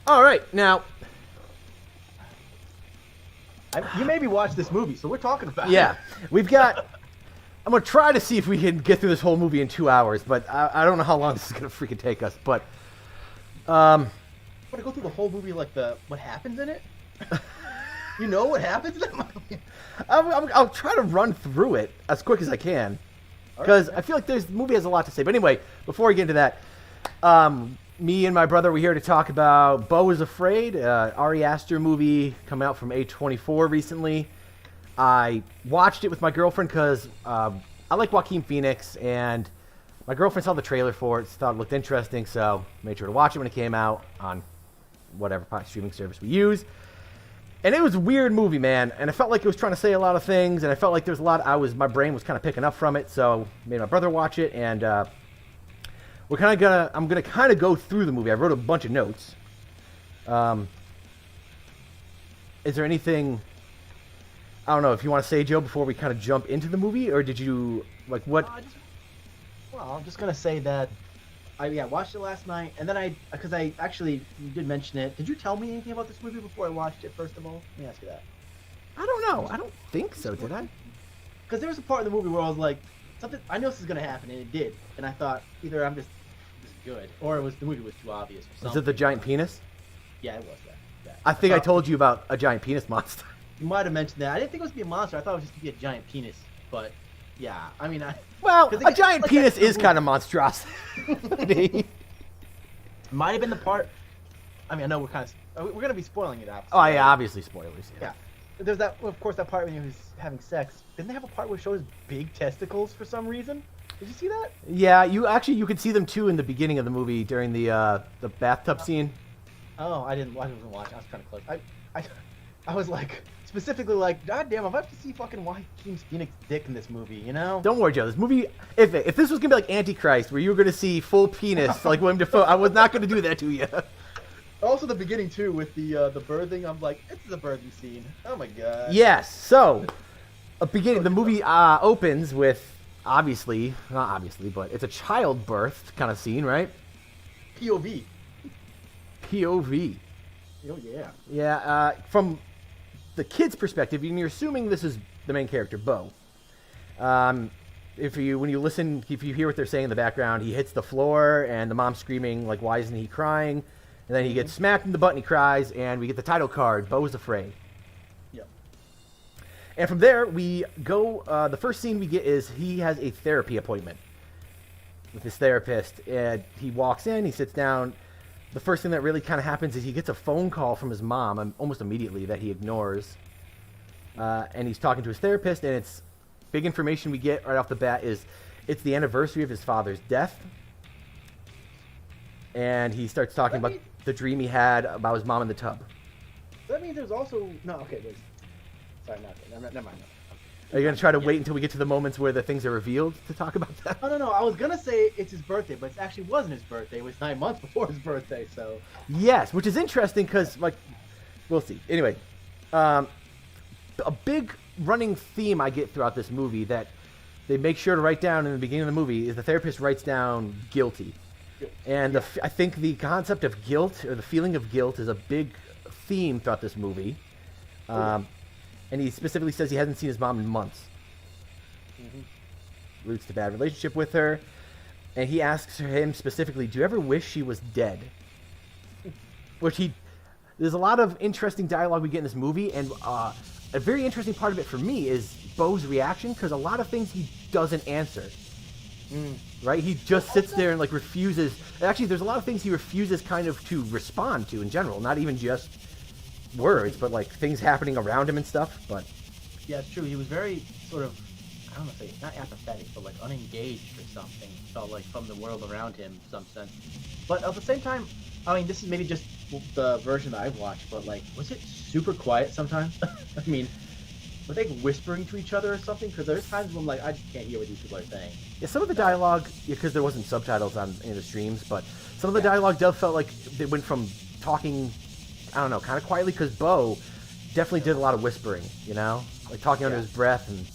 All right, now. You made me watch this movie, so we're talking about Yeah, it. we've got. I'm gonna try to see if we can get through this whole movie in 2 hours, but I don't know how long this is gonna freaking take us. But Want to go through the whole movie, like what happens in it? You know what happens in that movie? I'll try to run through it as quick as I can because I feel like the movie has a lot to say. But anyway, before we get into that, me and my brother were here to talk about Beau is Afraid, Ari Aster movie coming out from A24 recently. I watched it with my girlfriend because I like Joaquin Phoenix, and my girlfriend saw the trailer for it, thought it looked interesting, so made sure to watch it when it came out on whatever streaming service we use. And it was a weird movie, man, and I felt like it was trying to say a lot of things, and I felt like there was a lot my brain was kind of picking up from it, so made my brother watch it, and I'm gonna kind of go through the movie. I wrote a bunch of notes. Is there anything, I don't know, if you want to say, Joe, before we kind of jump into the movie, or did you, like, what? Well, I'm just gonna say that I watched it last night, and then because I actually, you did mention it. Did you tell me anything about this movie before I watched it, first of all? Let me ask you that. I don't know. I don't think so, did I? Because there was a part of the movie where I was like, something, I know this is gonna happen, and it did. And I thought, either I'm just good, or the movie was too obvious or something. Was it the giant penis? Yeah, it was that. I think I told you about a giant penis monster. You might have mentioned that. I didn't think it was to be a monster. I thought it was just to be a giant penis. But, yeah, I mean, well, a giant penis is kind of monstrosity. Might have been the part. I mean, I know we're going to be spoiling it, obviously. Oh, yeah, obviously spoilers. Yeah. There's that, of course, that part when he was having sex. Didn't they have a part where it showed his big testicles for some reason? Did you see that? Yeah, you could see them too in the beginning of the movie during the bathtub scene. Oh, I wasn't watching. I was trying to close. I was like, specifically like, God damn, I'm about to see fucking Joaquin Phoenix dick in this movie, you know? Don't worry, Joe. This movie, if this was gonna be like Antichrist, where you were gonna see full penis like William Dafoe, I was not gonna do that to you. Also, the beginning too with the birthing. I'm like, this is a birthing scene. Oh my god. Yes. So, the movie opens with not obviously, but it's a childbirth kind of scene, right? POV. POV. Oh yeah. Yeah. From the kid's perspective, and you're assuming this is the main character, Beau. When you listen, if you hear what they're saying in the background, he hits the floor, and the mom's screaming like, "Why isn't he crying?" And then he gets smacked in the butt, and he cries, and we get the title card, Beau is Afraid. Yep. And from there, we go, the first scene we get is he has a therapy appointment with his therapist, and he walks in, he sits down. The first thing that really kind of happens is he gets a phone call from his mom almost immediately that he ignores. And he's talking to his therapist, and it's big information we get right off the bat is it's the anniversary of his father's death. And he starts talking about the dream he had about his mom in the tub. That means there's also no. Okay, wait. Sorry, never mind. Are you gonna try to wait until we get to the moments where the things are revealed to talk about that? No. I was gonna say it's his birthday, but it actually wasn't his birthday. It was 9 months before his birthday. So. Yes, which is interesting because, like, we'll see. Anyway, a big running theme I get throughout this movie that they make sure to write down in the beginning of the movie is the therapist writes down guilty. And I think the concept of guilt, or the feeling of guilt, is a big theme throughout this movie. And he specifically says he hasn't seen his mom in months. Roots to bad relationship with her. And he asks him specifically, do you ever wish she was dead? There's a lot of interesting dialogue we get in this movie, and a very interesting part of it for me is Beau's reaction, because a lot of things he doesn't answer. Right? He just sits there and like refuses. Actually, there's a lot of things he refuses kind of to respond to in general, not even just words, but like things happening around him and stuff. But yeah, it's true. He was very sort of, I don't know if say not apathetic, but like unengaged or something. Felt like from the world around him in some sense. But at the same time, I mean, this is maybe just the version that I've watched, but like, was it super quiet sometimes? I mean, were they whispering to each other or something? Because there's times when like I just can't hear what these people are saying. Yeah, some of the dialogue, because there wasn't subtitles on any of the streams, but some of the dialogue does felt like they went from talking, I don't know, kind of quietly, because Beau definitely did a lot of whispering, you know? Like talking under his breath and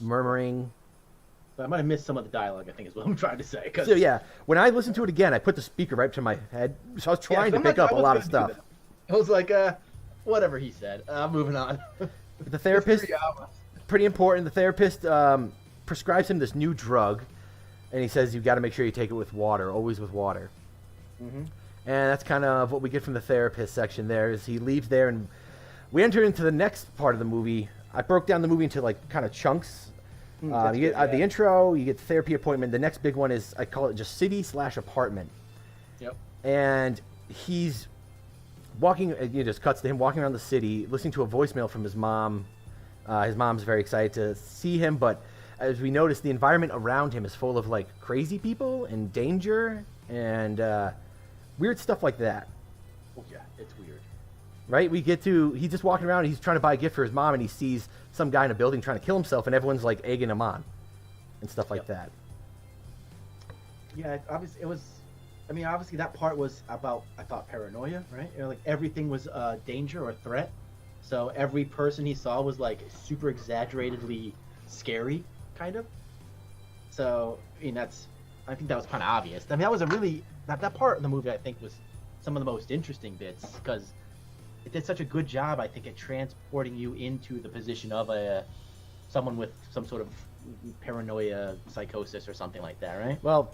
murmuring. But I might have missed some of the dialogue, I think is what I'm trying to say. So yeah, when I listened to it again, I put the speaker right to my head, so I was trying to pick up a lot of stuff. I was like, whatever he said. Moving on. The therapist, It's 3 hours. pretty important. The therapist prescribes him this new drug, and he says you got to make sure you take it with water, always with water. Mm-hmm. And that's kind of what we get from the therapist section. There is he leaves there, and we enter into the next part of the movie. I broke down the movie into like kind of chunks. You get the intro, you get the therapy appointment. The next big one is I call it just city/apartment. Yep. And he's walking. It just cuts to him walking around the city, listening to a voicemail from his mom. His mom's very excited to see him, but as we notice, the environment around him is full of like crazy people and danger and weird stuff like that. Oh, yeah, it's weird. Right? He's just walking around, and he's trying to buy a gift for his mom, and he sees some guy in a building trying to kill himself, and everyone's like egging him on and stuff like that. Yeah, obviously it was. I mean, obviously that part was about, I thought, paranoia, right? Like everything was danger or threat. So every person he saw was like super exaggeratedly scary, kind of. So I mean, I think that was kind of obvious. I mean, that was that part of the movie I think was some of the most interesting bits because it did such a good job, I think, at transporting you into the position of someone with some sort of paranoia, psychosis, or something like that, right? Well,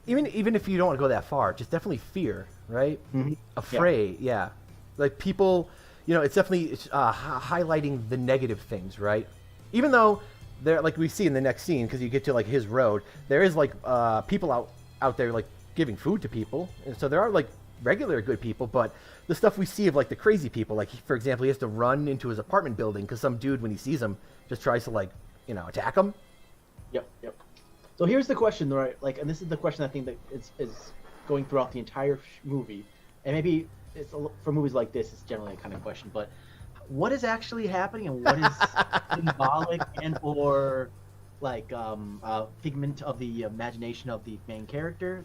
even if you don't want to go that far, just definitely fear, right? Mm-hmm. Afraid, yeah. Like people, it's definitely highlighting the negative things, right? Even though there, like we see in the next scene, because you get to like his road, there is like people out there like giving food to people, and so there are like regular good people, but the stuff we see of like the crazy people, like for example, he has to run into his apartment building because some dude, when he sees him, just tries to like attack him. Yep. So here's the question, right? Like, and this is the question I think that is going throughout the entire movie, and maybe for movies like this, it's generally a kind of question. But what is actually happening, and what is symbolic and or like a figment of the imagination of the main character?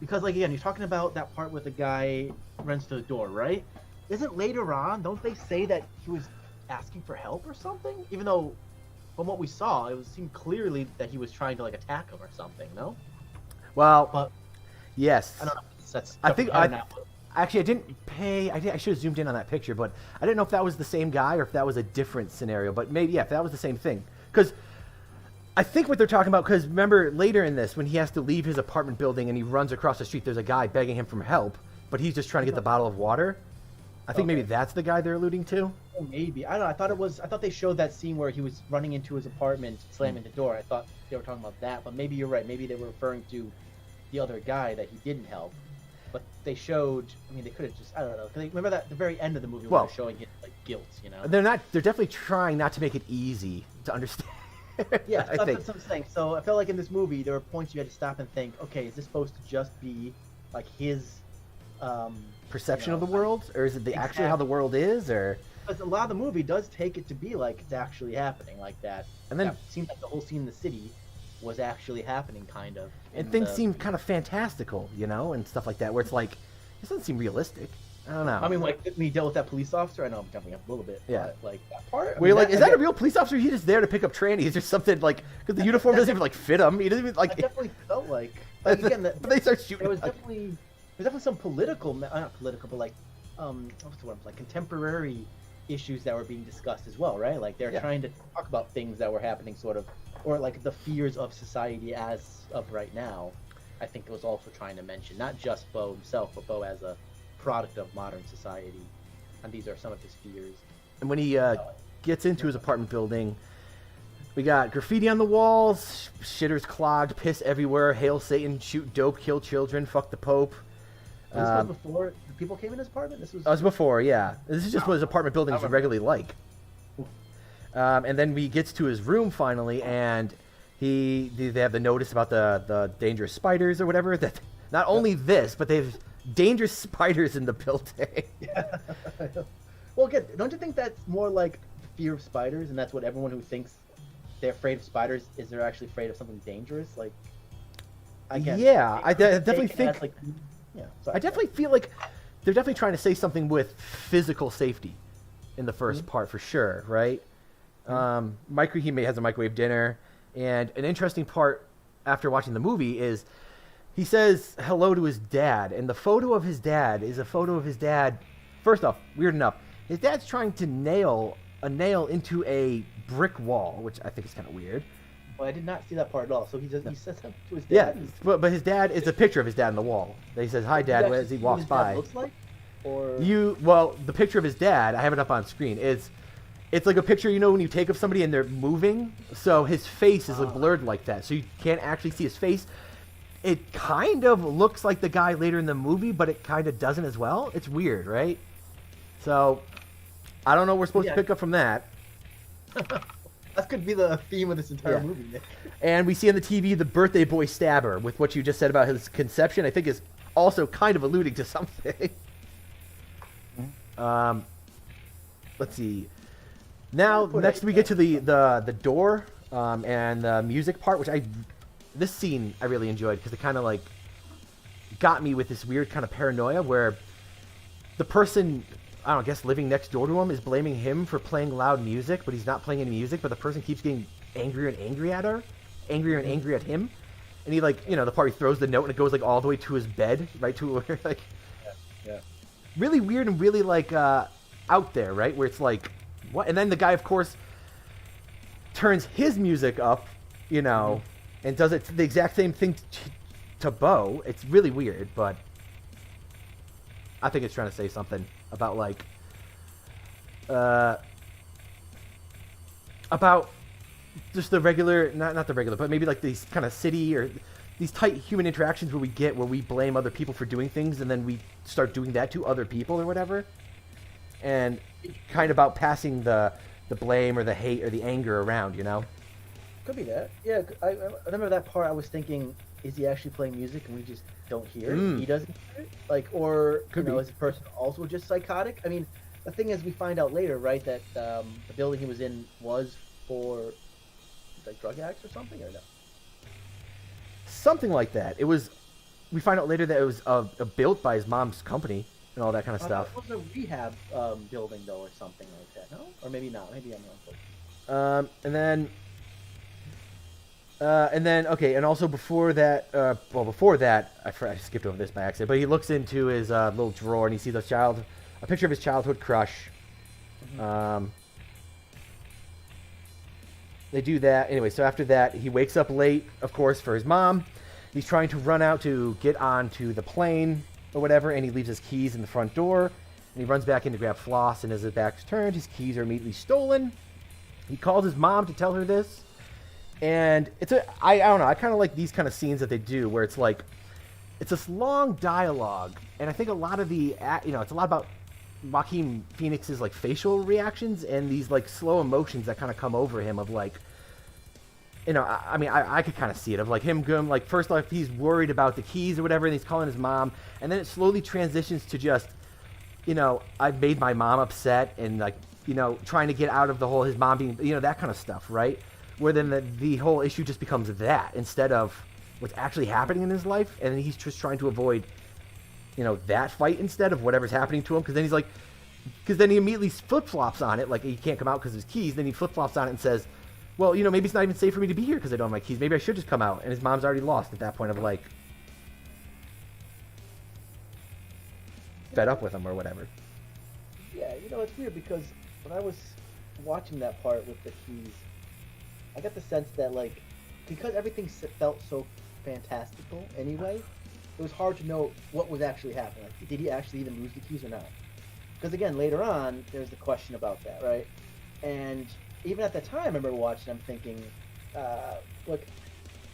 Because, like, again, you're talking about that part where the guy runs to the door, right? Isn't later on, don't they say that he was asking for help or something? Even though, from what we saw, it seemed clearly that he was trying to, like, attack him or something, no? Well, But yes. I don't know. That's I think actually I didn't pay. I should have zoomed in on that picture, but I didn't know if that was the same guy or if that was a different scenario. But maybe if that was the same thing, because I think what they're talking about. Because remember later in this, when he has to leave his apartment building and he runs across the street, there's a guy begging him for help, but he's just trying to get the bottle of water. I think maybe that's the guy they're alluding to. Maybe. I don't know. I thought they showed that scene where he was running into his apartment, slamming the door. I thought they were talking about that, but maybe you're right. Maybe they were referring to the other guy that he didn't help. But they showed. I mean, they could have just. I don't know. Cause remember that at the very end of the movie when they're showing his like guilt. They're not. They're definitely trying not to make it easy to understand. Yeah, that's what I'm saying. So I felt like in this movie there were points you had to stop and think. Okay, is this supposed to just be like his perception of the world, or is it actually how the world is, or? Because a lot of the movie does take it to be like it's actually happening, like that. And then it seemed like the whole scene in the city was actually happening, kind of. And things seem kind of fantastical, and stuff like that, where it's like, this doesn't seem realistic. I don't know. I mean, like, when he dealt with that police officer, I know I'm jumping up a little bit. Yeah. But, like, that part. Where you're like, is that a real police officer? He's just there to pick up trannies or something, like, because the uniform doesn't even, like, fit him. He doesn't even, like. It definitely felt like. Again, but they start shooting. There was definitely some political, not political, but, like, what's the word? Like, contemporary issues that were being discussed as well, right? Like, they're trying to talk about things that were happening, sort of, or, like, the fears of society as of right now. I think it was also trying to mention, not just Beau himself, but Beau as a product of modern society, and these are some of his fears. And when he gets into his apartment building, we got graffiti on the walls, shitters clogged, piss everywhere, hail Satan, shoot dope, kill children, fuck the Pope. This was before the people came in his apartment? This was before, yeah. This is just what his apartment buildings are regularly like. And then he gets to his room finally, and they have the notice about the dangerous spiders or whatever. That not only this, but they've dangerous spiders in the building. Yeah. Well, again, don't you think that's more like fear of spiders, and that's what everyone who thinks they're afraid of spiders is they're actually afraid of something dangerous? Like, I guess. Yeah, I definitely think. Like, I definitely feel like they're definitely trying to say something with physical safety in the first part for sure, right? He has a microwave dinner, and an interesting part after watching the movie is he says hello to his dad, and the photo of his dad is a photo of his dad first off, weird enough, his dad's trying to nail a nail into a brick wall, which I think is kind of weird. Well, I did not see that part at all. So he says that to his dad. Yeah, but his dad is a picture of his dad on the wall. He says, "Hi, Dad," as he walks by. Looks like? Or The picture of his dad, I have it up on screen. It's like a picture, when you take of somebody and they're moving, so his face is like blurred like that, so you can't actually see his face. It kind of looks like the guy later in the movie, but it kind of doesn't as well. It's weird, right? So, I don't know what we're supposed to pick up from that. That could be the theme of this entire movie, Nick. And we see on the TV the birthday boy stabber, with what you just said about his conception, I think is also kind of alluding to something. Let's see. Now, next we get to the door and the music part, which this scene I really enjoyed because it kind of like got me with this weird kind of paranoia where the person, I guess living next door to him is blaming him for playing loud music, but he's not playing any music, but the person keeps getting angrier and angry at her, angrier and angry at him. And he the part where he throws the note and it goes like all the way to his bed, right to where like really weird and really like out there, right? Where it's like, what? And then the guy, of course, turns his music up, and does it the exact same thing to Beau. It's really weird, but I think it's trying to say something about like about just the regular, not the regular, but maybe like these kind of city or these tight human interactions where we blame other people for doing things and then we start doing that to other people or whatever. And kind of about passing the blame or the hate or the anger around, Could be that. Yeah, I remember that part. I was thinking, is he actually playing music and we just don't hear it? He doesn't hear it? Like, or, is the person also just psychotic? I mean, the thing is, we find out later, right, that the building he was in was for, like, drug addicts or something, or no? Something like that. We find out later that it was built by his mom's company and all that kind of stuff. It was a rehab building, though, or something like that, no? Or maybe not. Maybe I'm wrong. And then, okay, and also before that, I skipped over this by accident, but he looks into his little drawer and he sees a picture of his childhood crush. They do that. Anyway, so after that, he wakes up late, of course, for his mom. He's trying to run out to get onto the plane or whatever, and he leaves his keys in the front door. And he runs back in to grab floss, and as his back's turned, his keys are immediately stolen. He calls his mom to tell her this. And I don't know, I kind of like these kind of scenes that they do where it's like, it's this long dialogue, and I think a lot of it's a lot about Joaquin Phoenix's like facial reactions and these like slow emotions that kind of come over him of like, I could kind of see it of like him going like first like he's worried about the keys or whatever and he's calling his mom, and then it slowly transitions to just, I've made my mom upset and like, trying to get out of the whole his mom being, that kind of stuff, right? Where then the whole issue just becomes that instead of what's actually happening in his life, and then he's just trying to avoid, that fight instead of whatever's happening to him. Because then he immediately flip-flops on it, like he can't come out because of his keys. Then he flip-flops on it and says, well, maybe it's not even safe for me to be here because I don't have my keys. Maybe I should just come out. And his mom's already lost at that point of like, fed up with him or whatever. Yeah, it's weird because when I was watching that part with the keys, I got the sense that, like, because everything felt so fantastical anyway, it was hard to know what was actually happening. Like, did he actually even lose the keys or not? Because, again, later on, there's the question about that, right? And even at the time, I remember watching, I'm thinking, look,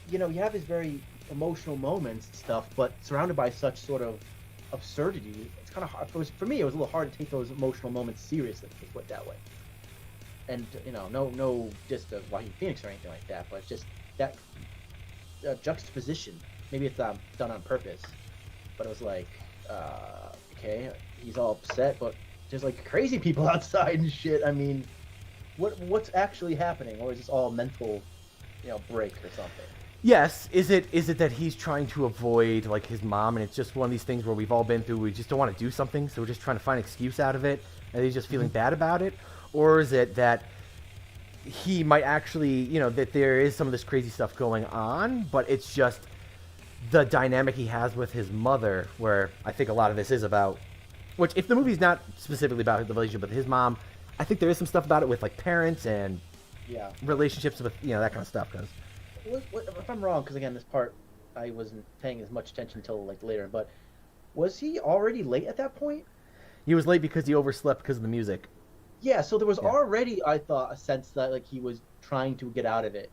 you have these very emotional moments and stuff, but surrounded by such sort of absurdity, it's kind of hard. For me, it was a little hard to take those emotional moments seriously, let's put it that way. And, no just Joaquin Phoenix or anything like that, but just that juxtaposition. Maybe it's done on purpose, but it was like, okay, he's all upset, but there's like crazy people outside and shit. I mean, what's actually happening? Or is this all mental, break or something? Yes. Is it that he's trying to avoid like his mom, and it's just one of these things where we've all been through, we just don't want to do something, so we're just trying to find an excuse out of it, and he's just feeling bad about it? Or is it that he might actually, that there is some of this crazy stuff going on, but it's just the dynamic he has with his mother, where I think a lot of this is about Which, if the movie's not specifically about the relationship with his mom, I think there is some stuff about it with like parents and relationships with that kind of stuff. Because if I'm wrong, because again, this part I wasn't paying as much attention until like later, but was he already late at that point? He was late because he overslept because of the music. Yeah, so there was already, I thought, a sense that like he was trying to get out of it,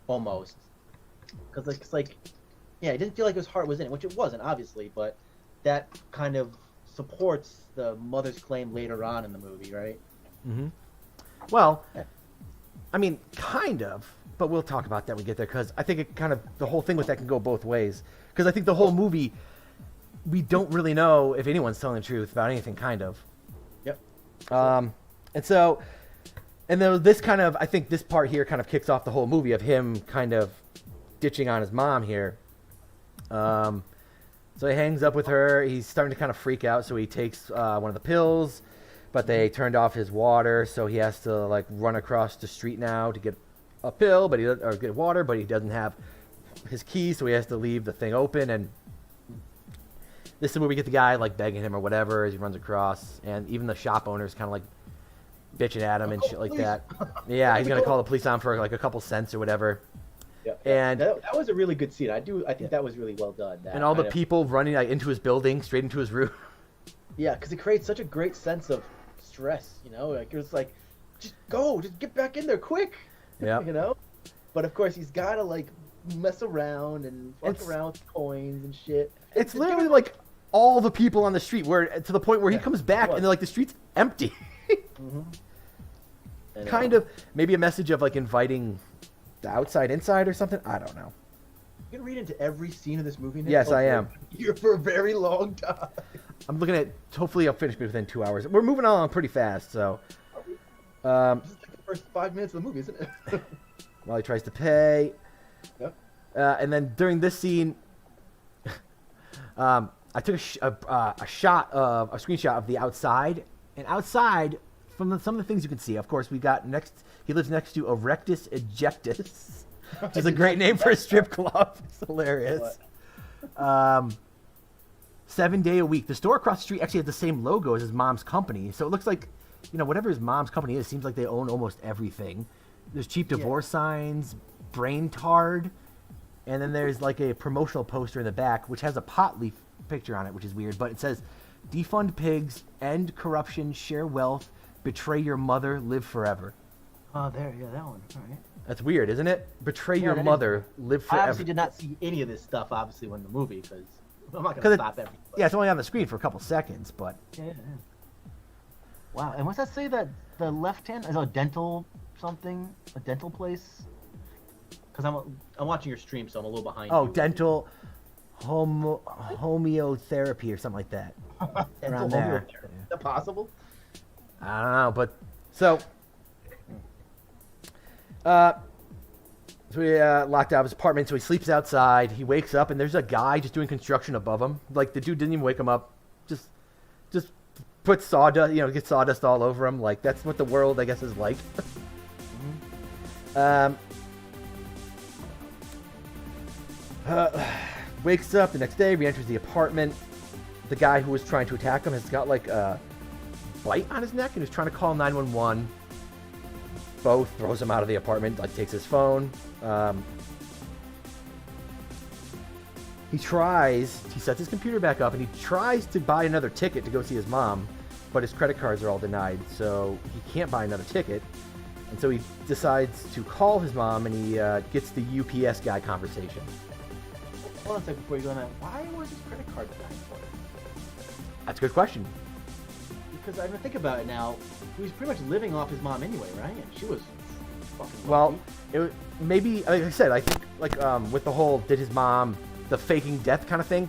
almost. Because he didn't feel like his heart was in it, which it wasn't, obviously, but that kind of supports the mother's claim later on in the movie, right? Mm-hmm. Well, I mean, kind of, but we'll talk about that when we get there, because I think it kind of, the whole thing with that can go both ways. Because I think the whole movie, we don't really know if anyone's telling the truth about anything, kind of. Yep. And then this kind of, I think this part here kind of kicks off the whole movie of him kind of ditching on his mom here. So he hangs up with her. He's starting to kind of freak out, so he takes one of the pills, but they turned off his water, so he has to like run across the street now to get a pill, or get water, but he doesn't have his keys, so he has to leave the thing open. And this is where we get the guy like begging him or whatever as he runs across, and even the shop owner's kind of like bitching at him and shit like that. Yeah, he's gonna call the police on for like a couple cents or whatever. Yeah, and that was a really good scene. I think that was really well done. And all the people running like, into his building, straight into his roof. Yeah, because it creates such a great sense of stress. Like it's like, just go, just get back in there quick. Yeah. But of course he's gotta like mess around and fuck around with coins and shit. It's literally like all the people on the street, where to the point where he comes back and they're like the street's empty. Mm-hmm. Kind of maybe a message of like inviting the outside inside or something. I don't know. You can read into every scene of this movie. Nick. Yes, I am. Here for a very long time. I'm looking at. Hopefully, I'll finish within 2 hours. We're moving along pretty fast, so. This is like the first 5 minutes of the movie, isn't it? While he tries to pay. Yep. And then during this scene, I took a screenshot of the outside, and outside, from some of the things you can see, of course, we got he lives next to Erectus Ejectus, which is a great name for a strip club. It's hilarious. 7 day a week. The store across the street actually has the same logo as his mom's company, so it looks like, whatever his mom's company is, seems like they own almost everything. There's cheap divorce signs, brain tard, and then there's like a promotional poster in the back, which has a pot leaf picture on it, which is weird, but it says, "Defund pigs, end corruption, share wealth, betray your mother, live forever." Oh, that one. All right. That's weird, isn't it? Betray your mother, live forever. I obviously did not see any of this stuff, obviously, when the movie, because I'm not going to stop everything. Yeah, it's only on the screen for a couple seconds, but... Yeah. Wow, and what's that say that the left hand is a dental something? A dental place? Because I'm watching your stream, so I'm a little behind you. Oh, dental homeotherapy or something like that. Dental homeotherapy. Is that possible? I don't know, but... So we locked out of his apartment, so he sleeps outside. He wakes up, and there's a guy just doing construction above him. Like, the dude didn't even wake him up. Just put sawdust, get sawdust all over him. Like, that's what the world, I guess, is like. Wakes up the next day, re-enters the apartment. The guy who was trying to attack him has got, like, a bite on his neck, and he's trying to call 911. Beau throws him out of the apartment, like takes his phone. He sets his computer back up, and he tries to buy another ticket to go see his mom, but his credit cards are all denied, so he can't buy another ticket. And so he decides to call his mom, and he gets the UPS guy conversation. Hold on a second before you go on that. Why was his credit card denied for it? That's a good question. Because I think about it now, he was pretty much living off his mom anyway, right? And she was fucking well, maybe, like I said, I think, like, with the whole, did his mom, the faking death kind of thing,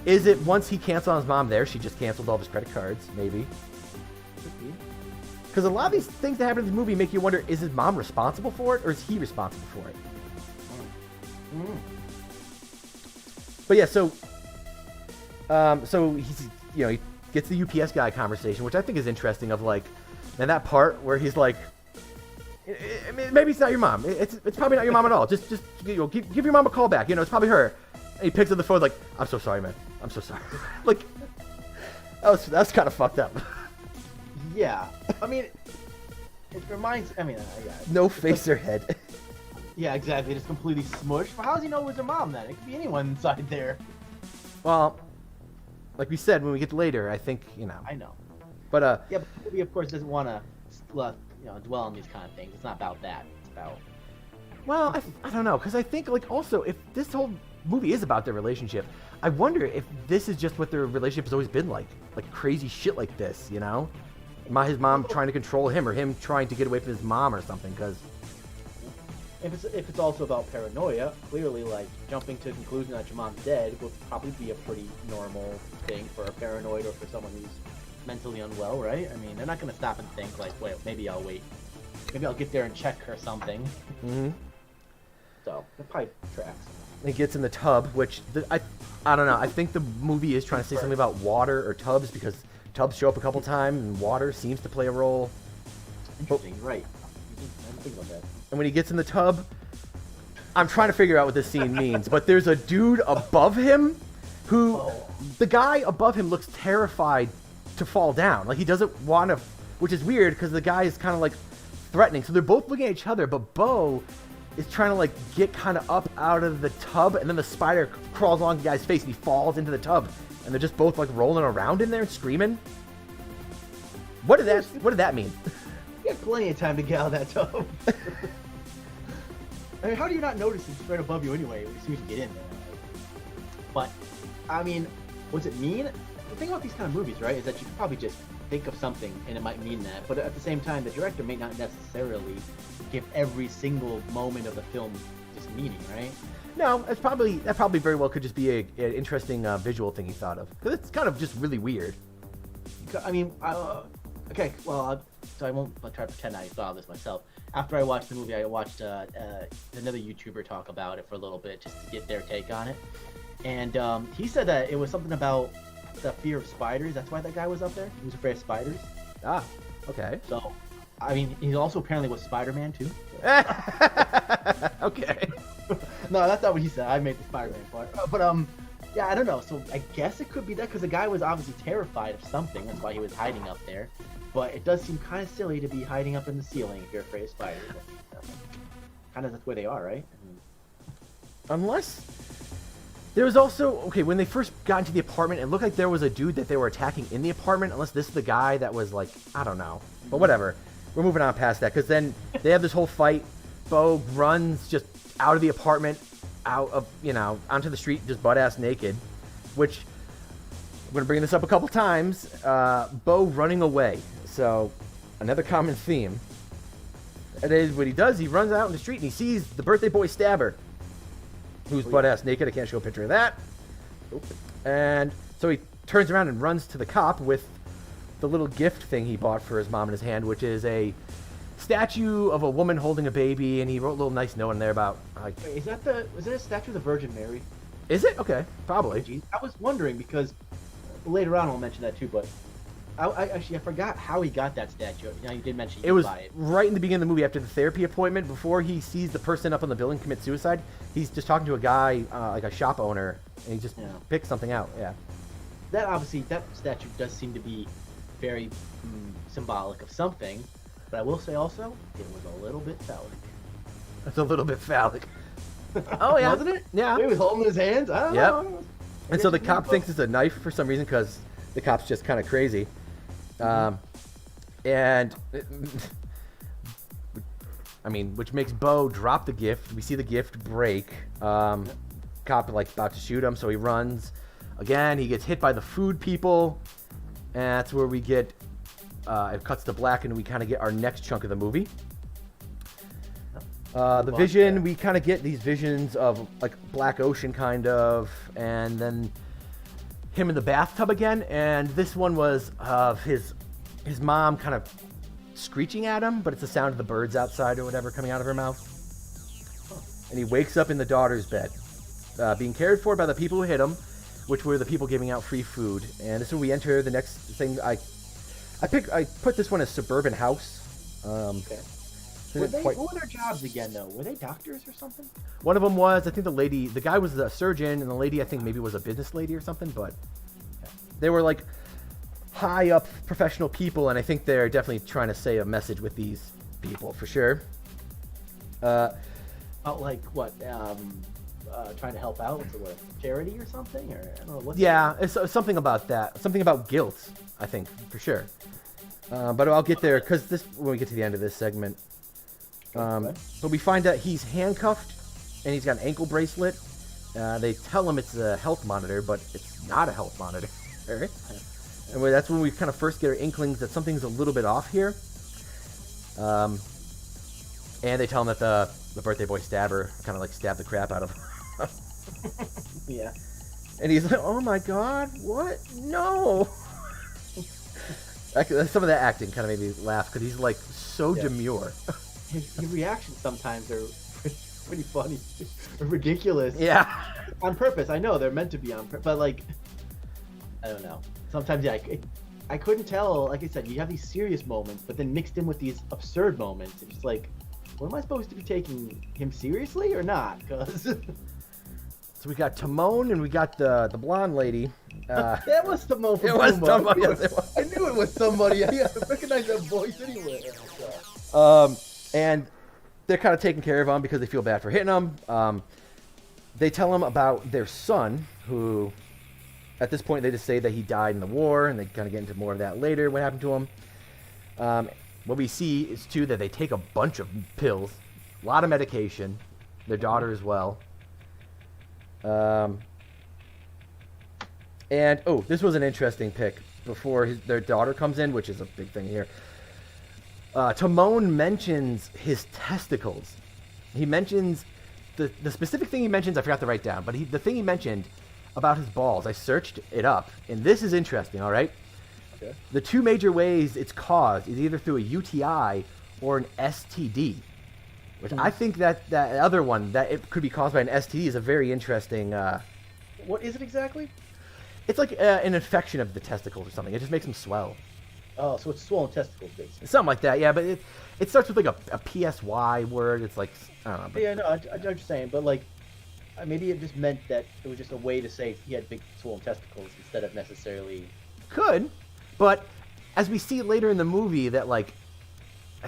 is it once he canceled on his mom there, she just canceled all of his credit cards, maybe? Because a lot of these things that happen in this movie make you wonder, is his mom responsible for it, or is he responsible for it? But yeah, so he's, he gets the UPS guy conversation, which I think is interesting, of like, and that part where he's like, maybe it's not your mom. It's probably not your mom at all. Just give your mom a call back. It's probably her. And he picks up the phone like, "I'm so sorry, man. I'm so sorry." Like, That's kind of fucked up. Yeah, I mean, it reminds. I mean, yeah. No face or head. Yeah, exactly. Just completely smushed. But how does he know it was her mom then? It could be anyone inside there. Well, like we said, when we get later, I think I know. But yeah, but the movie, of course, doesn't want to, dwell on these kind of things. It's not about that. It's about. Well, I don't know, because I think like also if this whole movie is about their relationship, I wonder if this is just what their relationship has always been like crazy shit like this, His mom trying to control him, or him trying to get away from his mom or something. Because if it's also about paranoia, clearly, like jumping to the conclusion that your mom's dead would probably be a pretty normal thing for a paranoid or for someone who's mentally unwell, right? I mean, they're not gonna stop and think like, wait, maybe I'll wait. Maybe I'll get there and check or something. Mm-hmm. So, the pipe tracks. He gets in the tub, which I don't know. I think the movie is trying to say something about water or tubs, because tubs show up a couple times and water seems to play a role. Interesting, right. I didn't think about that. And when he gets in the tub, I'm trying to figure out what this scene means, but there's a dude above him who, the guy above him looks terrified to fall down. Like he doesn't want to, which is weird because the guy is kind of like threatening. So they're both looking at each other, but Beau is trying to like get kind of up out of the tub, and then the spider crawls along the guy's face and he falls into the tub, and they're just both like rolling around in there and screaming. What did that mean? You had plenty of time to get out of that tub. I mean, how do you not notice it's right above you anyway as soon as you get in there? But, I mean, what's it mean? The thing about these kind of movies, right, is that you can probably just think of something and it might mean that, but at the same time, the director may not necessarily give every single moment of the film just meaning, right? No, that probably very well could just be an interesting visual thing he thought of, because it's kind of just really weird. I mean, okay, well, so I'll try to pretend I thought of this myself. After I watched the movie, I watched another YouTuber talk about it for a little bit just to get their take on it. And he said that it was something about the fear of spiders. That's why that guy was up there. He was afraid of spiders. Ah, okay. So, I mean, he also apparently was Spider-Man too. Okay. No, that's not what he said. I made the Spider-Man part. But yeah, I don't know. So I guess it could be that because the guy was obviously terrified of something. That's why he was hiding up there. But it does seem kind of silly to be hiding up in the ceiling if you're afraid of spiders. Kind of that's where they are, right? I mean, unless there was also, okay, when they first got into the apartment, it looked like there was a dude that they were attacking in the apartment. Unless this is the guy that was like, I don't know. But whatever. We're moving on past that, because then they have this whole fight. Beau runs just out of the apartment, out of, onto the street, just butt-ass naked, which, I'm going to bring this up a couple times, Beau running away. So, another common theme. And then what he does, he runs out in the street and he sees the birthday boy stabber, who's butt-ass naked. I can't show a picture of that. And so he turns around and runs to the cop with the little gift thing he bought for his mom in his hand, which is a statue of a woman holding a baby, and he wrote a little nice note in there about like. Wait, is that a statue of the Virgin Mary? Is it? Okay, probably. Jeez. I was wondering because later on I'll mention that too, but I forgot how he got that statue. Now you did mention it was right in the beginning of the movie after the therapy appointment, before he sees the person up on the building commit suicide. He's just talking to a guy, like a shop owner, and he just picks something out. Yeah. That statue does seem to be very symbolic of something, but I will say also it was a little bit phallic. It's a little bit phallic. Oh yeah, wasn't it? Yeah. He was holding his hands. I don't know. And so the cop thinks it's a knife for some reason, because the cop's just kind of crazy. And I mean, which makes Beau drop the gift. We see the gift break. Cop like about to shoot him, so he runs. Again, he gets hit by the food people. And that's where we get, it cuts to black, and we kind of get our next chunk of the movie. The vision, we kind of get these visions of like Black Ocean kind of, and then him in the bathtub again. And this one was of his mom kind of screeching at him, but it's the sound of the birds outside or whatever coming out of her mouth. And he wakes up in the daughter's bed, being cared for by the people who hit him, which were the people giving out free food. And this is when we enter the next thing. I put this one as suburban house. Okay. What were their jobs again, though? Were they doctors or something? One of them was, I think the guy was a surgeon, and the lady, I think maybe was a business lady or something, but they were like, high up professional people, and I think they're definitely trying to say a message with these people for sure. Like what? Trying to help out with what, charity or something, or I don't know what. Yeah, it's something about that. Something about guilt, I think for sure. But I'll get there because this when we get to the end of this segment. But we find out he's handcuffed and he's got an ankle bracelet. They tell him it's a health monitor, but it's not a health monitor. And that's when we kind of first get our inklings that something's a little bit off here. And they tell him that the birthday boy stabber kind of like stabbed the crap out of him. Yeah. And he's like, oh my god, what? No! Some of that acting kind of made me laugh because he's like so demure. His reactions sometimes are pretty funny, ridiculous. Yeah. On purpose, I know they're meant to be on purpose, but like, I don't know. Sometimes, yeah, I couldn't tell. Like I said, you have these serious moments, but then mixed in with these absurd moments. It's just like, what am I supposed to be taking him seriously or not? Because so we got Timon and we got the blonde lady. That was Timon from It was Puma. Timon. Yes, it was. I knew it was somebody. I recognized that voice anywhere. And they're kind of taking care of him because they feel bad for hitting him. They tell him about their son, who, at this point, they just say that he died in the war, and they kind of get into more of that later, what happened to him. What we see is, too, that they take a bunch of pills, a lot of medication, their daughter as well. And, oh, this was an interesting pick before their daughter comes in, which is a big thing here. Timon mentions his testicles. He mentions the specific thing he mentions. I forgot to write down, but the thing he mentioned about his balls. I searched it up, and this is interesting. All right. Okay. The two major ways it's caused is either through a UTI or an STD, which I think that other one that it could be caused by an STD is a very interesting. What is it exactly? It's like an infection of the testicles or something. It just makes them swell. Oh, so it's swollen testicles, basically. Something like that, yeah. But it starts with like a PSY word. It's like, I don't know. But... Yeah, no, I know what you're saying, but like, maybe it just meant that it was just a way to say he had big swollen testicles instead of necessarily. Could, but as we see later in the movie, that like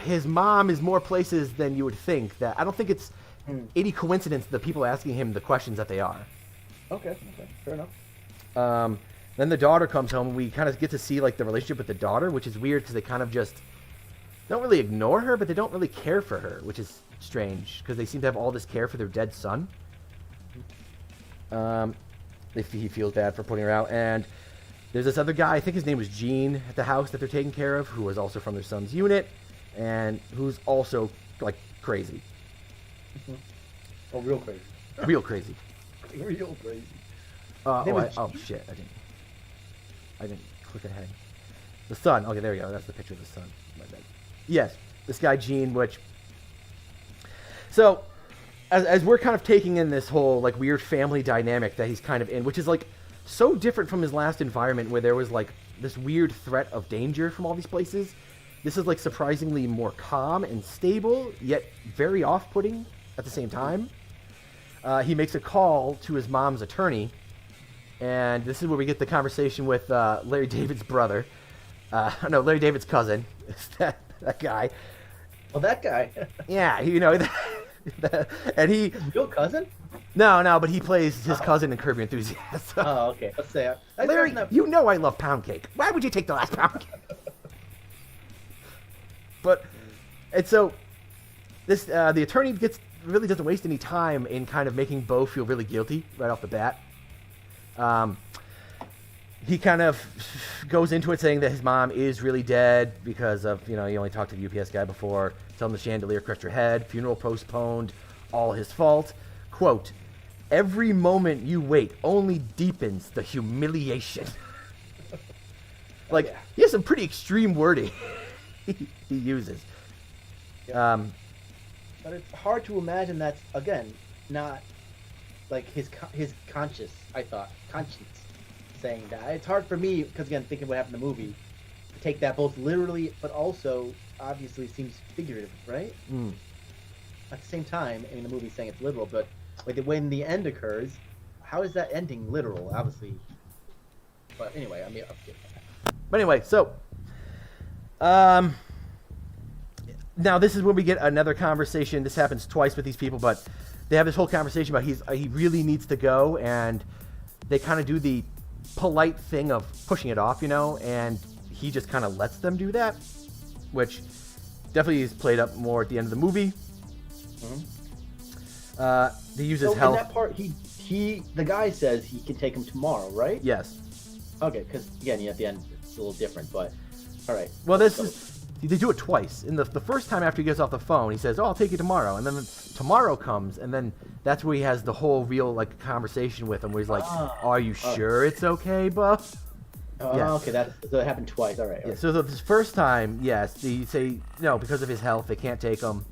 his mom is more places than you would think. That I don't think it's any coincidence the people asking him the questions that they are. Okay, fair enough. Then the daughter comes home, and we kind of get to see like the relationship with the daughter, which is weird because they kind of just don't really ignore her, but they don't really care for her, which is strange because they seem to have all this care for their dead son. If he feels bad for putting her out, and there's this other guy, I think his name was Gene, at the house that they're taking care of, who was also from their son's unit, and who's also like crazy. Oh, real crazy. Real crazy. Real crazy. Oh shit! I didn't click ahead. The son. Okay, there we go. That's the picture of the son. My bad. Yes, this guy Gene. Which. So, as we're kind of taking in this whole like weird family dynamic that he's kind of in, which is like so different from his last environment where there was like this weird threat of danger from all these places. This is like surprisingly more calm and stable, yet very off-putting at the same time. He makes a call to his mom's attorney. And this is where we get the conversation with Larry David's brother. No, Larry David's cousin. that guy. Oh, that guy. Yeah, you know. And he... Your cousin? No, but he plays his cousin in Curb Your Enthusiasm. Oh, okay. Let's say... Larry, you know I love pound cake. Why would you take the last pound cake? But... And so... This the attorney really doesn't waste any time in kind of making Beau feel really guilty right off the bat. He kind of goes into it saying that his mom is really dead because of, you know, he only talked to the UPS guy before, tell him the chandelier crushed her head, funeral postponed, all his fault. Quote, every moment you wait only deepens the humiliation. Like, yeah. He has some pretty extreme wording he uses. Yeah. But it's hard to imagine that's, again, not like his conscience saying that. It's hard for me, because again, thinking what happened in the movie, to take that both literally, but also obviously seems figurative, right? At the same time, I mean, the movie's saying it's literal, but like when the end occurs, how is that ending literal? Obviously. But anyway, I mean, okay. But anyway, so now this is where we get another conversation. This happens twice with these people, but they have this whole conversation about he really needs to go, and they kind of do the polite thing of pushing it off, and he just kind of lets them do that, which definitely is played up more at the end of the movie. They use his health. In that part, the guy says he can take him tomorrow, right? Yes. Okay, because again, at the end it's a little different, but all right. Well, they do it twice. In the first time after he gets off the phone, he says, "Oh, I'll take you tomorrow," and then tomorrow comes, and then that's where he has the whole real conversation with him, where he's like, "Are you sure it's okay, Beau?" Okay, so it happened twice. All right. Yeah, so this first time, yes, they say no because of his health, they can't take him.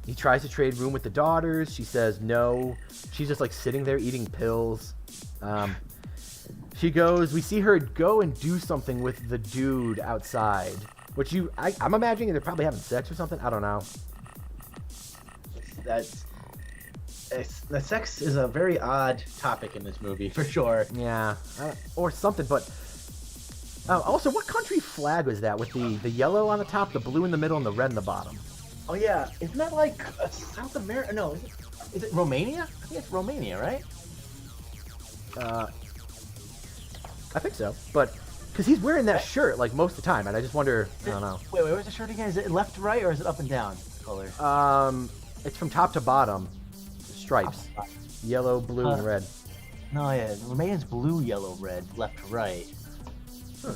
He tries to trade room with the daughters. She says no. She's just sitting there eating pills. We see her go and do something with the dude outside, which I'm imagining they're probably having sex or something. I don't know. The sex is a very odd topic in this movie, for sure. Yeah, or something. But also, what country flag was that with the yellow on the top, the blue in the middle, and the red in the bottom? Oh yeah, isn't that South America? No, is it Romania? I think it's Romania, right? I think so, but because he's wearing that shirt most of the time, and I just wonder. I don't know. Wait, where's the shirt again? Is it left to right or is it up and down color? It's from top to bottom, stripes, yellow, blue, and red. No, yeah, Romania's blue, yellow, red, left to right. Huh.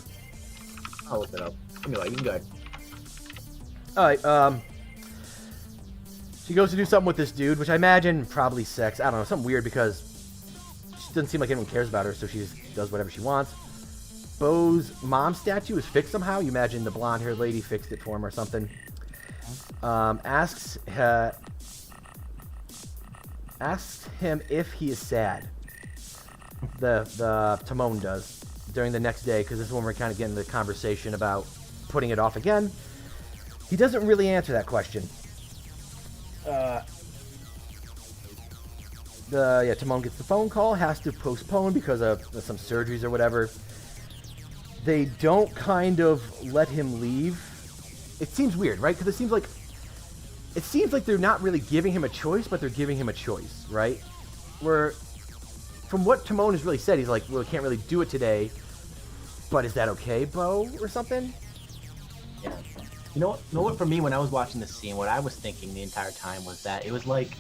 I'll look it up. Anyway, you can go ahead. All right. She goes to do something with this dude, which I imagine probably sex. I don't know, something weird because she doesn't seem like anyone cares about her, so she just does whatever she wants. Beau's mom statue is fixed somehow. You imagine the blonde-haired lady fixed it for him or something. Asks him if he is sad. The Timon does during the next day, because this is when we're kind of getting the conversation about putting it off again. He doesn't really answer that question. Timon gets the phone call, has to postpone because of some surgeries or whatever. They don't kind of let him leave. It seems weird, right? Because it seems like they're not really giving him a choice, but they're giving him a choice, right? Where, from what Timon has really said, he's like, well, I can't really do it today, but is that okay, Beau, or something? Yeah. You know what? For me, when I was watching this scene, what I was thinking the entire time was that it was like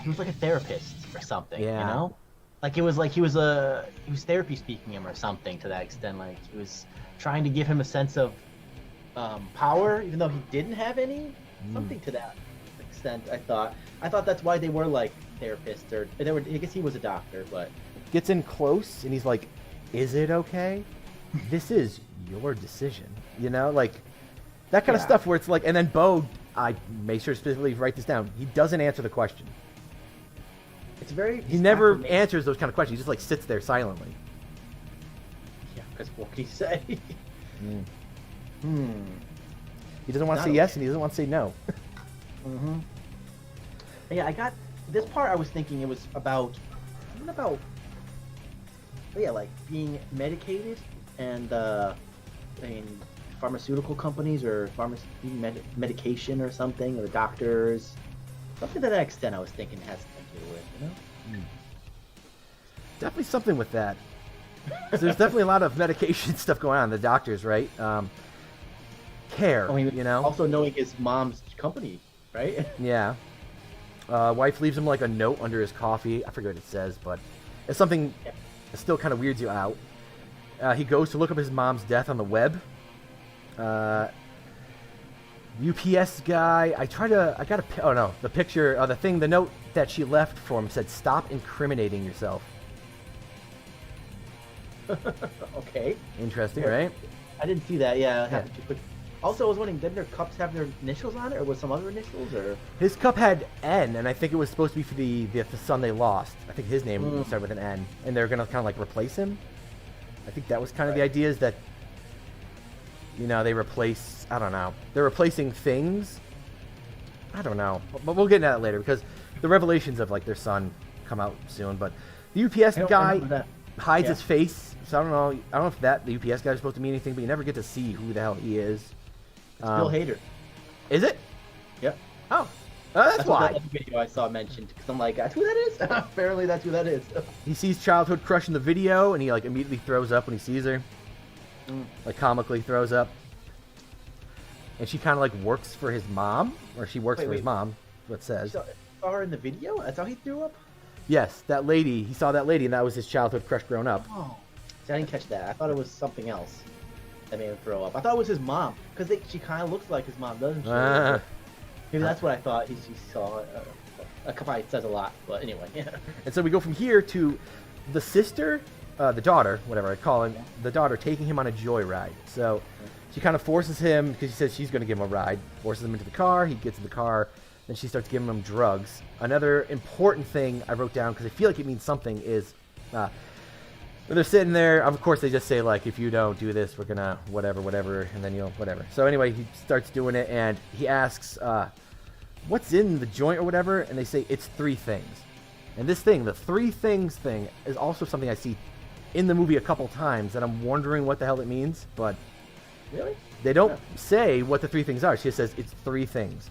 he was like a therapist or something. Yeah. You know, he was therapy speaking him or something to that extent. Like he was trying to give him a sense of power, even though he didn't have any. Something to that extent. I thought that's why they were like therapists, or they were. I guess he was a doctor, but Gets in close and he's like, "Is it okay? This is your decision." That kind of stuff where it's like, and then Beau, I made sure to specifically write this down. He doesn't answer the question. He never answers those kind of questions. He just sits there silently. Yeah, because what can he say? He doesn't want to say yes, and he doesn't want to say no. Yeah, I got this part. I was thinking it was about being medicated and pharmaceutical companies or medication or something, or doctors. Something to that extent I was thinking has something to do with, Definitely something with that. So there's definitely a lot of medication stuff going on. The doctors, right? Care, Also knowing his mom's company, right? Yeah. Wife leaves him a note under his coffee. I forget what it says, but it's something that still kind of weirds you out. He goes to look up his mom's death on the web. UPS guy. The note that she left for him said, "Stop incriminating yourself." Okay. Interesting, right? I didn't see that. Yeah, it happened too quick. Also, I was wondering, did their cups have their initials on it, or was some other initials, or? His cup had N, and I think it was supposed to be for the son they lost. I think his name started with an N, and they're gonna kind of replace him. I think that was kind of the idea, is that they replace. I don't know. They're replacing things. I don't know, but we'll get into that later because the revelations of their son come out soon. But the UPS guy, hides Yeah. his face. So I don't know. I don't know if the UPS guy is supposed to mean anything, but you never get to see who the hell he is. It's Bill Hader. Is it? Yep. Oh, that's what why. that video I saw mentioned, because I'm like, that's who that is? Apparently that's who that is. He sees childhood crush in the video, and he like immediately throws up when he sees her. Like comically throws up. And she kind of like works for his mom, or she works for his mom. What it says. Saw her in the video? That's how he threw up? Yes, that lady. He saw that lady, and that was his childhood crush grown up. Oh. See, I didn't catch that. I thought it was something else that made him throw up. I thought it was his mom, because she kind of looks like his mom, doesn't she? Maybe that's what I thought he saw. That probably says a lot, but anyway. Yeah. And so we go from here to the sister, the daughter, whatever I call him, the daughter taking him on a joyride. So she kind of forces him, because she says she's going to give him a ride, forces him into the car, he gets in the car, then she starts giving him drugs. Another important thing I wrote down, because I feel like it means something, is when they're sitting there, of course they just say, like, if you don't do this, we're going to whatever, and then you'll whatever. So anyway, he starts doing it, and he asks, what's in the joint or whatever, and they say it's 3 things. And this thing, the 3 things thing, is also something I see in the movie a couple times, and I'm wondering what the hell it means, but Really? they don't say what the 3 things are. She just says it's 3 things.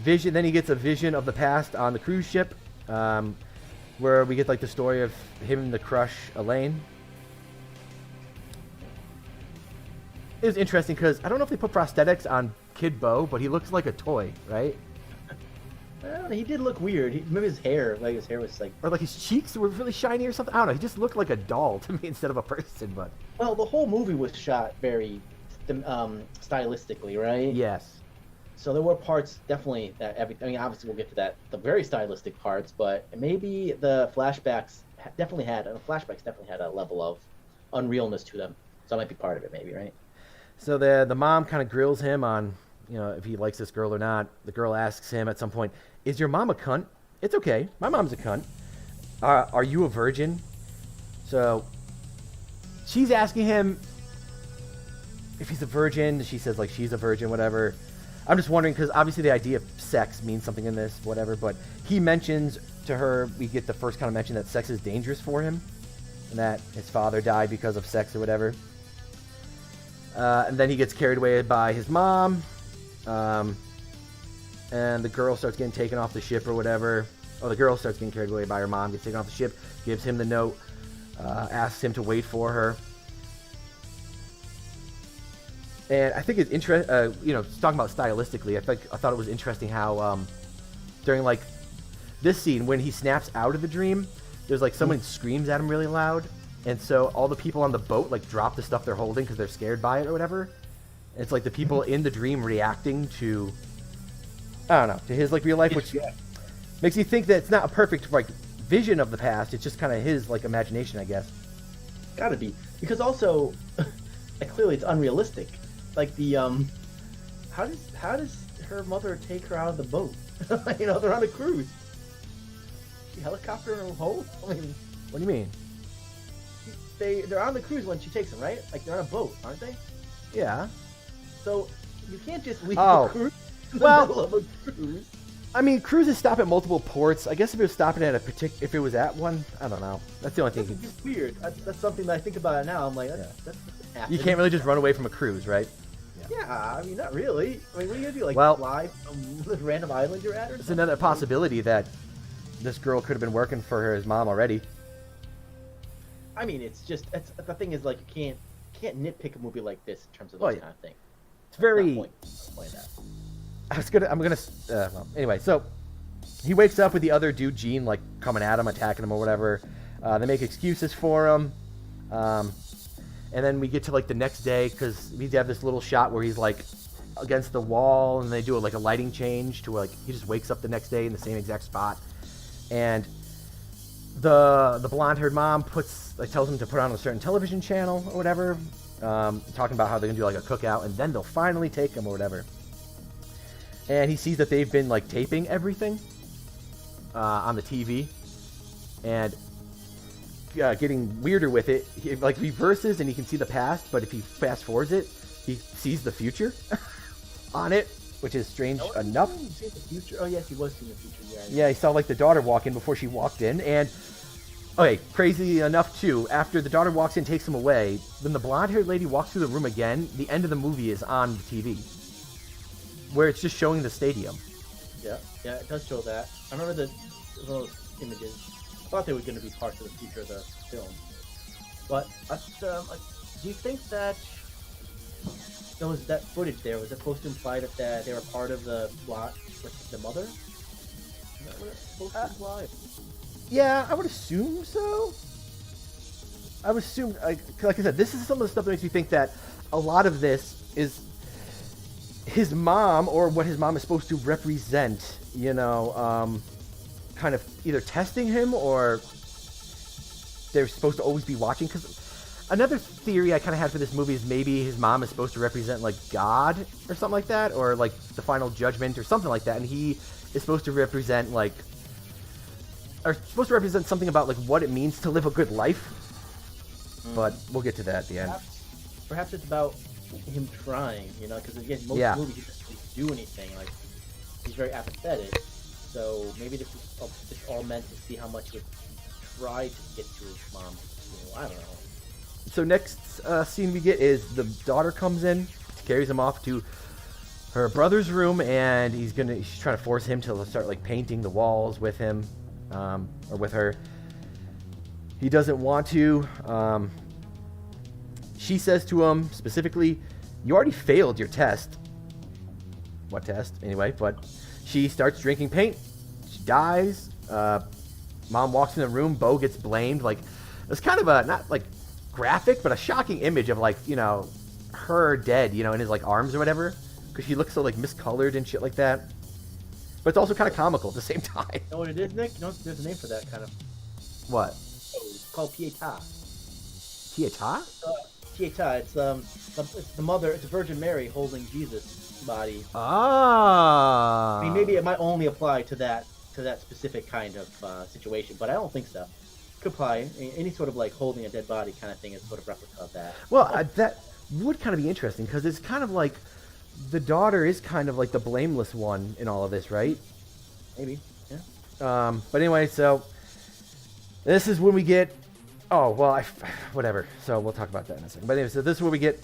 Vision. Then he gets a vision of the past on the cruise ship, where we get like the story of him and the crush Elaine. It was interesting because I don't know if they put prosthetics on Kid Beau, but he looks like a toy, right? Well, he did look weird. Maybe his hair was like... Or like his cheeks were really shiny or something. I don't know. He just looked like a doll to me instead of a person. But Well, the whole movie was shot very stylistically, right? yes. So there were parts definitely that obviously we'll get to that, the very stylistic parts, but maybe the flashbacks definitely had a level of unrealness to them. So that might be part of it, maybe, right? So the mom kind of grills him on, if he likes this girl or not. The girl asks him at some point, "Is your mom a cunt?" "It's okay. My mom's a cunt." Are you a virgin?" So she's asking him if he's a virgin. She says like she's a virgin, whatever. I'm just wondering because obviously the idea of sex means something in this, whatever. But he mentions to her, we get the first kind of mention that sex is dangerous for him, and that his father died because of sex or whatever. And then he gets carried away by his mom, and the girl starts getting taken off the ship or whatever. Oh, the girl starts getting carried away by her mom, gets taken off the ship, gives him the note, asks him to wait for her. And I think it's interesting, talking about stylistically, I thought it was interesting how during like this scene when he snaps out of the dream, there's like someone screams at him really loud. And so all the people on the boat like drop the stuff they're holding because they're scared by it or whatever. And it's like the people in the dream reacting to, I don't know, to his like real life, which makes you think that it's not a perfect like vision of the past. It's just kind of his like imagination, I guess. Gotta be, because also clearly it's unrealistic. Like the how does her mother take her out of the boat? They're on a cruise. She helicopter her home? I mean, What do you mean? they're on the cruise when she takes them, right? Like they're on a boat, aren't they? Yeah. So you can't just leave Oh. the cruise in the Well- middle of a cruise. I mean, cruises stop at multiple ports. I guess if it was stopping at if it was at one, I don't know. That's the only thing. It's just weird. That's something that I think about it now. I'm like, that's You can't really just run away from a cruise, right? Yeah, I mean, not really. I mean, what are you gonna do? Like, Well- fly from the random island you're at, or It's something? another possibility that this girl could have been working for his mom already. I mean, it's the thing is like you can't nitpick a movie like this in terms of Well, those yeah. kind of things. It's very. Not point that. Well, anyway, so he wakes up with the other dude, Gene, like coming at him, attacking him or whatever. They make excuses for him. And then we get to like the next day because we have this little shot where he's like against the wall and they do like a lighting change to like he just wakes up the next day in the same exact spot. And the blonde-haired mom tells him to put on a certain television channel or whatever, talking about how they're gonna do like a cookout and then they'll finally take him or whatever. And he sees that they've been like taping everything on the TV, and getting weirder with it. He like reverses and he can see the past, but if he fast forwards it, he sees the future on it, which is strange enough. See the future? Oh yes, he was seeing the future. Yeah. Yeah, he saw like the daughter walk in before she walked in, and Okay, crazy enough too. After the daughter walks in, takes him away, then the blonde-haired lady walks through the room again. The end of the movie is on the TV, where it's just showing the stadium. Yeah, it does show that. I remember those images. I thought they were going to be parts of the future of the film. But do you think that that footage there was it supposed to imply that they were part of the plot with the mother? Is that what it's supposed to imply? Yeah, I would assume so. I would assume, like I said, this is some of the stuff that makes me think that a lot of this is his mom, or what his mom is supposed to represent, kind of either testing him, or they're supposed to always be watching. Because another theory I kind of had for this movie is maybe his mom is supposed to represent, like, God or something like that, or, like, the final judgment or something like that, and he is supposed to represent, like, are supposed to represent something about, like, what it means to live a good life. But we'll get to that at the end. Perhaps it's about him trying, because again, most movies he doesn't really do anything. Like, he's very apathetic. So maybe this is just all meant to see how much he would try to get to his mom. I don't know. So next scene we get is the daughter comes in, carries him off to her brother's room, and she's trying to force him to start, like, painting the walls with him, or with her. He doesn't want to. She says to him specifically, "You already failed your test." What test? Anyway, but she starts drinking paint. She dies. Mom walks in the room. Beau gets blamed. Like, it's kind of a, not like graphic, but a shocking image of, like, her dead, in his, like, arms or whatever, because she looks so, like, miscolored and shit like that. But it's also kind of comical at the same time. You know what it is, Nick? There's a name for that kind of. What? It's called Pietà. Pietà? Pietà. It's the mother. It's Virgin Mary holding Jesus' body. Ah. I mean, maybe it might only apply to that specific kind of situation, but I don't think so. Could apply any sort of, like, holding a dead body kind of thing is sort of replica of that. Well, that would kind of be interesting, because it's kind of like the daughter is kind of like the blameless one in all of this, right? Maybe, yeah. But anyway, so this is when we get. Oh well, whatever. So we'll talk about that in a second. But anyway, so this is where we get.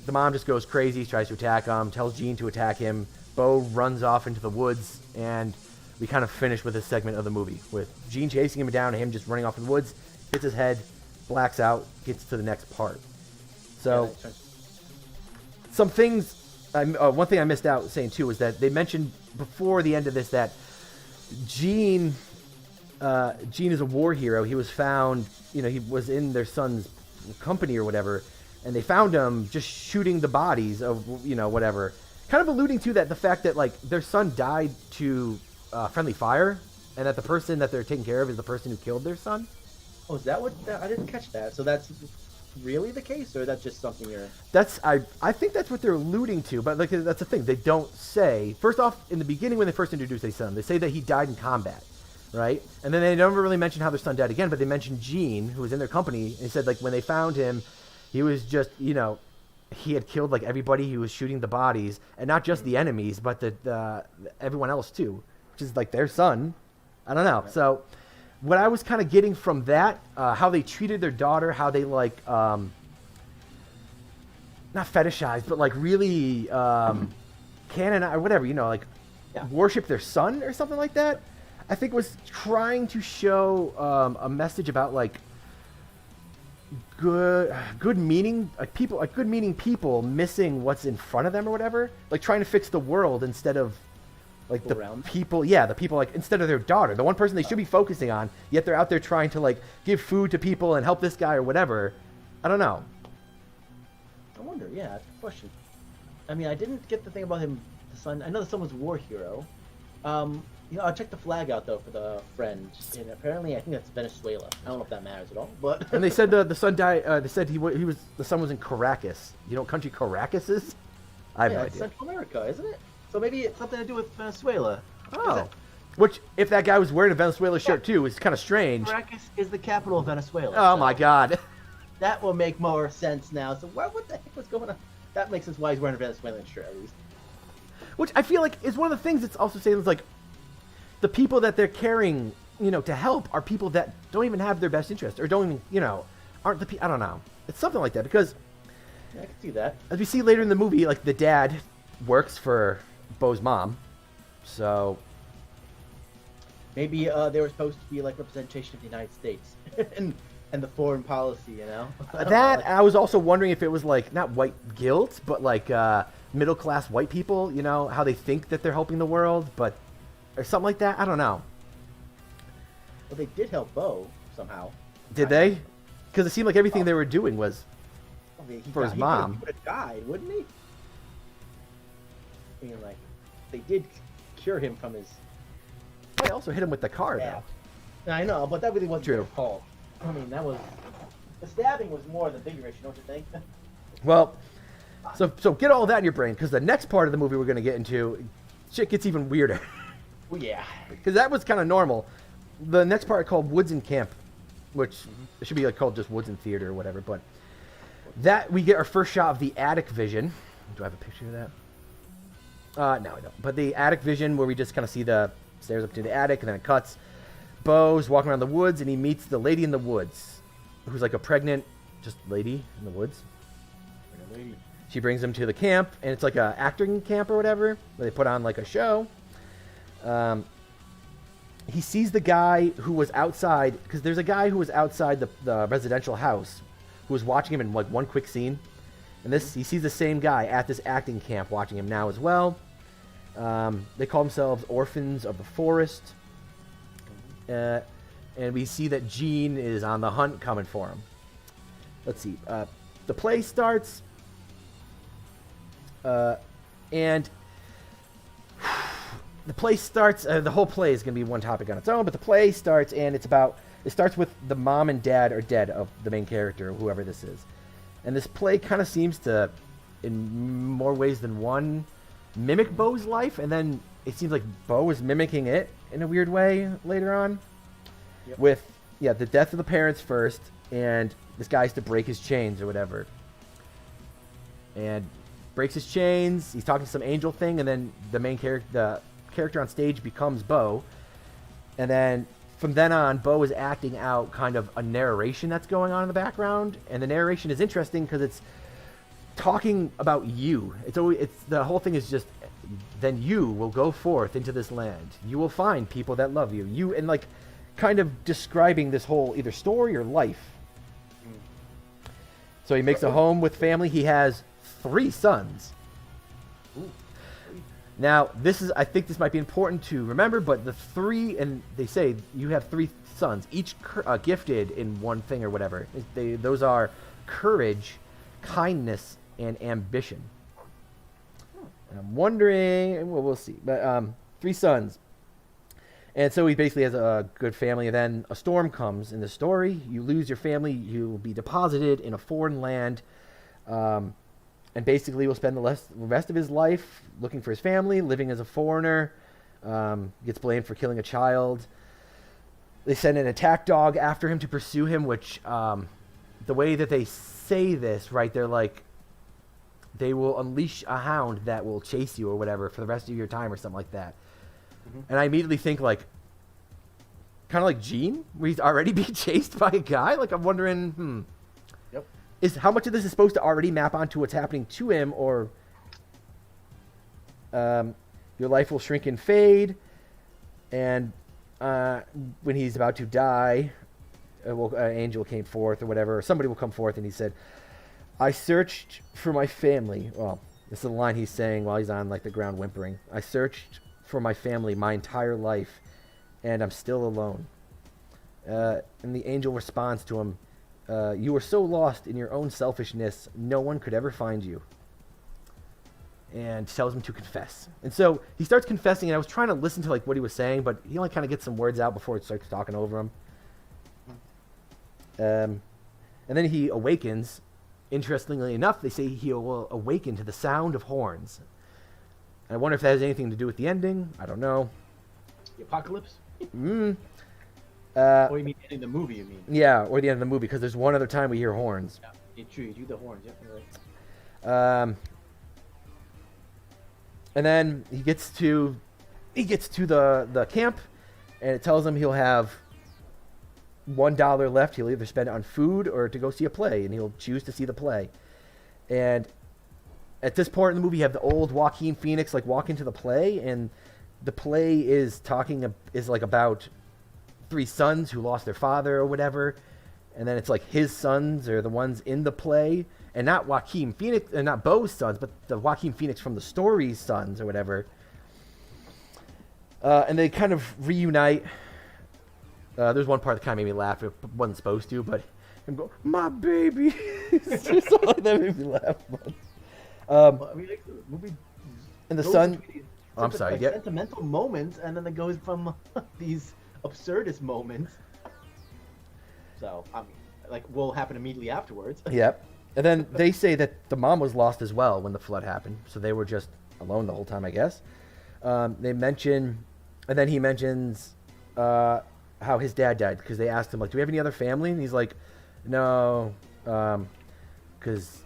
The mom just goes crazy, tries to attack him, tells Jean to attack him. Beau runs off into the woods, and we kind of finish with this segment of the movie with Jean chasing him down and him just running off in the woods, hits his head, blacks out, gets to the next part. So, some things, one thing I missed out saying too is that they mentioned before the end of this that Jean is a war hero. He was found, he was in their son's company or whatever, and they found him just shooting the bodies of, whatever. Kind of alluding to that, the fact that, like, their son died to friendly fire, and that the person that they're taking care of is the person who killed their son. Oh, is that what? I didn't catch that. So that's really the case, or that's just something you're? I think that's what they're alluding to, but, like, that's the thing. They don't say. First off, in the beginning when they first introduced their son, they say that he died in combat, right? And then they never really mention how their son died again, but they mentioned Jean, who was in their company, and said, like, when they found him, he was just, he had killed, like, everybody. He was shooting the bodies, and not just the enemies, but the everyone else too, which is, like, their son. I don't know. Right. So what I was kind of getting from that, how they treated their daughter, how they, like, not fetishized, but, like, really canonize or whatever, like, worship their son or something like that. I think was trying to show a message about, like, good meaning, like, people, like, good meaning people missing what's in front of them or whatever, like, trying to fix the world instead of, like, the people, like, instead of their daughter, the one person they should be focusing on, yet they're out there trying to, like, give food to people and help this guy or whatever. I don't know. I wonder, yeah, that's a question. I mean, I didn't get the thing about him, the son. I know the son was a war hero. I'll check the flag out, though, for the friend, and apparently I think that's Venezuela. I don't know if that matters at all, but... And they said the son died, they said the son was in Caracas. You know what country Caracas is? I have no idea. It's Central America, isn't it? So maybe it's something to do with Venezuela. Oh. Which, if that guy was wearing a Venezuela shirt, too, is kind of strange. Caracas is the capital of Venezuela. Oh, so my God. That will make more sense now. So what the heck was going on? That makes sense why he's wearing a Venezuelan shirt, at least. Which I feel like is one of the things that's also saying is, like, the people that they're carrying to help are people that don't even have their best interest or don't even, aren't the people. I don't know. It's something like that because Yeah, I can see that. as we see later in the movie, like the dad works for Beau's mom, so Maybe they were supposed to be like representation of the United States and the foreign policy, that I was also wondering if it was like not white guilt, but like middle class white people, how they think that they're helping the world, but or something like that. I don't know. Well, they did help Beau somehow. Did they? Because it seemed like everything they were doing was for his mom. He would have died, wouldn't he? I mean, like, they did cure him from his. They also hit him with the car, Yeah. though. I know, but that really wasn't True. their fault. I mean, that was the stabbing was more the bigger issue, don't you think? Well, so get all that in your brain, because the next part of the movie we're going to get into, shit gets even weirder. Well, yeah. Because that was kind of normal. The next part called Woods and Camp, which it should be like called just Woods and Theater or whatever, but that we get our first shot of the attic vision. Do I have a picture of that? No, I don't. But the attic vision where we just kind of see the stairs up to the attic, and then it cuts. Beau's walking around the woods, and he meets the lady in the woods, who's like a pregnant, just lady in the woods. She brings him to the camp, and it's like a acting camp or whatever, where they put on like a show. He sees the guy who was outside, because there's a guy who was outside the residential house who was watching him in like one quick scene. And he sees the same guy at this acting camp watching him now as well. They call themselves Orphans of the Forest. And we see that Gene is on the hunt coming for him. Let's see. The play starts. And the play starts. The whole play is going to be one topic on its own, but the play starts, and it starts with the mom and dad are dead of the main character, whoever this is. And this play kind of seems to, in more ways than one, mimic Beau's life, and then it seems like Beau is mimicking it in a weird way later on. Yep. With, the death of the parents first, and this guy has to break his chains or whatever. And breaks his chains, he's talking to some angel thing, and then the character on stage becomes Beau. And then from then on, Beau is acting out kind of a narration that's going on in the background, and the narration is interesting because it's talking about you. It's the whole thing is just, then you will go forth into this land. You will find people that love you. And like kind of describing this whole either story or life. So he makes a home with family. He has 3 sons. Ooh. Now, I think this might be important to remember, but the 3, and they say you have 3 sons, each gifted in one thing or whatever. Those are courage, kindness, and ambition. And I'm wondering, well, we'll see, but 3 sons. And so he basically has a good family, and then a storm comes in the story. You lose your family, you will be deposited in a foreign land, and basically will spend the rest of his life looking for his family, living as a foreigner, gets blamed for killing a child. They send an attack dog after him to pursue him, which the way that they say this, right, they're like, they will unleash a hound that will chase you or whatever for the rest of your time or something like that. Mm-hmm. And I immediately think like, kind of like Gene, where he's already being chased by a guy. Like I'm wondering, Yep. Is how much of this is supposed to already map onto what's happening to him, or your life will shrink and fade, and when he's about to die, an angel came forth or whatever, or somebody will come forth, and he said, I searched for my family. Well, this is the line he's saying while he's on like the ground whimpering. I searched for my family my entire life, and I'm still alone. And the angel responds to him, you were so lost in your own selfishness, no one could ever find you. And tells him to confess. And so he starts confessing, and I was trying to listen to like what he was saying, but he only kind of gets some words out before it starts talking over him. And then he awakens. Interestingly enough, they say he will awaken to the sound of horns. I wonder if that has anything to do with the ending. I don't know. The apocalypse? Or Or you mean ending the movie, you mean? Yeah, or the end of the movie, because there's one other time we hear horns. Yeah, true. You do the horns. Yep, you're right. And then he gets to the camp, and it tells him he'll have $1 left. He'll either spend it on food or to go see a play, and he'll choose to see the play. And at this point in the movie, you have the old Joaquin Phoenix like walk into the play, and the play is like about 3 sons who lost their father or whatever, and then it's like his sons are the ones in the play, and not Joaquin Phoenix, and not Beau's sons, but the Joaquin Phoenix from the story's sons or whatever. And they kind of reunite. There's one part that kind of made me laugh. It wasn't supposed to, but him go, "My baby." It's just something like that made me laugh. I mean, like, the movie and the son. Oh, I'm sorry. Like, Yep. sentimental moments, and then it goes from these absurdist moments. So, I mean, like, will happen immediately afterwards. Yep. And then they say that the mom was lost as well when the flood happened, so they were just alone the whole time, I guess. They mention, and then he mentions how his dad died, because they asked him, like, "Do we have any other family?" And he's like, "No, because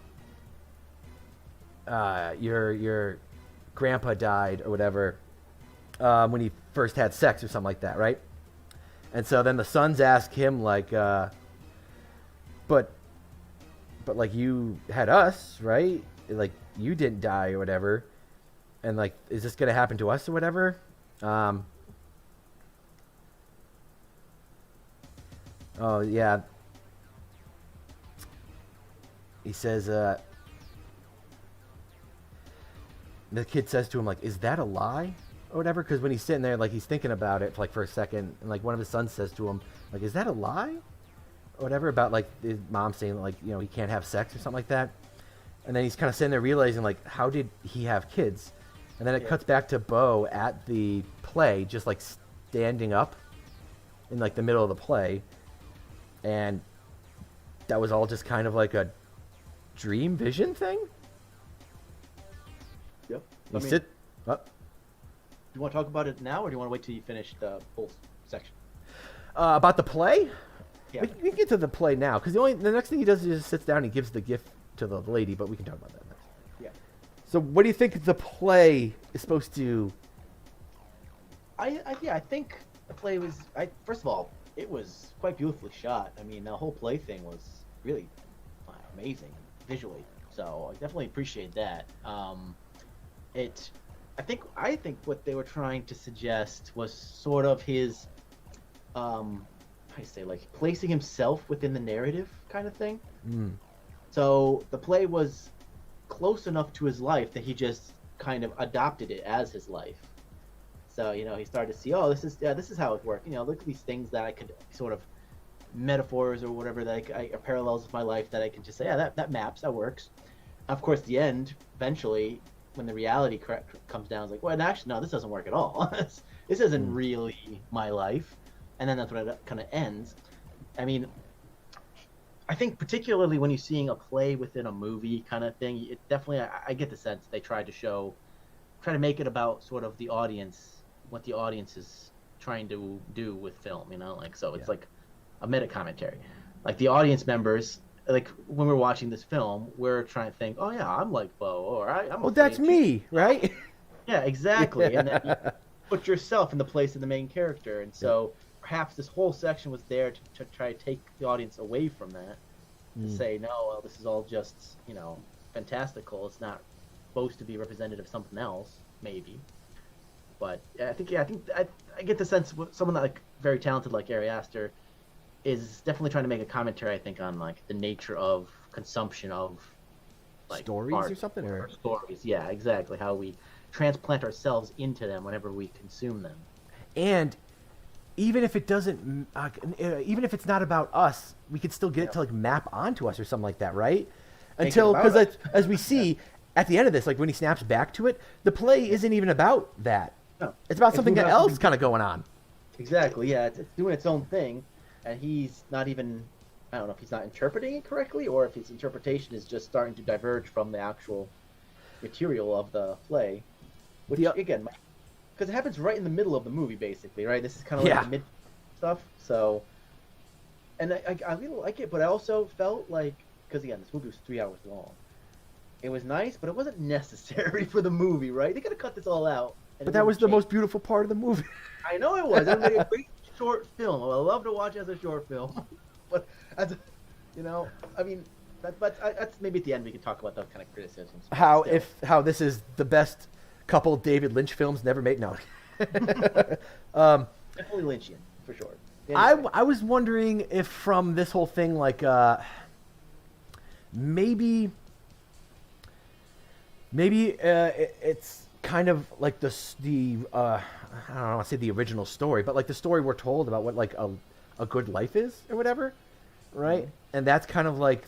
your grandpa died or whatever when he first had sex or something like that, right?" And so then the sons ask him, like, but like, you had us, right? Like, you didn't die or whatever, and like, is this gonna happen to us or whatever? Oh yeah. He says, the kid says to him, like, "Is that a lie?" or whatever, because when he's sitting there, like, he's thinking about it for a second, and like one of his sons says to him, like, "Is that a lie?" or whatever, about like his mom saying, like, he can't have sex or something like that. And then he's kind of sitting there realizing, like, how did he have kids? And then it cuts back to Beau at the play, just like standing up in like the middle of the play, and that was all just kind of like a dream vision thing. Yep. You I mean, sit. do you want to talk about it now, or do you want to wait till you finish the full section? About the play? Yeah. We can get to the play now, because the next thing he does is just sits down and he gives the gift to the lady, but we can talk about that next. Yeah. So what do you think the play is supposed to... I think the play was... First of all, it was quite beautifully shot. I mean, the whole play thing was really amazing visually, so I definitely appreciate that. I think what they were trying to suggest was sort of his... I say, like, placing himself within the narrative kind of thing. So the play was close enough to his life that he just kind of adopted it as his life. So he started to see, oh, this is how it works. Look at these things that I could sort of metaphors or whatever that I parallels with my life that I can just say, yeah, that maps, that works. Of course, the end eventually, when the reality comes down, is like, well, actually, no, this doesn't work at all. This isn't really my life. And then that's when it kind of ends. I mean, I think particularly when you're seeing a play within a movie kind of thing, it definitely, I get the sense they try to make it about sort of the audience, what the audience is trying to do with film, so it's like a meta commentary. Like the audience members, like when we're watching this film, we're trying to think, oh yeah, I'm like Beau, or I'm. Well, that's me, right? Yeah, exactly. Yeah. And then you put yourself in the place of the main character, and so. Perhaps this whole section was there to try to take the audience away from that, to say, no, well, this is all just, fantastical. It's not supposed to be representative of something else, maybe. But I think I get the sense someone that, like, very talented like Ari Aster is definitely trying to make a commentary, I think, on like the nature of consumption of like stories art, or something, or stories. Yeah, exactly. How we transplant ourselves into them whenever we consume them. And even if it doesn't, even if it's not about us, we could still get it to like map onto us or something like that, right? Until, because as we see at the end of this, like when he snaps back to it, the play isn't even about that. No, it's about something else kind of going on. Exactly. Yeah, it's doing its own thing, and he's not even. I don't know if he's not interpreting it correctly, or if his interpretation is just starting to diverge from the actual material of the play, which again. Because it happens right in the middle of the movie, basically, right? This is kind of like the mid stuff. So, and I really like it, but I also felt like, because again, this movie was 3 hours long. It was nice, but it wasn't necessary for the movie, right? They could have cut this all out But that was the most beautiful part of the movie. I know it was. It was a great short film. I love to watch it as a short film. But as a, I mean, that's maybe at the end we can talk about those kind of criticisms. How this is the best couple David Lynch films never made. No. Definitely Lynchian for sure. I was wondering if from this whole thing, like, maybe it's kind of like the I don't want to say the original story, but like the story we're told about what like a good life is or whatever, right? Mm-hmm. And that's kind of like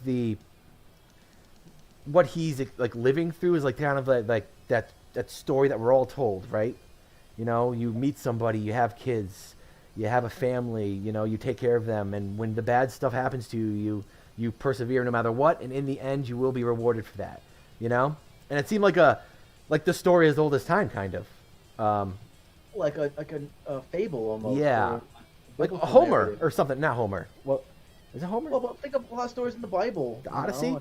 what he's like living through is like kind of like that story that we're all told, right? You meet somebody, you have kids, you have a family, you take care of them, and when the bad stuff happens to you, you persevere no matter what, and in the end you will be rewarded for that, And it seemed like the story as old as time, kind of. Like a fable almost. Yeah. Like Homer narrative. Or something. Not Homer. Well, is it Homer? Well, think of a lot of stories in the Bible. The Odyssey?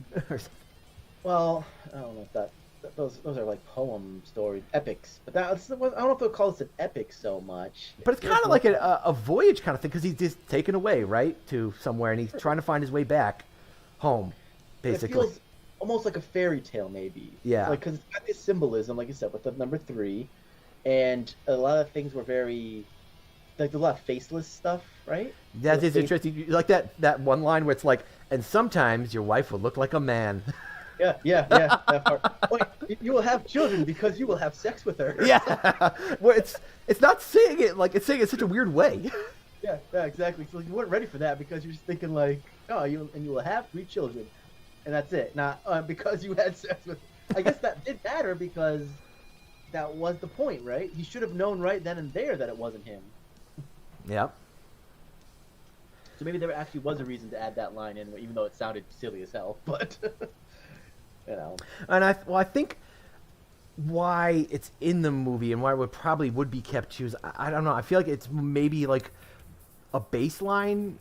Well, I don't know if those are like poem stories, epics. But I don't know if they'll call this an epic so much. But it's kind of like a voyage kind of thing, because he's just taken away, right, to somewhere, and he's trying to find his way back home, basically. It feels almost like a fairy tale, maybe. Yeah. Like, because it's got this symbolism, like you said, with the number 3, and a lot of things were very, like, a lot of faceless stuff, right? That is interesting. You like that one line where it's like, and sometimes your wife will look like a man. Yeah. That part. Wait, you will have children because you will have sex with her. Yeah. Well, it's not saying it like it's saying it in such a weird way. Yeah, exactly. So you weren't ready for that because you're just thinking like, oh, you will have 3 children, and that's it. Not because you had sex with. I guess that did matter because that was the point, right? He should have known right then and there that it wasn't him. Yep. So maybe there actually was a reason to add that line in, even though it sounded silly as hell. But And I think why it's in the movie and why it probably would be kept too is I don't know. I feel like it's maybe like a baseline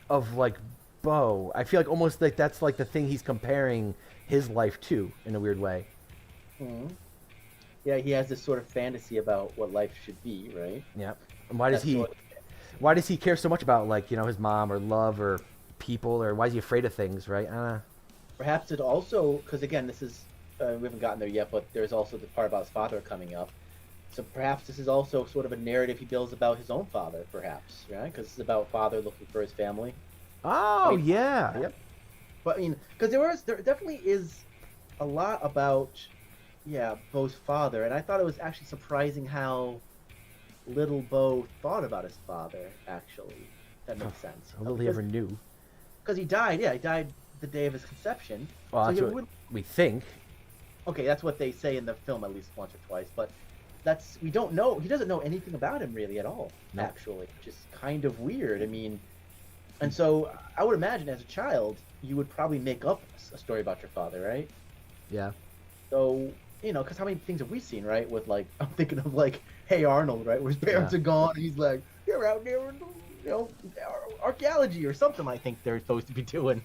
of like Beau. I feel like almost like that's like the thing he's comparing his life to in a weird way. Mm-hmm. Yeah, he has this sort of fantasy about what life should be, right? Yeah. And why does he care so much about like his mom or love or people, or why is he afraid of things, right? Perhaps it also, because again, this is we haven't gotten there yet, but there's also the part about his father coming up. So perhaps this is also sort of a narrative he builds about his own father, perhaps, right? Because it's about father looking for his family. Oh, yeah. Yep. But I mean, because there definitely is a lot about, Beau's father, and I thought it was actually surprising how little Beau thought about his father, actually. That makes sense. How little he ever knew. Because he died, he died the day of his conception. Well, so that's what we think. Okay, that's what they say in the film at least once or twice, but we don't know. He doesn't know anything about him really at all, actually, which is kind of weird. I mean, and so I would imagine as a child, you would probably make up a story about your father, right? Yeah. So, because how many things have we seen, right? With like, I'm thinking of like, Hey Arnold, right? Where his parents are gone, and he's like, you're out there, archaeology or something. I think they're supposed to be doing.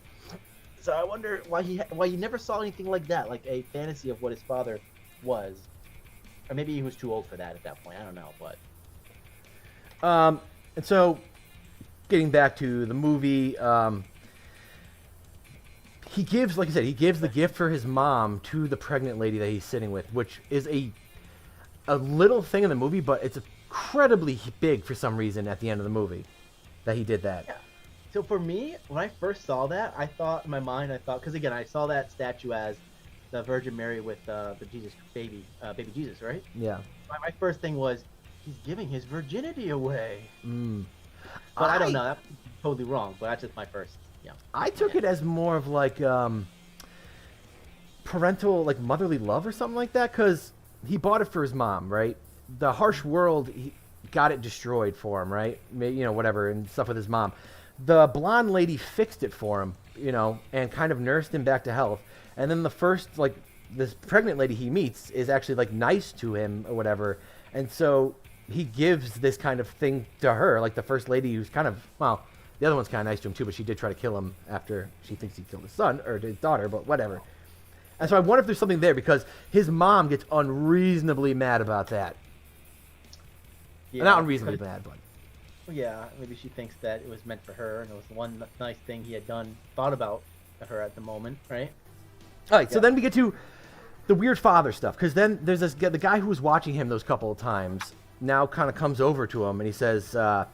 So I wonder why he never saw anything like that, like a fantasy of what his father was, or maybe he was too old for that at that point. I don't know, but. And so, getting back to the movie, he gives, like I said, the gift for his mom to the pregnant lady that he's sitting with, which is a little thing in the movie, but it's incredibly big for some reason at the end of the movie that he did that. Yeah. So for me, when I first saw that, I thought in my mind, because again, I saw that statue as the Virgin Mary with the Jesus baby Jesus, right? Yeah. My first thing was, he's giving his virginity away. Mm. But I don't know, that's totally wrong. But that's just my first. Yeah. I took it as more of like parental, like motherly love or something like that, because he bought it for his mom, right? The harsh world, he got it destroyed for him, right? Whatever, and stuff with his mom. The blonde lady fixed it for him, and kind of nursed him back to health. And then the first, like, this pregnant lady he meets is actually, like, nice to him or whatever. And so he gives this kind of thing to her, like the first lady who's kind of, well, the other one's kind of nice to him too, but she did try to kill him after she thinks he killed his son, or his daughter, but whatever. And so I wonder if there's something there because his mom gets unreasonably mad about that. Yeah, Not unreasonably bad, but yeah, maybe she thinks that it was meant for her, and it was the one nice thing he had thought about her at the moment, right? All right, so then we get to the weird father stuff, because then there's the guy who was watching him those couple of times now kind of comes over to him, and he says that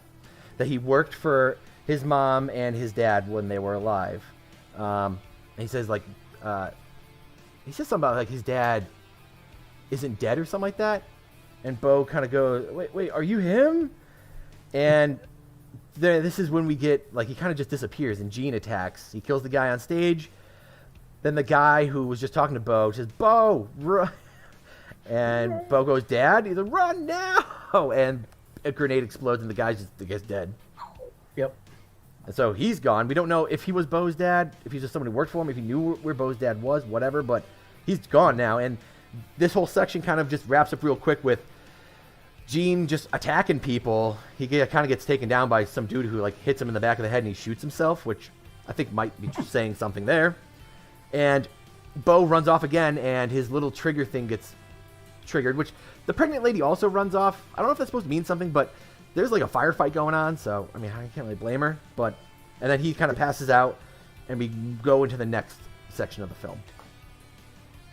he worked for his mom and his dad when they were alive. And he says, like, he says something about, like, his dad isn't dead or something like that. And Beau kind of goes, wait, are you him? And this is when we get, like, he kind of just disappears, and Gene attacks. He kills the guy on stage. Then the guy who was just talking to Beau says, Beau, run. And Beau goes, Dad? He's like, run now! And a grenade explodes, and the guy's just, I guess, dead. Yep. And so he's gone. We don't know if he was Beau's dad, if he's just someone who worked for him, if he knew where Beau's dad was, whatever, but he's gone now. And this whole section kind of just wraps up real quick with Gene just attacking people. He kind of gets taken down by some dude who, like, hits him in the back of the head and he shoots himself, which I think might be saying something there. And Beau runs off again, and his little trigger thing gets triggered, which the pregnant lady also runs off. I don't know if that's supposed to mean something, but there's, like, a firefight going on, so, I mean, I can't really blame her. But, and then he kind of passes out, and we go into the next section of the film.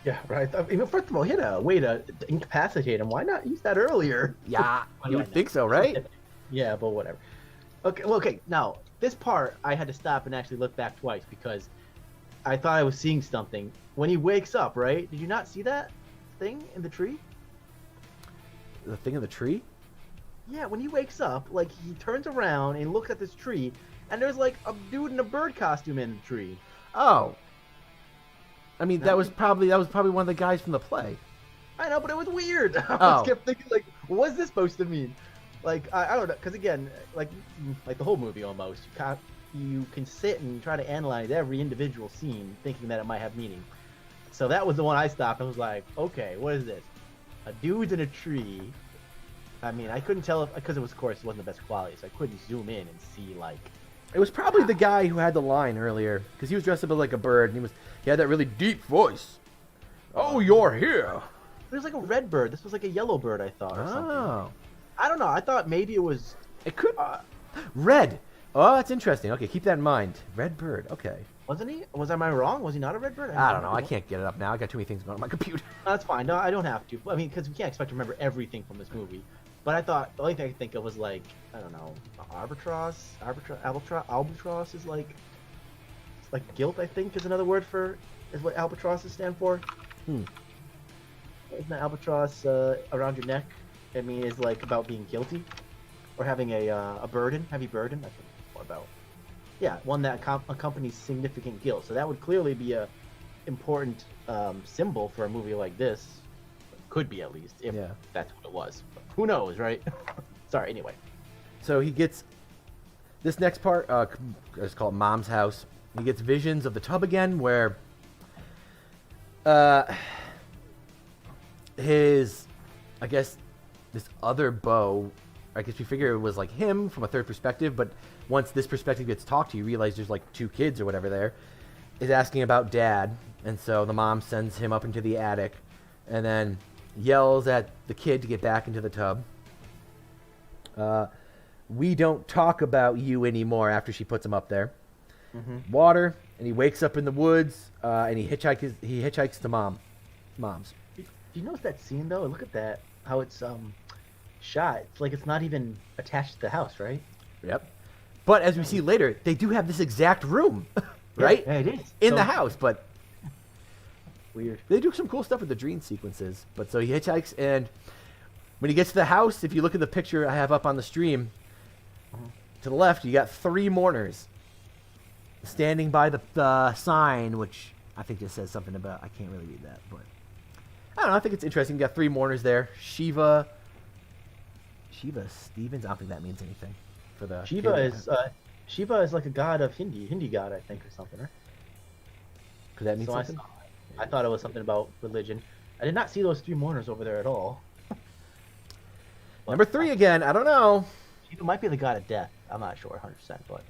Yeah, right. I mean, first of all, he had a way to incapacitate him. Why not use that earlier? Yeah, you would think so, right? Yeah, but whatever. Okay, well, okay. Now, this part, I had to stop and actually look back twice because I thought I was seeing something. When he wakes up, right? Did you not see that thing in the tree? The thing in the tree? Yeah, when he wakes up, like, he turns around and looks at this tree, and there's, like, a dude in a bird costume in the tree. Oh. I mean, that was probably one of the guys from the play. I know, but it was weird. I just kept thinking, like, what's this supposed to mean? Like, I don't know, because again, like the whole movie almost, you can sit and try to analyze every individual scene, thinking that it might have meaning. So that was the one I stopped and was like, okay, what is this? A dude's in a tree. I mean, I couldn't tell if, because it was, of course, it wasn't the best quality, so I couldn't zoom in and see, like. It was probably the guy who had the line earlier, because he was dressed up like a bird, and he had that really deep voice. Oh, you're here. It was like a red bird. This was like a yellow bird, I thought, or something. Oh. I don't know. I thought maybe it was. It could. Red. Oh, that's interesting. Okay, keep that in mind. Red bird. Okay. Wasn't he? Am I wrong? Was he not a red bird? I don't know. I can't get it up now. I got too many things going on my computer. That's fine. No, I don't have to. I mean, because we can't expect to remember everything from this movie. But I thought the only thing I could think of was like, I don't know, albatross is like guilt. I think is another word is what albatrosses stand for. Isn't that albatross around your neck? I mean, is like about being guilty or having a burden, heavy burden. That's what it's more about. Yeah, one that accompanies significant guilt. So that would clearly be a important symbol for a movie like this. Could be, at least, if that's what it was. But who knows, right? Sorry, anyway. So he gets this next part, it's called Mom's House. He gets visions of the tub again, where his, I guess, this other Beau, I guess we figure it was like him from a third perspective, but once this perspective gets talked to, you realize there's like two kids or whatever there, is asking about Dad. And so the mom sends him up into the attic and then yells at the kid to get back into the tub. We don't talk about you anymore after she puts him up there. Water, and he wakes up in the woods, and he hitchhikes to mom's. Do you notice that scene though? Look at that, how it's shot. It's like it's not even attached to the house, right? Yep. But as we see later, they do have this exact room, right? Yeah, it is. In the house, but weird. They do some cool stuff with the dream sequences. But so he hitchhikes, and when he gets to the house, if you look at the picture I have up on the stream, to the left, you got 3 mourners standing by the sign, which I think just says something about, I can't really read that, but I don't know, I think it's interesting. You got 3 mourners there. Shiva Stevens, I don't think that means anything for the Shiva is like a god of Hindi god, I think, or something, right? Could that mean something? I thought it was something about religion. I did not see those 3 mourners over there at all. Number 3 again, I don't know. Shiva might be the god of death. I'm not sure 100%, but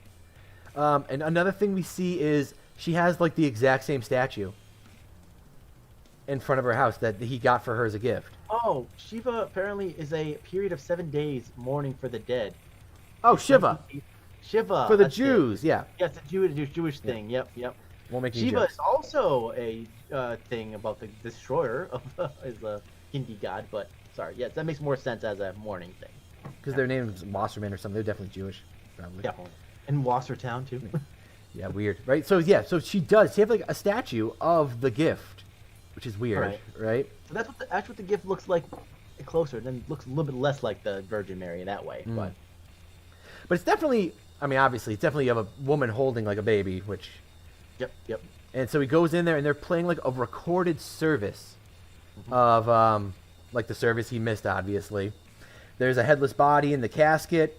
and another thing we see is she has like the exact same statue. in front of her house that he got for her as a gift. Oh, Shiva apparently is a period of 7 days mourning for the dead. Oh, Shiva. Shiva. For the that's Jews, yeah. Yes, the Jewish thing. Yep. Won't make any Shiva jokes. is also a thing about the destroyer of is a Hindi god, but sorry, yes, that makes more sense as a mourning thing. Because their name's Wasserman or something. They're definitely Jewish, probably. Definitely. In Wassertown too. Yeah, weird, right? So yeah, so she does. She has like a statue of the gift, which is weird, right? So that's what the gift looks like closer. Then looks a little bit less like the Virgin Mary in that way, but it's definitely. I mean, obviously, it's definitely of a woman holding like a baby, which. Yep. And so he goes in there, and they're playing like a recorded service of like the service he missed, obviously. There's a headless body in the casket,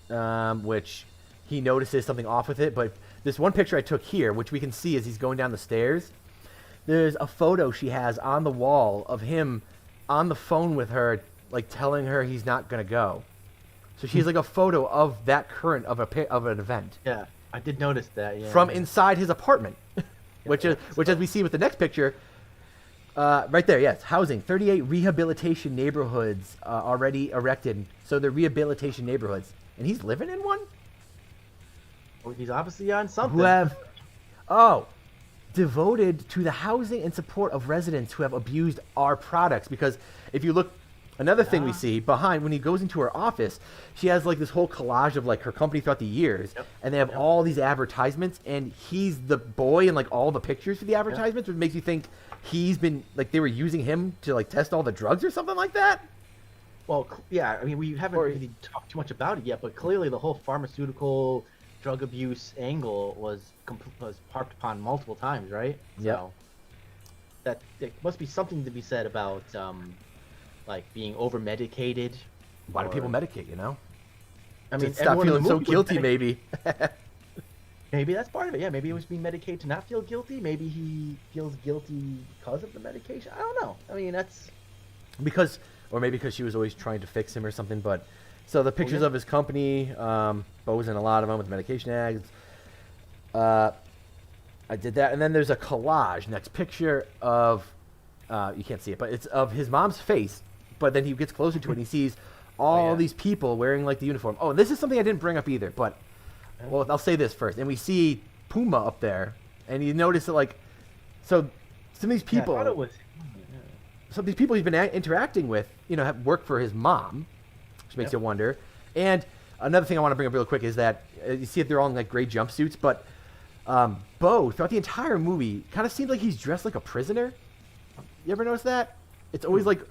which he notices something off with it. But this one picture I took here, which we can see as he's going down the stairs, there's a photo she has on the wall of him on the phone with her, like telling her he's not gonna go. So she has like a photo of that current of an event. Yeah, I did notice that. Yeah. From inside his apartment, which as we see with the next picture, right there, yes, housing, 38 rehabilitation neighborhoods already erected. So they're rehabilitation neighborhoods, and he's living in one. Well, he's obviously on something. Who have, devoted to the housing and support of residents who have abused our products. Because if you look, another thing we see behind when he goes into her office, she has like this whole collage of like her company throughout the years, and they have all these advertisements, and he's the boy in like all the pictures for the advertisements, which makes you think he's been like they were using him to like test all the drugs or something like that. Well, yeah, I mean we haven't really talked too much about it yet, but clearly the whole pharmaceutical drug abuse angle was harped upon multiple times, right? Yeah. So that there must be something to be said about like being over medicated. Why do people medicate? I mean, stop feeling so guilty, maybe. Maybe that's part of it. Yeah, maybe it was being medicated to not feel guilty. Maybe he feels guilty because of the medication. I don't know. I mean, that's or maybe because she was always trying to fix him or something. But so the pictures of his company, Beau's in a lot of them with medication ads. I did that, and then there's a collage. Next picture of you can't see it, but it's of his mom's face. But then he gets closer to it, and he sees all these people wearing like the uniform. Oh, and this is something I didn't bring up either, but well, I'll say this first. And we see Puma up there, and you notice that like, so some of these people, I thought it was, some of these people he's been interacting with, have worked for his mom, which makes you wonder. And another thing I want to bring up real quick is that you see that they're all in like gray jumpsuits, but Beau throughout the entire movie kind of seems like he's dressed like a prisoner. You ever notice that? It's always like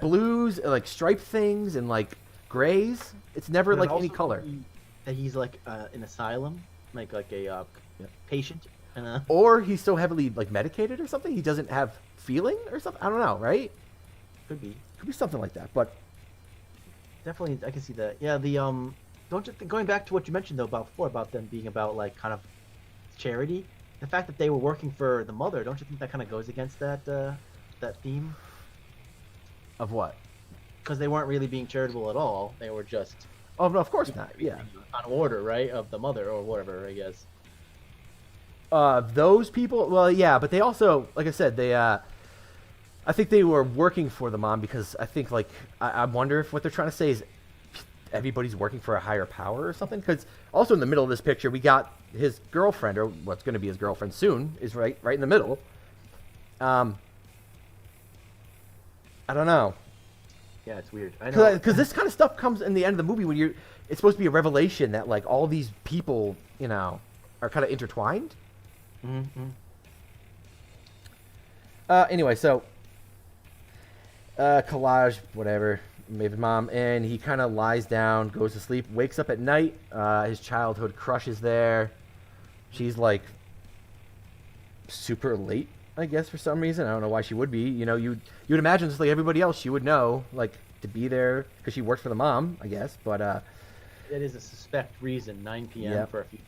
blues, and, like striped things, and like grays. It's never like any color. That he's like an asylum, like a patient. Or he's so heavily like medicated or something, he doesn't have feeling or something. I don't know, right? Could be something like that. But definitely, I can see that. Yeah, the don't you think, going back to what you mentioned though about them being about like kind of charity, the fact that they were working for the mother, don't you think that kind of goes against that theme? Of what? Because they weren't really being charitable at all. They were just no, of course not. Yeah, on order, right, of the mother or whatever, I guess. Those people, well, yeah, but they also, like I said, they I think they were working for the mom because I think like I wonder if what they're trying to say is everybody's working for a higher power or something. Because also in the middle of this picture we got his girlfriend, or what's going to be his girlfriend soon, is right in the middle. I don't know. Yeah, it's weird. I know, because this kind of stuff comes in the end of the movie when it's supposed to be a revelation that like all these people, are kind of intertwined. Mm-hmm. Anyway, so collage, whatever, maybe mom, and he kind of lies down, goes to sleep, wakes up at night. His childhood crush is there. She's like super late, I guess, for some reason. I don't know why she would be. You'd imagine just like everybody else, she would know like to be there because she works for the mom, I guess. But it is a suspect reason. 9 p.m. for a few.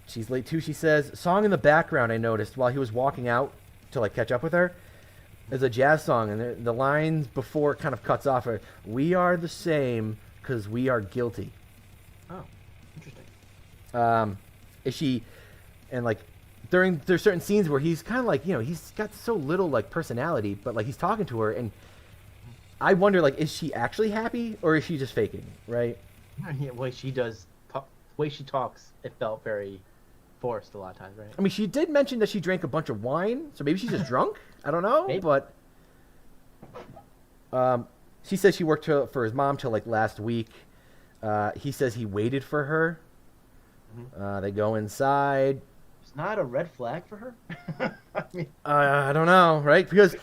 She's late too. She says, song in the background I noticed while he was walking out to like catch up with her is a jazz song, and the lines before it kind of cuts off are, "We are the same because we are guilty." Oh, interesting. Is she, and like there's certain scenes where he's kind of like, he's got so little like personality, but like he's talking to her, and I wonder, like, is she actually happy or is she just faking, right? Yeah, the way she talks, it felt very forced a lot of times, right? I mean, she did mention that she drank a bunch of wine, so maybe she's just drunk. I don't know, Maybe. But she says she worked for his mom till like last week. He says he waited for her. They go inside. It's not a red flag for her. I mean, I don't know, right? Because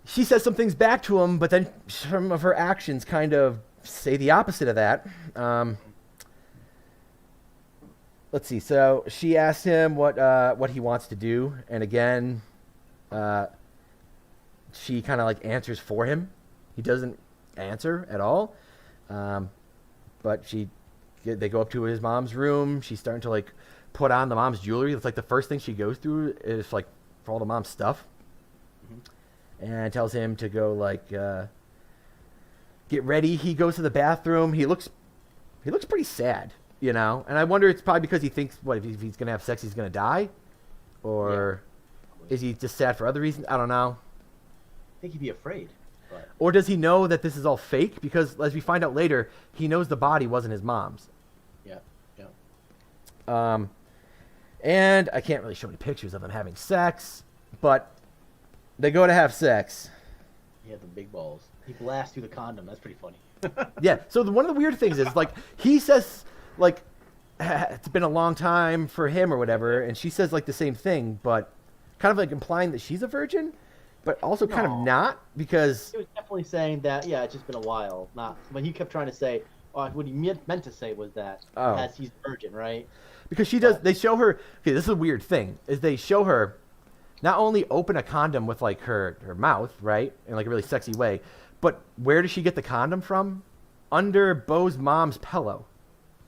she says some things back to him, but then some of her actions kind of say the opposite of that. Let's see. So she asked him what he wants to do, and again, she kind of like answers for him. He doesn't answer at all. But they go up to his mom's room. She's starting to like put on the mom's jewelry. It's like the first thing she goes through is like for all the mom's stuff, and tells him to go like get ready. He goes to the bathroom. He looks pretty sad, and I wonder, it's probably because he thinks, if he's gonna have sex, he's gonna die, or is he just sad for other reasons? I don't know. I think he'd be afraid. But... Or does he know that this is all fake? Because as we find out later, he knows the body wasn't his mom's. Yeah. And I can't really show any pictures of them having sex, but they go to have sex. He had the big balls. He blasts through the condom. That's pretty funny. Yeah. So one of the weird things is, like, he says, like, it's been a long time for him or whatever, and she says like the same thing, but kind of like implying that she's a virgin, but also kind of not, because He was definitely saying that. Yeah, it's just been a while. Not when he kept trying to say. What he meant to say was that as he's a virgin, right? Because she does. They show her. Okay, this is a weird thing. Is they show her not only open a condom with like her mouth, right, in like a really sexy way, but where does she get the condom from? Under Beau's mom's pillow.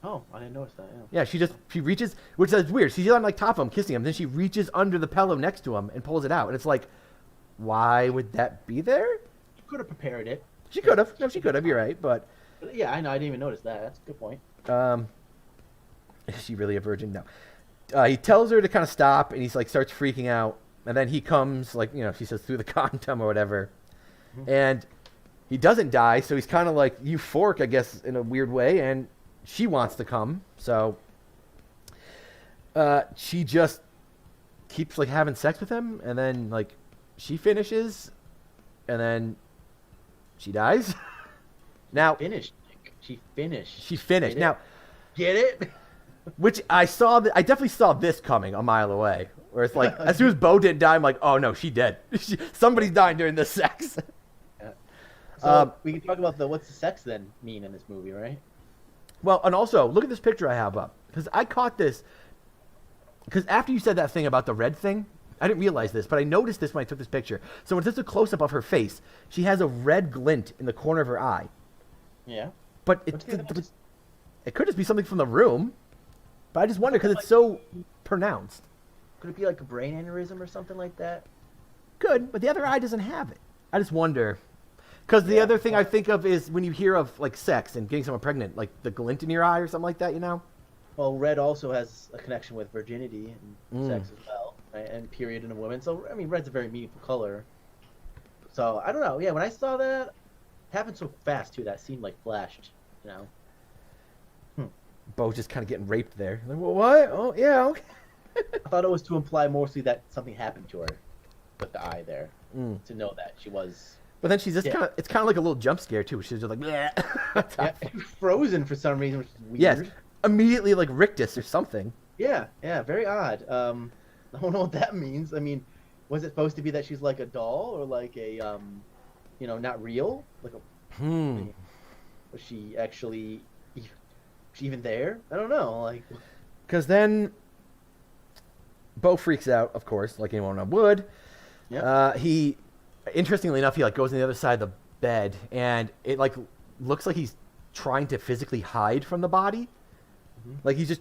Oh, I didn't notice that. Yeah, she reaches, which is weird. She's on like top of him, kissing him. Then she reaches under the pillow next to him and pulls it out. And it's like, why would that be there? You could have prepared it. She could have. No, she could have. You're right, but yeah, I know. I didn't even notice that. That's a good point. Is she really a virgin? No. He tells her to kind of stop, and he's like starts freaking out. And then he comes, like, she says, through the condom or whatever. And he doesn't die, so he's kind of like euphoric, I guess, in a weird way. And she wants to come, so she just keeps like having sex with him, and then like she finishes, and then she dies. Now Finished. She finished. She finished. Now, get it? Which I definitely saw this coming a mile away. Where it's like, as soon as Beau didn't die, I'm like, oh no, she dead. Somebody's dying during this sex. Yeah. So we can talk about what's the sex then mean in this movie, right? Well, and also, look at this picture I have up. Because I caught this. Because after you said that thing about the red thing, I didn't realize this, but I noticed this when I took this picture. So when it's just a close-up of her face, she has a red glint in the corner of her eye. Yeah. But it could just be something from the room. But I just wonder, because it's so pronounced. Could it be like a brain aneurysm or something like that? Could, but the other eye doesn't have it. I just wonder. Because the other thing I think of is when you hear of like sex and getting someone pregnant, like the glint in your eye or something like that, Well, red also has a connection with virginity and sex as well, right? And period in a woman. So, I mean, red's a very meaningful color. So, I don't know. Yeah, when I saw that, it happened so fast, too. That scene, like, flashed, Beau just kind of getting raped there. Like, well, what? Oh, yeah, okay. I thought it was to imply mostly that something happened to her with the eye there. To know that she was... But then she's just kind of, it's kind of like a little jump scare, too. She's just like, yeah, frozen for some reason, which is weird. Yes, immediately like rictus or something. Yeah, very odd. I don't know what that means. I mean, was it supposed to be that she's like a doll or like a, not real? Like was she actually even there? I don't know. Like, because then Beau freaks out, of course, like anyone would. Yeah. He, interestingly enough, he like goes on the other side of the bed, and it like looks like he's trying to physically hide from the body. Like he's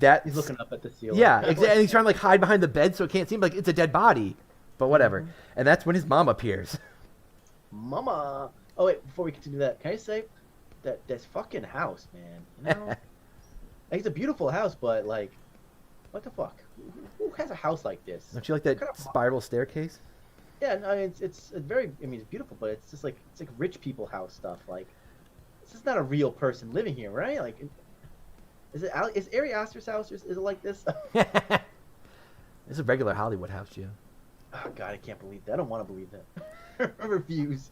looking up at the ceiling. Yeah, exactly. And he's trying to like hide behind the bed so it can't seem like it's a dead body. But whatever. And that's when his mom appears. Mama. Oh wait, before we continue that, can I say that this fucking house, man? Like, it's a beautiful house, but like what the fuck? Who has a house like this? Don't you like that spiral staircase? Yeah, I mean, it's very. I mean, it's beautiful, but it's just like rich people house stuff. Like, this is not a real person living here, right? Like, is Ari Aster's house? Is it like this? It's a regular Hollywood house, Gio. Oh God, I can't believe that. I don't want to believe that. I refuse.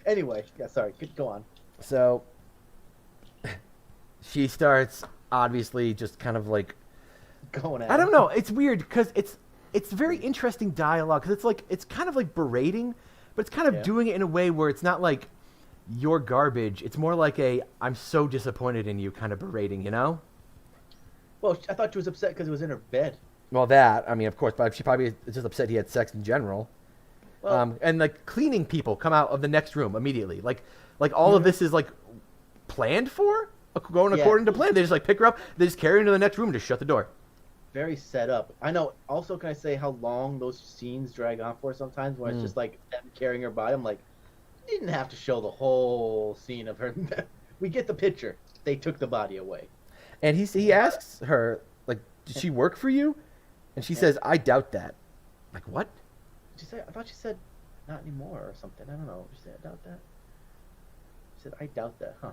Anyway, yeah, sorry. Go on. So she starts obviously just kind of like going at I don't know. It's weird because it's very interesting dialogue because it's kind of like berating, but it's kind of doing it in a way where it's not like you're garbage. It's more like I'm so disappointed in you kind of berating, you know? Well, I thought she was upset because it was in her bed. Well, that, I mean, of course, but she probably is just upset he had sex in general. Well, and like cleaning people come out of the next room immediately. Like all of this is like planned for, going according to plan. They just like pick her up, they just carry her into the next room and just shut the door. Very set up. I know. Also, can I say how long those scenes drag on for sometimes when it's just like them carrying her by? I'm like, you didn't have to show the whole scene of her. We get the picture. They took the body away. And he asks her, like, did she work for you? And she says, I doubt that. Like, what? Did she say? I thought she said, not anymore or something. I don't know. Did she say, I doubt that? She said, I doubt that, huh?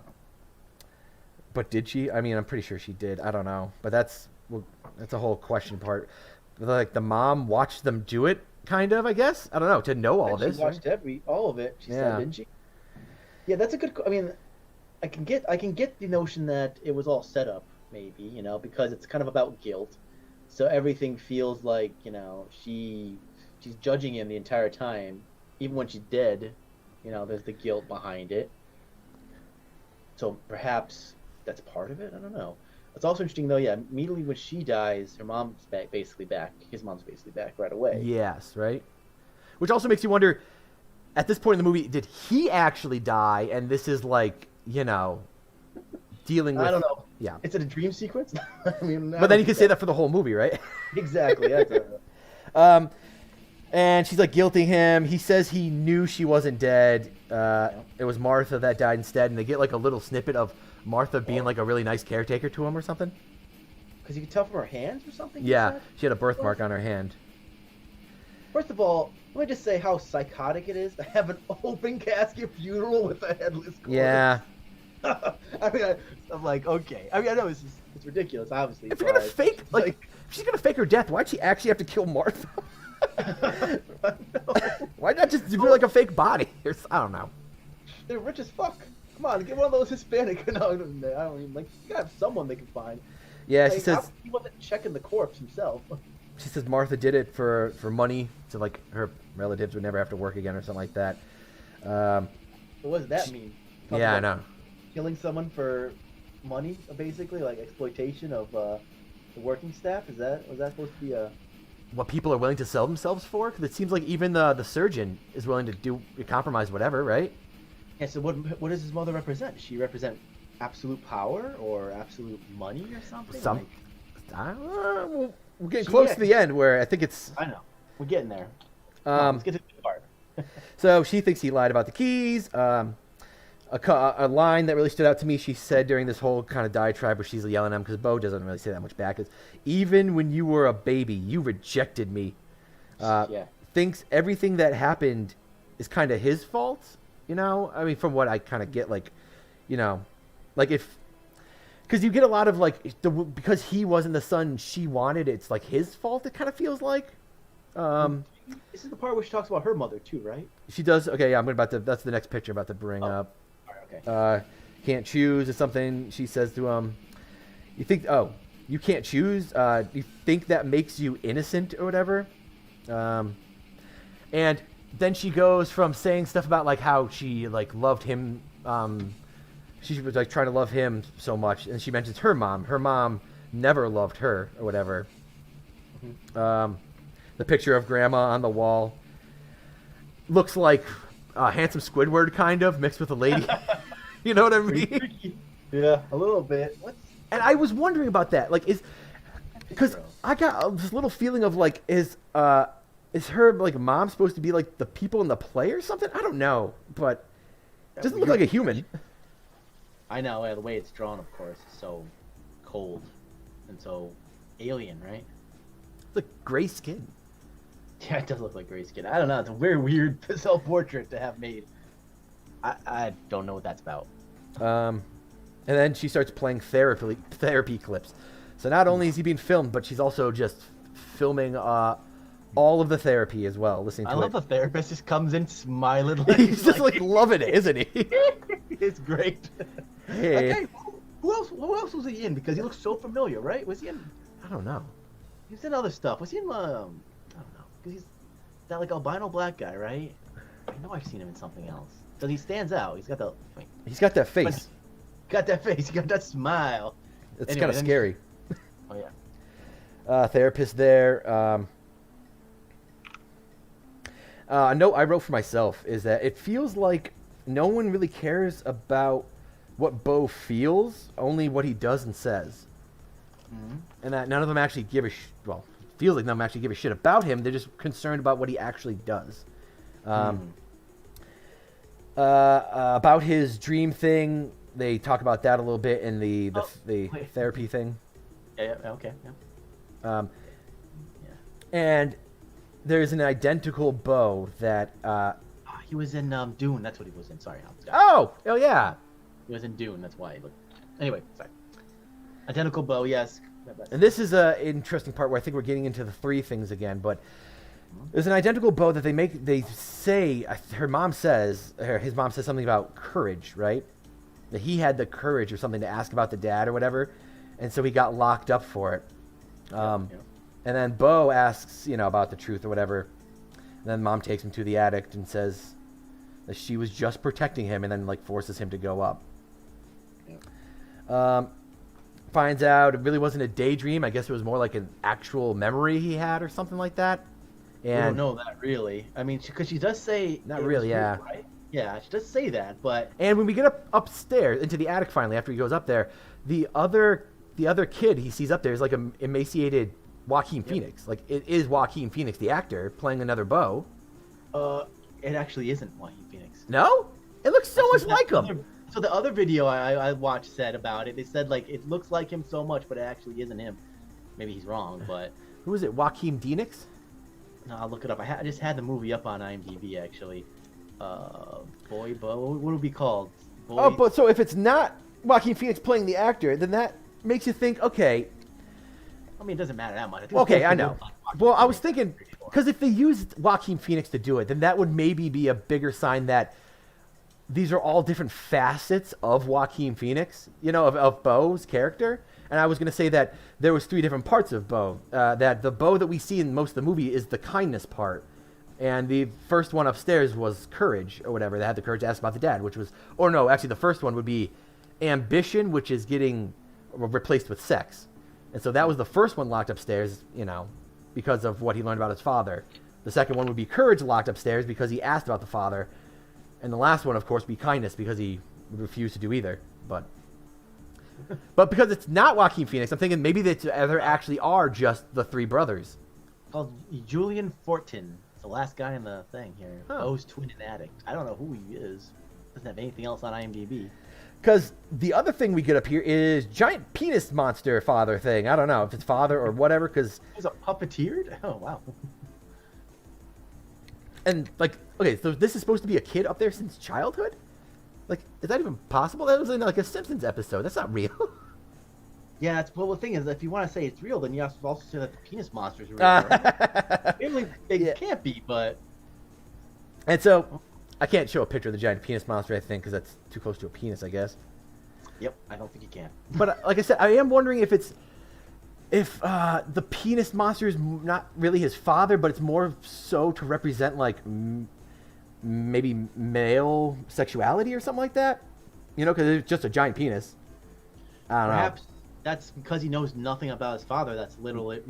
But did she? I mean, I'm pretty sure she did. I don't know. But that's a whole question part. Like, the mom watched them do it, kind of, I guess? I don't know, to know all this. She watched all of it, she said, didn't she? Yeah, that's a good... I mean, I can get the notion that it was all set up, maybe, you know, because it's kind of about guilt. So everything feels like, you know, she's judging him the entire time. Even when she's dead, you know, there's the guilt behind it. So perhaps that's part of it? I don't know. It's also interesting, though, immediately when she dies, her mom's basically back. His mom's basically back right away. Yes, right? Which also makes you wonder, at this point in the movie, did he actually die? And this is like, you know, dealing with... I don't know. Yeah. Is it a dream sequence? I mean, but then you can say that for the whole movie, right? Exactly. And she's like guilting him. He says he knew she wasn't dead. It was Martha that died instead. And they get like a little snippet of Martha being like a really nice caretaker to him or something. Because you can tell from her hands or something? Yeah, she had a birthmark on her hand. First of all, let me just say how psychotic it is to have an open casket funeral with a headless corpse. Yeah. I mean, I'm like, okay. I mean, I know it's ridiculous, obviously. If you're gonna fake, like, if she's gonna fake her death, why'd she actually have to kill Martha? Why not just do like a fake body? I don't know. They're rich as fuck. Come on, get one of those Hispanic. No, I don't even, like, you gotta have someone they can find. Yeah, like, she says he wasn't checking the corpse himself. She says Martha did it for money, so like her relatives would never have to work again or something like that. What does that mean? Yeah, I know. Killing someone for money, basically, like exploitation of the working staff. Was that supposed to be a... What people are willing to sell themselves for? Because it seems like even the surgeon is willing to compromise whatever, right? Yeah. So what does his mother represent? Does she represent absolute power or absolute money or something? We're getting close to the end where I think it's... I know. We're getting there. Let's get to the part. So she thinks he lied about the keys. A line that really stood out to me, she said during this whole kind of diatribe where she's yelling at him, because Beau doesn't really say that much back, is, even when you were a baby, you rejected me. Thinks everything that happened is kind of his fault, you know? I mean, from what I kind of get, like, you know, like if... Because you get a lot of, like, because he wasn't the son she wanted, it's, like, his fault, it kind of feels like. This is the part where she talks about her mother, too, right? She does. Okay, yeah, that's the next picture I'm about to bring up. Okay. Can't choose is something she says to him. You think, you can't choose? You think that makes you innocent or whatever? And then she goes from saying stuff about, like, how she, like, loved him, she was, like, trying to love him so much, and she mentions her mom. Her mom never loved her or whatever. Mm-hmm. The picture of Grandma on the wall looks like handsome Squidward, kind of, mixed with a lady. You know what I mean? Yeah, a little bit. And I was wondering about that. Like, because I got this little feeling of, like, is her, like, mom supposed to be, like, the people in the play or something? I don't know, but it doesn't look like a human. I know, the way it's drawn, of course, is so cold and so alien, right? The gray skin. Yeah, it does look like Grayskin. I don't know. It's a very weird self-portrait to have made. I don't know what that's about. And then she starts playing therapy clips. So not only is he being filmed, but she's also just filming all of the therapy as well, listening to it. I love the therapist just comes in smiling. Like, he's just like loving it, isn't he? It's great. Hey. Okay, who else was he in? Because he looks so familiar, right? Was he in? I don't know. He was in other stuff. Was he in? I don't know. Because he's that like albino black guy, right? I know I've seen him in something else. Because he stands out. He's got the. He's got that face. Got that face. He got that smile. It's kind of scary. Oh yeah. Therapist there. A note I wrote for myself is that it feels like no one really cares about what Beau feels, only what he does and says. Mm-hmm. And that none of them actually give a well, feels like none of them actually give a shit about him. They're just concerned about what he actually does. About his dream thing, they talk about that a little bit in the therapy thing. Yeah. Okay. Yeah. And there's an identical Beau that. He was in Dune. That's what he was in. Sorry. Oh yeah. He was in Dune. That's why. Anyway, sorry. Identical Beau. Yes. And this is an interesting part where I think we're getting into the three things again, but there's an identical Beau that they say, his mom says something about courage, right? That he had the courage or something to ask about the dad or whatever, and so he got locked up for it. And then Beau asks, about the truth or whatever, and then mom takes him to the attic and says that she was just protecting him, and then forces him to go up. Finds out it really wasn't a daydream. I guess it was more like an actual memory he had or something like that. And I don't know that really. I mean, because she does say not really, yeah. Real, right? Yeah, she does say that, but and when we get upstairs into the attic finally, after he goes up there, the other kid he sees up there is like an emaciated Joaquin Phoenix. Like it is Joaquin Phoenix, the actor, playing another Beau. It actually isn't Joaquin Phoenix. No, it looks so much like him. So the other video I watched said about it. They said it looks like him so much, but it actually isn't him. Maybe he's wrong, but who is it? Joaquin Phoenix? No, I'll look it up. I just had the movie up on IMDb actually. Beau. What would it be called? Boy... Oh, but so if it's not Joaquin Phoenix playing the actor, then that makes you think, okay. I mean, it doesn't matter that much. Okay, I know. Well, I was thinking because if they used Joaquin Phoenix to do it, then that would maybe be a bigger sign that these are all different facets of Joaquin Phoenix, of Beau's character. And I was going to say that there was three different parts of Beau. That the Beau that we see in most of the movie is the kindness part. And the first one upstairs was courage, or whatever. They had the courage to ask about the dad, which was... Or no, actually the first one would be ambition, which is getting replaced with sex. And so that was the first one locked upstairs, because of what he learned about his father. The second one would be courage locked upstairs because he asked about the father. And the last one, of course, would be kindness because he refused to do either. But because it's not Joaquin Phoenix, I'm thinking maybe there actually are just the three brothers. Called Julian Fortin. It's the last guy in the thing here. Huh. Beau's twin and addict. I don't know who he is. Doesn't have anything else on IMDb. Because the other thing we get up here is giant penis monster father thing. I don't know if it's father or whatever, because... He's a puppeteered? Oh, wow. And, okay, so this is supposed to be a kid up there since childhood? Is that even possible? That was in, a Simpsons episode. That's not real. Yeah, the thing is, if you want to say it's real, then you have to also say that the penis monsters are real, right? They can't be, but... And so, I can't show a picture of the giant penis monster, I think, because that's too close to a penis, I guess. Yep, I don't think you can. But, like I said, I am wondering if the penis monster is not really his father, but it's more so to represent, maybe male sexuality or something like that? Because it's just a giant penis. I don't know. Perhaps that's because he knows nothing about his father. That's literally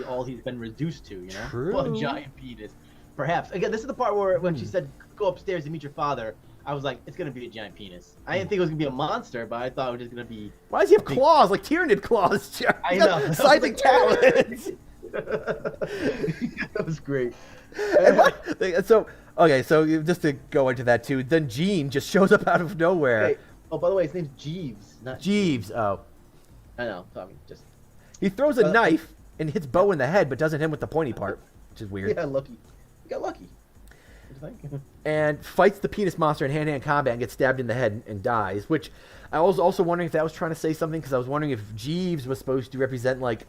all he's been reduced to, True. Well, a giant penis. Perhaps. Again, this is the part where when she said, go upstairs and meet your father, I was like, it's going to be a giant penis. I didn't think it was going to be a monster, but I thought it was just going to be... Why does he have claws? Like Tyrannid claws. I know. Sizing talons. That was great. So just to go into that too, then Gene just shows up out of nowhere. Hey, oh, by the way, his name's Jeeves, not Jeeves. Oh, I know. I mean, just He throws a knife and hits Beau in the head, but doesn't hit him with the pointy part, which is weird. Yeah, lucky. You got lucky. What do you think? And fights the penis monster in hand-to-hand combat and gets stabbed in the head and dies, which I was also wondering if that was trying to say something, because I was wondering if Jeeves was supposed to represent, like,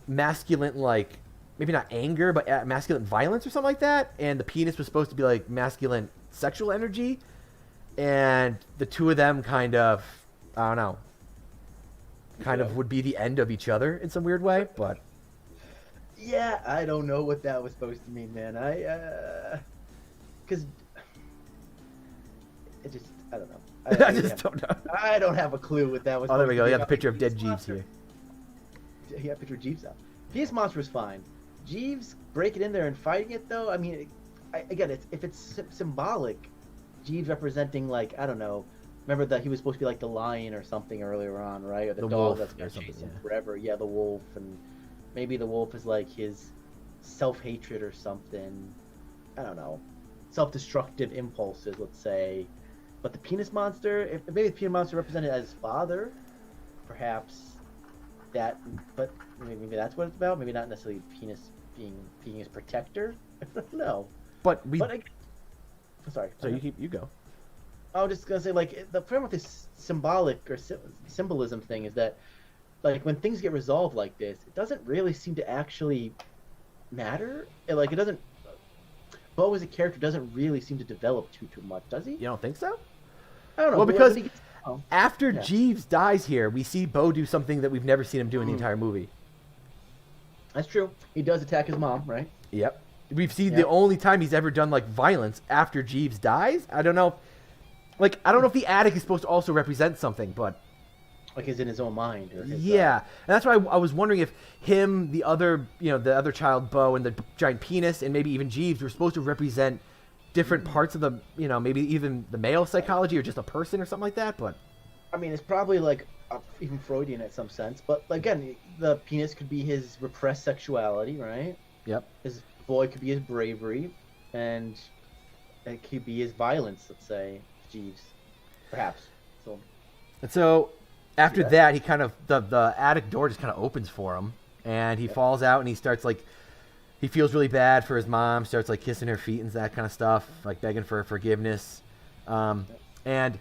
masculine, like, maybe not anger, but masculine violence or something like that, and the penis was supposed to be, like, masculine sexual energy, and the two of them kind of, I don't know, kind of would be the end of each other in some weird way, but... Yeah, I don't know what that was supposed to mean, man. Because it just, I don't know. I just don't know. I don't have a clue what that was. Oh, there we go. You have a a picture of dead Jeeves here. Yeah, a picture of Jeeves out. Penis monster is fine. Jeeves breaking in there and fighting it, though. I mean, again, if it's symbolic, Jeeves representing, like, I don't know. Remember that he was supposed to be like the lion or something earlier on, right? Or the dog wolf that's going to or chase something, him forever. Yeah, the wolf, and maybe the wolf is like his self-hatred or something. I don't know. Self-destructive impulses, let's say. But the penis monster, if maybe the penis monster represented as father, perhaps that. But maybe that's what it's about. Maybe not necessarily penis being his protector. I don't know. But sorry. So you go. I was just gonna say, like, the problem with this symbolic or symbolism thing is that, like, when things get resolved like this, it doesn't really seem to actually matter. Like, it doesn't. Beau as a character doesn't really seem to develop too much, does he? You don't think so? I don't know. Well, because Oh. after Yeah. Jeeves dies here, we see Beau do something that we've never seen him do in the entire movie. That's true. He does attack his mom, right? Yep. We've seen Yep. the only time he's ever done, like, violence after Jeeves dies. I don't know. Like, I don't know if the attic is supposed to also represent something, but... Like he's in his own mind. Or his, yeah. And that's why I was wondering if him, the other child, Beau, and the giant penis, and maybe even Jeeves were supposed to represent different parts of the, maybe even the male psychology or just a person or something like that, but... I mean, it's probably, like, even Freudian in some sense, but, again, the penis could be his repressed sexuality, right? Yep. His boy could be his bravery, and it could be his violence, let's say, Jeeves. Perhaps. So. And so, after that, he kind of, the attic door just kind of opens for him, and he falls out, and he starts, like, he feels really bad for his mom, starts, like, kissing her feet and that kind of stuff, like, begging for forgiveness. And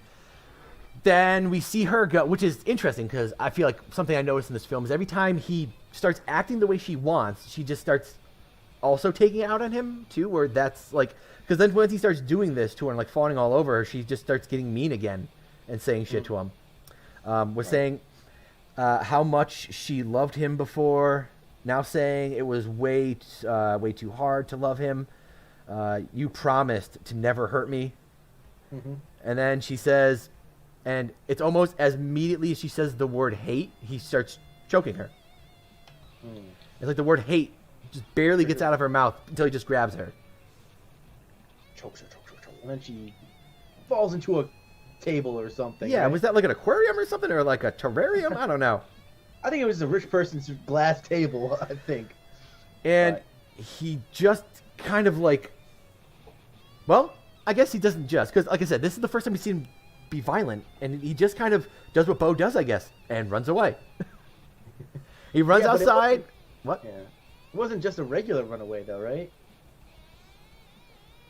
then we see her go, which is interesting, because I feel like something I noticed in this film is every time he starts acting the way she wants, she just starts also taking it out on him, too, where that's, like, because then once he starts doing this to her and, like, falling all over her, she just starts getting mean again and saying shit to him. Was saying how much she loved him before, now saying it was way too hard to love him. You promised to never hurt me. Mm-hmm. And then she says, and it's almost as immediately as she says the word hate, he starts choking her. It's like the word hate just barely gets out of her mouth until he just grabs her. Chokes her. And then she falls into a table or something. Yeah, right? was that like an aquarium or something, or like a terrarium? I don't know. I think it was a rich person's glass table, I think. And he just kind of like, well, I guess he doesn't just, because like I said, this is the first time we've seen him be violent, and he just kind of does what Beau does, I guess, and runs away. He runs outside. What? Yeah. It wasn't just a regular runaway, though, right?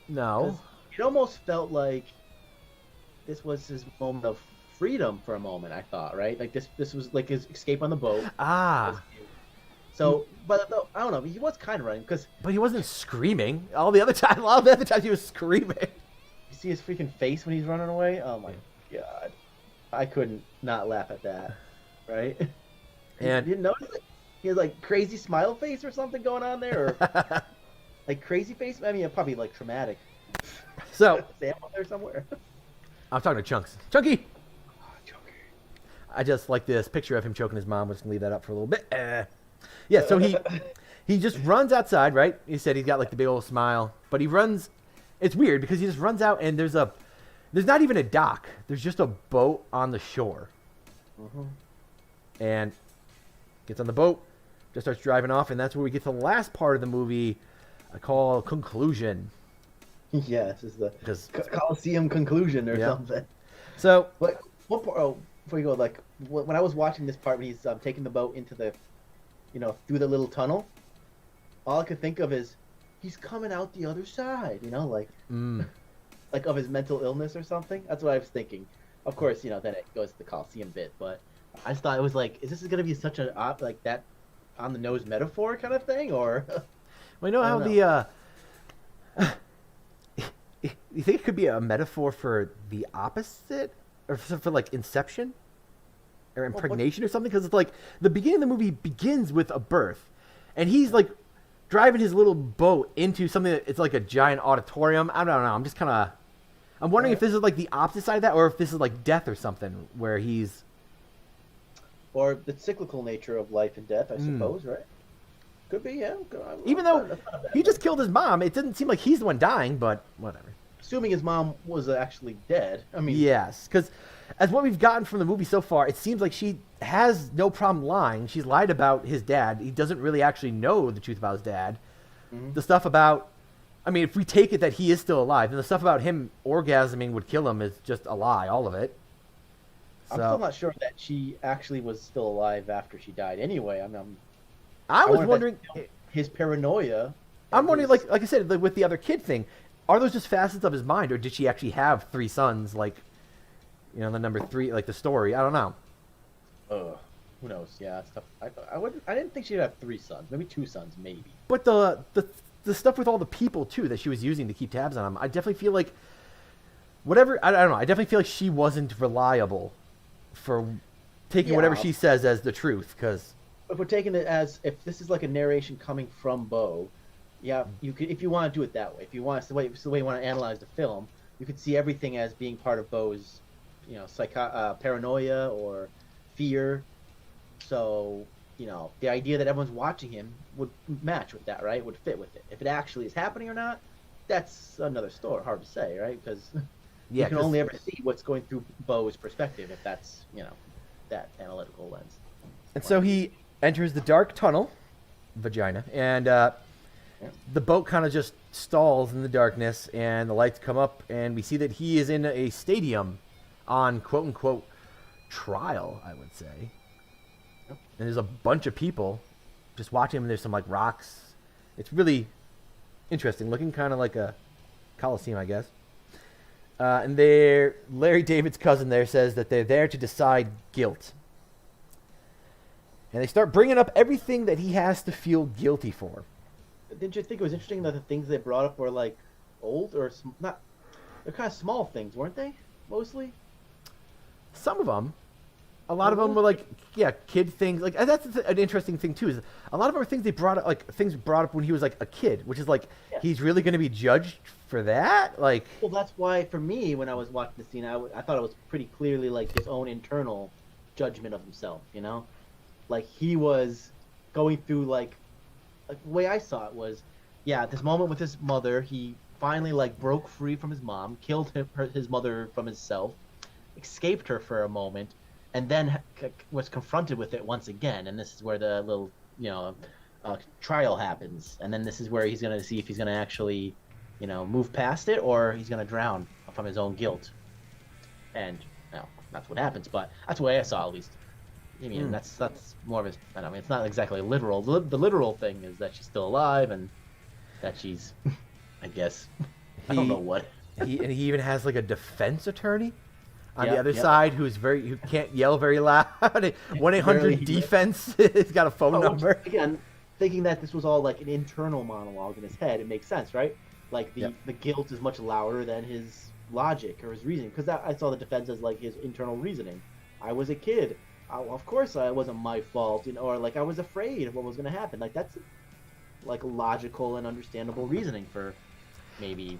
No. It almost felt like this was his moment of freedom for a moment, I thought, right? Like this was like his escape on the boat. Ah. So, but I don't know. He was kind of running But he wasn't screaming. All the other times he was screaming. You see his freaking face when he's running away. Oh my god, I couldn't not laugh at that. Right? And you didn't notice it? He had like crazy smile face or something going on there, or like crazy face. I mean, probably like traumatic. So Sam up there somewhere. I'm talking to Chunks. Chunky. Chunky. I just like this picture of him choking his mom. We're just gonna leave that up for a little bit. Yeah. So he just runs outside, right? He said he's got like the big old smile, but he runs. It's weird because he just runs out and there's not even a dock. There's just a boat on the shore. Mm-hmm. And gets on the boat, just starts driving off, and that's where we get to the last part of the movie I call conclusion. Yeah, this is the Coliseum conclusion or something. So, But what part? Oh, before you go, like when I was watching this part when he's taking the boat into the, through the little tunnel, all I could think of is he's coming out the other side. Like of his mental illness or something. That's what I was thinking. Of course, then it goes to the Coliseum bit, but I just thought it was like, is this going to be such a like that on the nose metaphor kind of thing, or? Well, you know how the you think it could be a metaphor for the opposite, or for like Inception, or impregnation or something? Because it's like the beginning of the movie begins with a birth, and he's like driving his little boat into something that it's like a giant auditorium. I don't know. I'm wondering if this is like the opposite side of that, or if this is like death or something, where he's... Or the cyclical nature of life and death, I suppose, right? Could be, yeah. Even though he just killed his mom, it didn't seem like he's the one dying, but whatever. Assuming his mom was actually dead. I mean... Yes, because as what we've gotten from the movie so far, it seems like she has no problem lying. She's lied about his dad. He doesn't really actually know the truth about his dad. Mm-hmm. The stuff about... I mean, if we take it that he is still alive, then the stuff about him orgasming would kill him is just a lie, all of it. So, I'm still not sure that she actually was still alive after she died anyway. I was wondering... His paranoia... I'm wondering, like I said, with the other kid thing, are those just facets of his mind, or did she actually have 3 sons, like, the number 3, like the story? I don't know. Who knows? Yeah, stuff. I didn't think she'd have 3 sons. Maybe 2 sons, maybe. But the stuff with all the people too that she was using to keep tabs on him, I definitely feel like I don't know. I definitely feel like she wasn't reliable for taking whatever she says as the truth. Because if we're taking it as if this is like a narration coming from Beau, you could, if you want to do it that way. If you want, it's the way you want to analyze the film. You could see everything as being part of Beau's, paranoia or fear. So, the idea that everyone's watching him would match with that, right? Would fit with it. If it actually is happening or not, that's another story. Hard to say, right? Because you can only ever see what's going through Beau's perspective if that's, that analytical lens. And so he enters the dark tunnel, vagina, and the boat kind of just stalls in the darkness, and the lights come up, and we see that he is in a stadium on quote-unquote trial, I would say. And there's a bunch of people just watching him. There's some, like, rocks. It's really interesting looking, kind of like a Coliseum, I guess. And Larry David's cousin there says that they're there to decide guilt. And they start bringing up everything that he has to feel guilty for. Didn't you think it was interesting that the things they brought up were, like, old or not? They're kind of small things, weren't they? Mostly? Some of them. A lot of them were like, kid things. Like that's an interesting thing too. Is a lot of them are things they brought up, like things brought up when he was like a kid, which is like he's really going to be judged for that. Like, well, that's why for me when I was watching the scene, I thought it was pretty clearly like his own internal judgment of himself. Like he was going through like the way I saw it was, this moment with his mother, he finally like broke free from his mom, killed his mother from himself, escaped her for a moment. And then was confronted with it once again, and this is where the little, trial happens. And then this is where he's going to see if he's going to actually, move past it, or he's going to drown from his own guilt. And that's what happens. But that's the way I saw it, at least. I mean, that's more of his. I mean, it's not exactly literal. The literal thing is that she's still alive, and that she's, I guess, I don't know what. he even has like a defense attorney on the other side who can't yell very loud. 1-800-DEFENSE. He's got a phone number. Again, thinking that this was all like an internal monologue in his head, it makes sense, right? Like the guilt is much louder than his logic or his reasoning, because I saw the defense as like his internal reasoning. I was a kid. Of course, it wasn't my fault, or like I was afraid of what was going to happen. Like that's like logical and understandable reasoning for maybe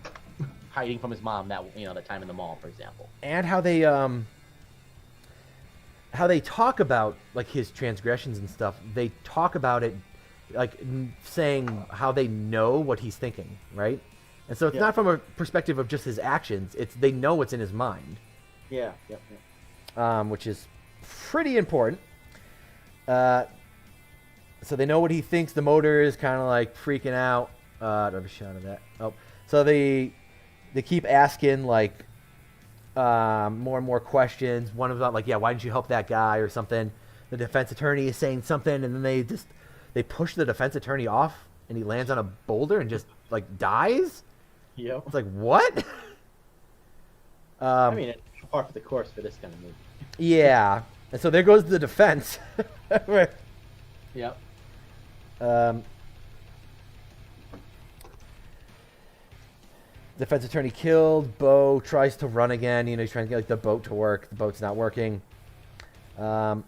hiding from his mom that time in the mall, for example. And how they talk about like his transgressions and stuff. They talk about it like saying how they know what he's thinking, right? And so it's not from a perspective of just his actions. It's they know what's in his mind. Yeah. Which is pretty important. So they know what he thinks. The motor is kind of like freaking out. I have a shot of that. Oh, so they keep asking like, more and more questions. One of them like, yeah, why didn't you help that guy or something? The defense attorney is saying something, and then they push the defense attorney off, and he lands on a boulder and just like dies. Yep. It's like, what? I mean, it's par for the course for this kind of movie. Yeah, and so there goes the defense. Yep. Defense attorney killed. Beau tries to run again. He's trying to get like the boat to work. The boat's not working. Then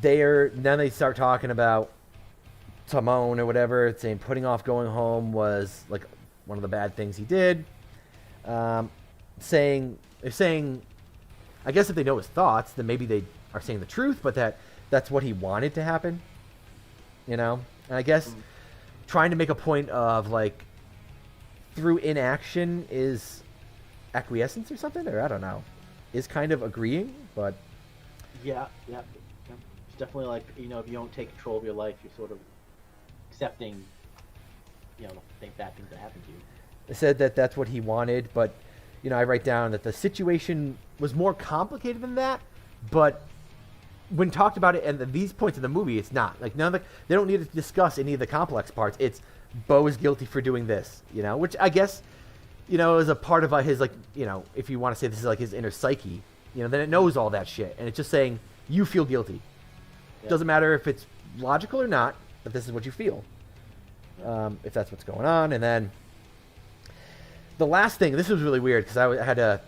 they start talking about Timon or whatever, saying putting off going home was like one of the bad things he did. They're saying, I guess if they know his thoughts, then maybe they are saying the truth, but that's what he wanted to happen. And I guess trying to make a point of like through inaction is acquiescence or something, or I don't know, is kind of agreeing, but yeah. It's definitely like, if you don't take control of your life, you're sort of accepting, think bad things that happen to you. They said that that's what he wanted, but I write down that the situation was more complicated than that, but when talked about it and these points of the movie, it's not like they don't need to discuss any of the complex parts. It's Beau is guilty for doing this, which I guess, is a part of his, like, if you want to say this is like his inner psyche, then it knows all that shit. And it's just saying, you feel guilty. Yeah. Doesn't matter if it's logical or not, but this is what you feel. If that's what's going on. And then the last thing, this was really weird because I had to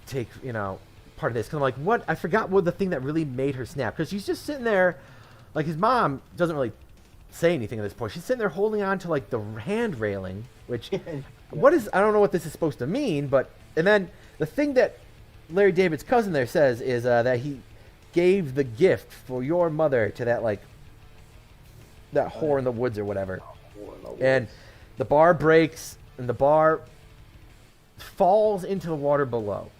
take, part of this. Because I'm like, what? I forgot what the thing that really made her snap. Because she's just sitting there, like his mom doesn't really say anything at this point. She's sitting there holding on to like the hand railing, which what is, I don't know what this is supposed to mean, but, and then the thing that Larry David's cousin there says is that he gave the gift for your mother to that, like, that whore in the woods or whatever. And the bar breaks and the bar falls into the water below.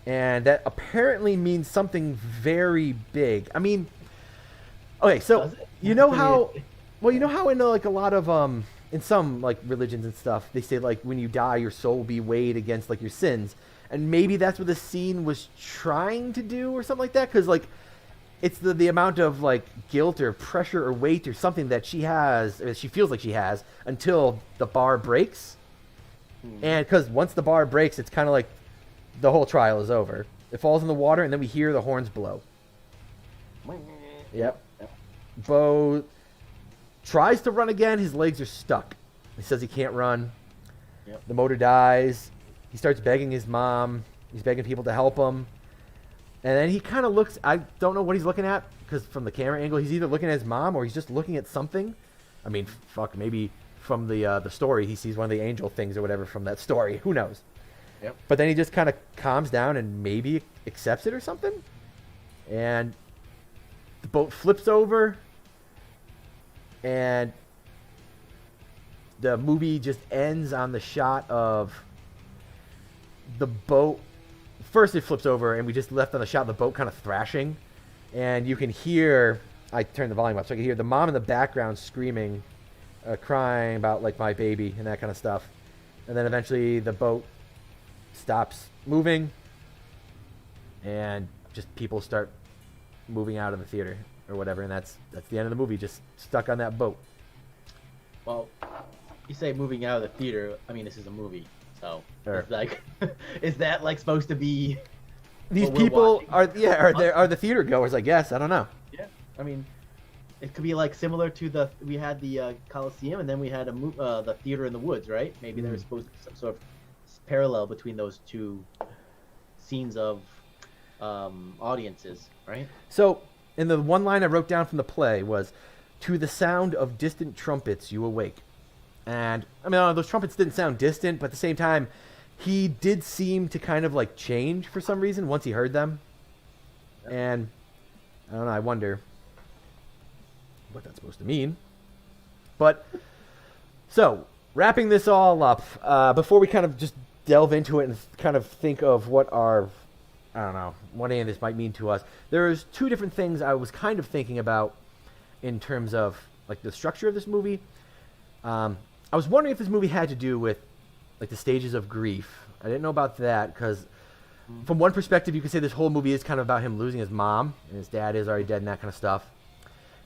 And that apparently means something very big. I mean, okay, so you know how in like a lot of in some like religions and stuff, they say like when you die your soul will be weighed against like your sins, and maybe that's what the scene was trying to do or something like that, because like it's the amount of like guilt or pressure or weight or something that she has, or she feels like she has, until the bar breaks. And because once the bar breaks, it's kind of like the whole trial is over. It falls in the water, and then we hear the horns blow. Yep. Beau tries to run again. His legs are stuck. He says he can't run. Yep. The motor dies. He starts begging his mom. He's begging people to help him. And then he kind of looks, I don't know what he's looking at, because from the camera angle, he's either looking at his mom or he's just looking at something. I mean, fuck, maybe from the story, he sees one of the angel things or whatever from that story. Who knows? Yep. But then he just kind of calms down and maybe accepts it or something. And the boat flips over. And the movie just ends on the shot of the boat. First it flips over, and we just left on the shot of the boat kind of thrashing. And you can hear, I turned the volume up, so I can hear the mom in the background screaming, crying about like my baby and that kind of stuff. And then eventually the boat stops moving, and just people start moving out of the theater or whatever, and that's the end of the movie, just stuck on that boat. Well, you say moving out of the theater, I mean, this is a movie, so it's like, is that like supposed to be these people are the theater goers, I guess. I don't know. Yeah, I mean, it could be like similar to we had the Coliseum, and then we had the theater in the woods, right? Maybe there was supposed to be some sort of parallel between those two scenes of audiences, right? So, and the one line I wrote down from the play was, "To the sound of distant trumpets you awake." And, I mean, those trumpets didn't sound distant, but at the same time, he did seem to kind of, like, change for some reason once he heard them. Yep. And, I don't know, I wonder what that's supposed to mean. But, so, wrapping this all up, before we kind of just delve into it and kind of think of what our, I don't know, what any of this might mean to us, there's two different things I was kind of thinking about in terms of, like, the structure of this movie. I was wondering if this movie had to do with, like, the stages of grief. I didn't know about that because from one perspective, you could say this whole movie is kind of about him losing his mom, and his dad is already dead and that kind of stuff.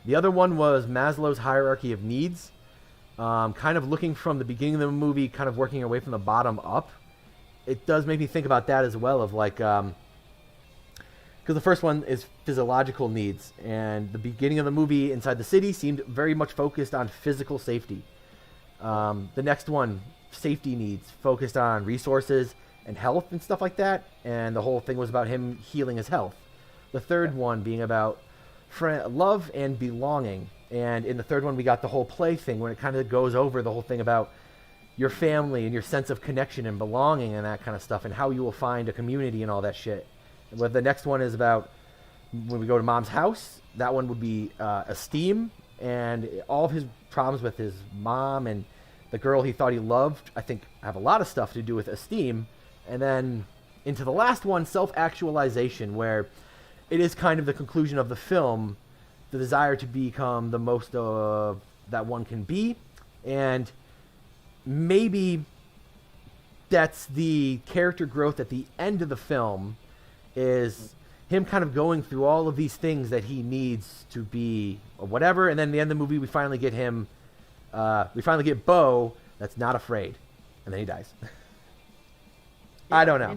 The other one was Maslow's hierarchy of needs, kind of looking from the beginning of the movie, kind of working your way from the bottom up. It does make me think about that as well, of like, because the first one is physiological needs, and the beginning of the movie inside the city seemed very much focused on physical safety. The next one, safety needs, focused on resources and health and stuff like that, and the whole thing was about him healing his health. The third one being about love and belonging, and in the third one we got the whole play thing when it kind of goes over the whole thing about your family and your sense of connection and belonging and that kind of stuff, and how you will find a community and all that shit. And what the next one is about, when we go to Mom's house, that one would be esteem, and all of his problems with his mom and the girl he thought he loved, I think, have a lot of stuff to do with esteem. And then into the last one, self-actualization, where it is kind of the conclusion of the film, the desire to become the most that one can be. And maybe that's the character growth at the end of the film, is him kind of going through all of these things that he needs to be or whatever. And then at the end of the movie, we finally get him, we finally get Beau that's not afraid. And then he dies. Yeah, I don't know.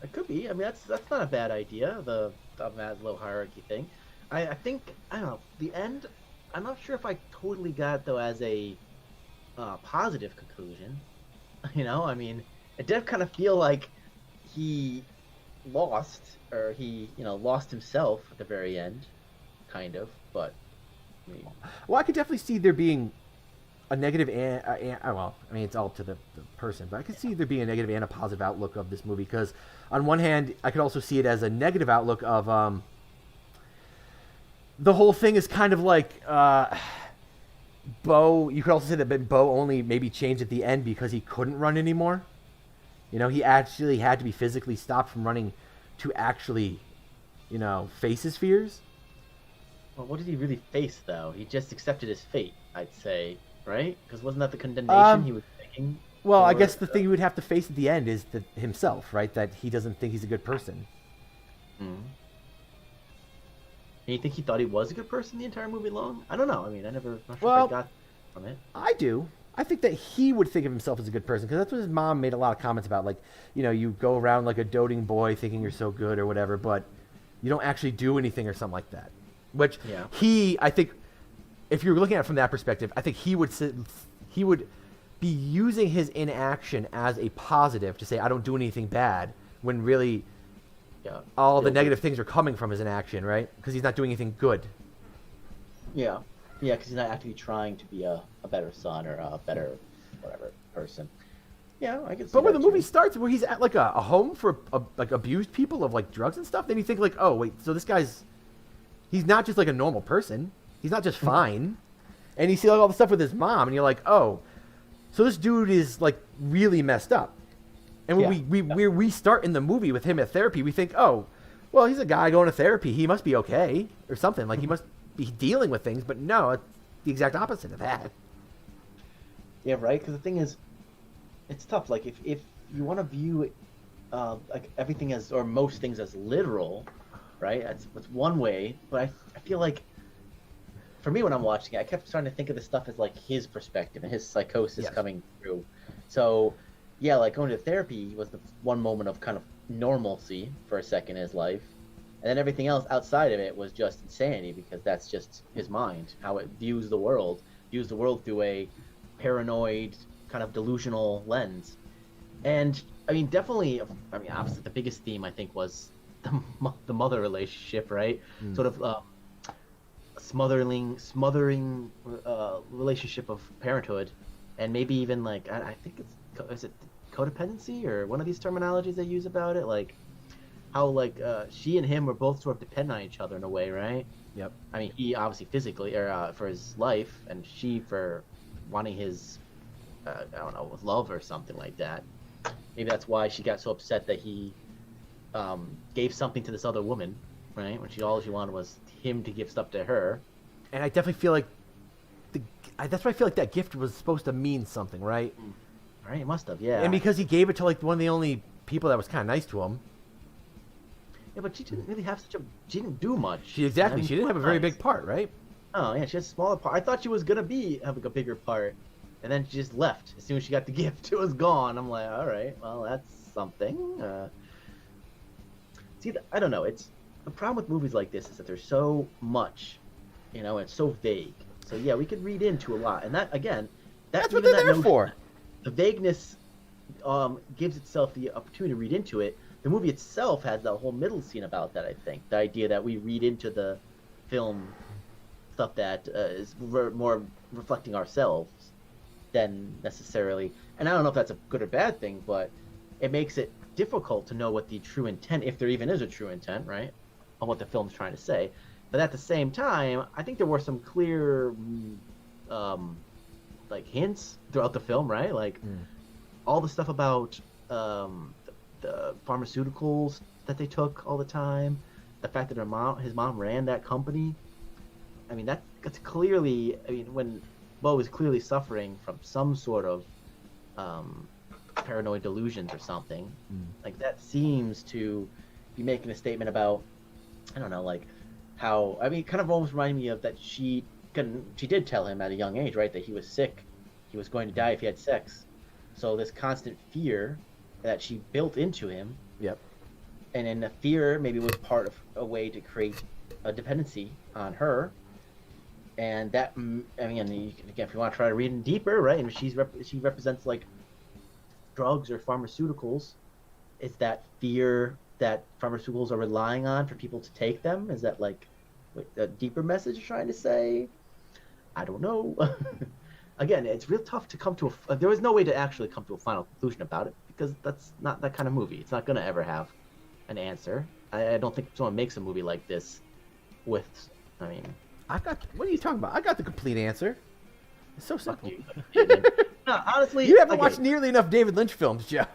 It could be. I mean, that's not a bad idea, the Maslow hierarchy thing. I think, I don't know, the end, I'm not sure if I totally got it, though, as a positive conclusion. You know, I mean, it did kind of feel like he lost, or he, lost himself at the very end, kind of, but... Well, I could definitely see there being a negative well, I mean, it's all up to the person, but I could see there being a negative and a positive outlook of this movie, because on one hand, I could also see it as a negative outlook of the whole thing is kind of like Beau. You could also say that Beau only maybe changed at the end because he couldn't run anymore. He actually had to be physically stopped from running to actually, face his fears. Well, what did he really face, though? He just accepted his fate, I'd say, right? Because wasn't that the condemnation he was taking? Well, I guess the thing he would have to face at the end is himself, right? That he doesn't think he's a good person. And you think he thought he was a good person the entire movie long? I don't know. I mean, not sure if I got from it. I do. I think that he would think of himself as a good person, because that's what his mom made a lot of comments about. Like, you go around like a doting boy thinking you're so good or whatever, but you don't actually do anything or something like that. Which I think, if you're looking at it from that perspective, I think he would be using his inaction as a positive to say, I don't do anything bad, when really all the negative things are coming from his inaction, right? Because he's not doing anything good. Yeah, because he's not actively trying to be a better son or a better whatever person. Yeah, I can see. But when that the movie too. starts, where he's at like a home for like abused people of like drugs and stuff, then you think like, oh wait, so this guy's, he's not just like a normal person. He's not just fine. And you see like all the stuff with his mom, and you're like, oh, so this dude is like really messed up. And when we start in the movie with him at therapy, we think, oh, well, he's a guy going to therapy. He must be okay or something. Like he must be dealing with things. But no, it's the exact opposite of that. Yeah, right. Because the thing is, it's tough. Like if you want to view like everything as, or most things as literal, right? That's one way. But I feel like, for me when I'm watching it, I kept trying to think of this stuff as like his perspective and his psychosis coming through. So yeah, like going to therapy was the one moment of kind of normalcy for a second in his life, and then everything else outside of it was just insanity, because that's just his mind, how it views the world through a paranoid kind of delusional lens. And I mean, definitely, I mean, obviously the biggest theme I think was the mother relationship, right? Sort of smothering relationship of parenthood, and maybe even like I think is it codependency, or one of these terminologies they use about it, like how like she and him were both sort of dependent on each other in a way, right? Yep. I mean, he obviously physically, or for his life, and she for wanting his I don't know, with love or something like that. Maybe that's why she got so upset that he gave something to this other woman, right? When all she wanted was him to give stuff to her. And I definitely feel like that's why I feel like that gift was supposed to mean something, right? Right? It must have, yeah. And because he gave it to like one of the only people that was kind of nice to him. Yeah, but she didn't really have such a. She didn't do much. She didn't have a very big part, right? Oh yeah, she has a smaller part. I thought she was gonna be having a bigger part, and then she just left as soon as she got the gift. It was gone. I'm like, all right, well that's something. See, I don't know. It's the problem with movies like this is that there's so much, and it's so vague. So yeah, we could read into a lot, and that again, that's what they're there for. The vagueness gives itself the opportunity to read into it. The movie itself has that whole middle scene about that, I think. The idea that we read into the film stuff that is more reflecting ourselves than necessarily... And I don't know if that's a good or bad thing, but it makes it difficult to know what the true intent, if there even is a true intent, right, on what the film's trying to say. But at the same time, I think there were some clear hints throughout the film, right? Like all the stuff about... the pharmaceuticals that they took all the time, the fact that his mom ran that company. I mean, that's clearly. I mean, when Beau is clearly suffering from some sort of paranoid delusions or something, like that seems to be making a statement about. I don't know, like how. I mean, it kind of almost reminded me of that she did tell him at a young age, right, that he was sick, he was going to die if he had sex. So this constant fear that she built into him. Yep. And then the fear maybe was part of a way to create a dependency on her. And that, I mean, again, if you want to try to read in deeper, right? And she represents like drugs or pharmaceuticals. Is that fear that pharmaceuticals are relying on for people to take them? Is that like a deeper message you're trying to say? I don't know. Again, it's real tough to come to there was no way to actually come to a final conclusion about it, because that's not that kind of movie. It's not going to ever have an answer. I don't think someone makes a movie like this with, I mean... What are you talking about? I got the complete answer. It's so simple. No, honestly... You haven't watched nearly enough David Lynch films, Joe.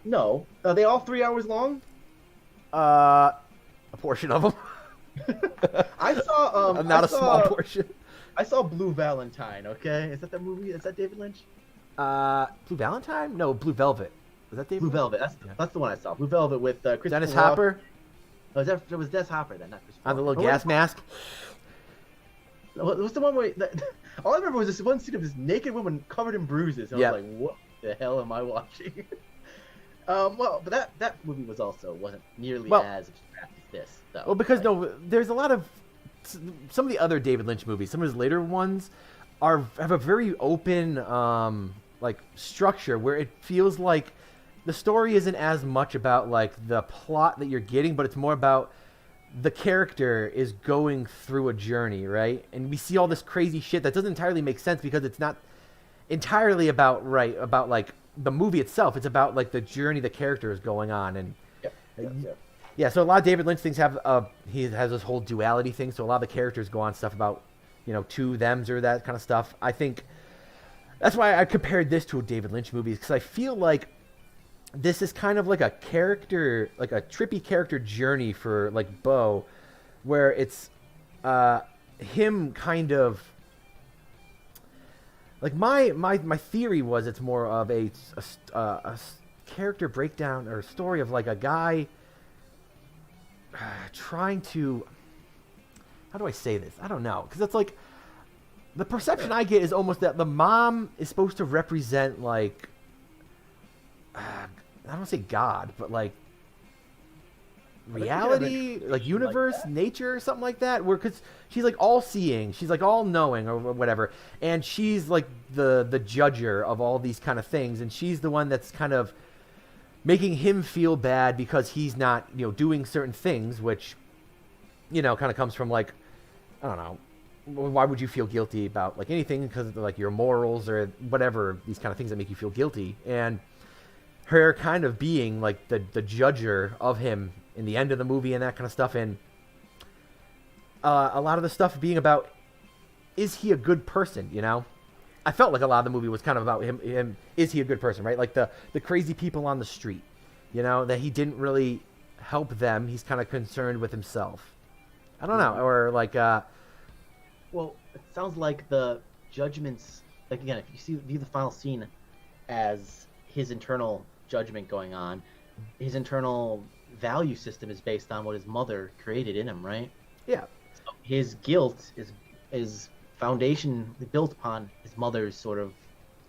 No. Are they all 3 hours long? A portion of them. I saw... Not a small portion. I saw Blue Valentine, okay? Is that the movie? Is that David Lynch? Blue Valentine? No, Blue Velvet. Was that David Blue Lynch? Velvet. That's the one I saw. Blue Velvet with Christopher Dennis Walken. Hopper? Oh, it was Dennis Hopper then, not Christopher On the little Walken. gas mask? What's the one where... all I remember was this one scene of this naked woman covered in bruises. And I was like, what the hell am I watching? But that movie wasn't nearly as abstract as this, though. Well, because, there's a lot of... Some of the other David Lynch movies, some of his later ones, have a very open structure where it feels like the story isn't as much about like the plot that you're getting, but it's more about the character is going through a journey, right? And we see all this crazy shit that doesn't entirely make sense because it's not entirely about like the movie itself. It's about like the journey the character is going on. And yeah, so a lot of David Lynch things he has this whole duality thing. So a lot of the characters go on stuff about, to thems or that kind of stuff. I think that's why I compared this to a David Lynch movie, because I feel like this is kind of like a character, like a trippy character journey for like Beau, where it's him kind of like my theory was it's more of a character breakdown or story of like a guy trying to, how do I say this? I don't know, because it's like the perception I get is almost that the mom is supposed to represent like I don't want to say God, but like reality, like universe, like nature, something like that. Where because she's like all seeing, she's like all knowing or whatever, and she's like the judger of all these kind of things, and she's the one that's kind of making him feel bad because he's not, doing certain things, which, kind of comes from like, I don't know, why would you feel guilty about like anything? Because of like your morals or whatever, these kind of things that make you feel guilty. And her kind of being like the judger of him in the end of the movie and that kind of stuff. And a lot of the stuff being about, is he a good person, I felt like a lot of the movie was kind of about him. Is he a good person, right? Like the crazy people on the street, that he didn't really help them. He's kind of concerned with himself. I don't know. Or like... Well, it sounds like the judgments... Like, again, if you view the final scene as his internal judgment going on. His internal value system is based on what his mother created in him, right? Yeah. So his guilt is foundation built upon his mother's sort of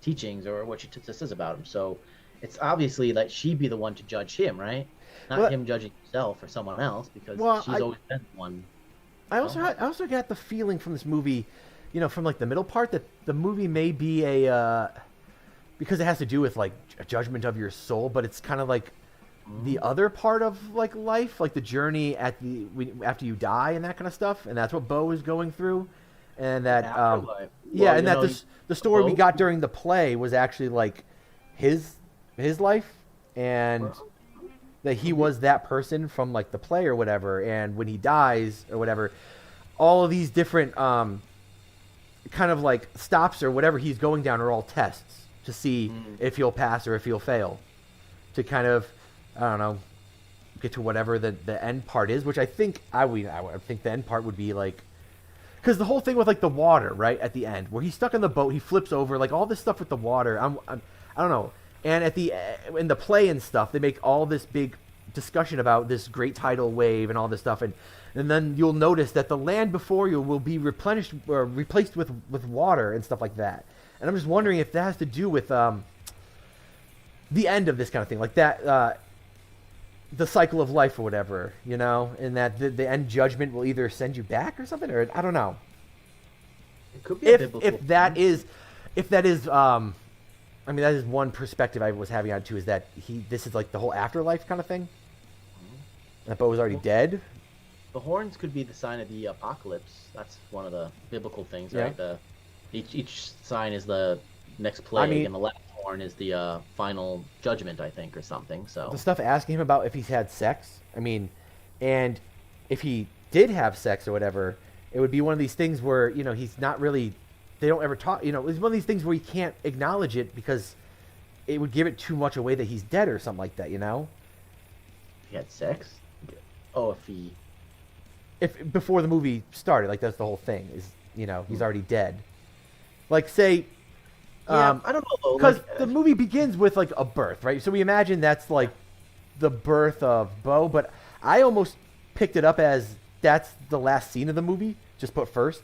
teachings or what she says about him. So it's obviously that she'd be the one to judge him, right? Not him judging himself or someone else, because she's always been the one. I also got the feeling from this movie, from like the middle part, that the movie may be because it has to do with like a judgment of your soul, but it's kind of like the other part of like life, like the journey after you die and that kind of stuff, and that's what Beau is going through, and that the story we got during the play was actually like his life, and that he was that person from like the play or whatever, and when he dies or whatever, all of these different kind of like stops or whatever he's going down are all tests to see if he'll pass or if he'll fail, to kind of, I don't know, get to whatever the end part is, which I think I would think the end part would be like, because the whole thing with like the water, right, at the end where he's stuck in the boat, he flips over, like all this stuff with the water, I don't know. And in the play and stuff, they make all this big discussion about this great tidal wave and all this stuff, and then you'll notice that the land before you will be replenished or replaced with water and stuff like that. And I'm just wondering if that has to do with the end of this kind of thing, like that, the cycle of life or whatever, and that the end judgment will either send you back or something, or I don't know. It could be if that is. I mean, that is one perspective I was having on too, is that this is like the whole afterlife kind of thing. That Beau was already dead. The horns could be the sign of the apocalypse. That's one of the biblical things, right? Each sign is the next plague, and the last horn is the final judgment, I think, or something. So the stuff asking him about if he's had sex, and if he did have sex or whatever, it would be one of these things where he's not really. They don't ever talk, it's one of these things where you can't acknowledge it because it would give it too much away that he's dead or something like that, If he had sex? Oh, if before the movie started, like that's the whole thing, is, he's already dead. Like, say, I don't know, though. Because the movie begins with, like, a birth, right? So we imagine that's, like, the birth of Beau, but I almost picked it up as that's the last scene of the movie, just put first.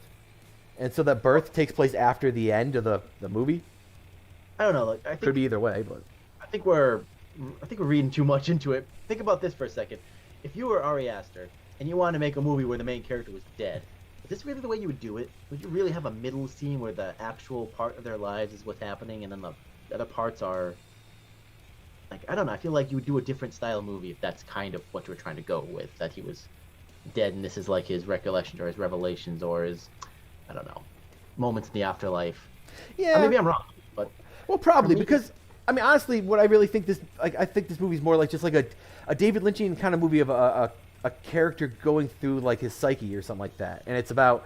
And so that birth takes place after the end of the movie. I don't know. Like, I think could be either way, but I think we're reading too much into it. Think about this for a second. If you were Ari Aster and you wanted to make a movie where the main character was dead, is this really the way you would do it? Would you really have a middle scene where the actual part of their lives is what's happening, and then the other parts are like, I don't know. I feel like you would do a different style movie if that's kind of what you were trying to go with, that he was dead and this is like his recollections or his revelations or his, I don't know, moments in the afterlife. Yeah. Maybe I'm wrong, but well, probably because honestly, what I really think I think this movie's more like just like a David Lynchian kind of movie of a character going through like his psyche or something like that, and it's about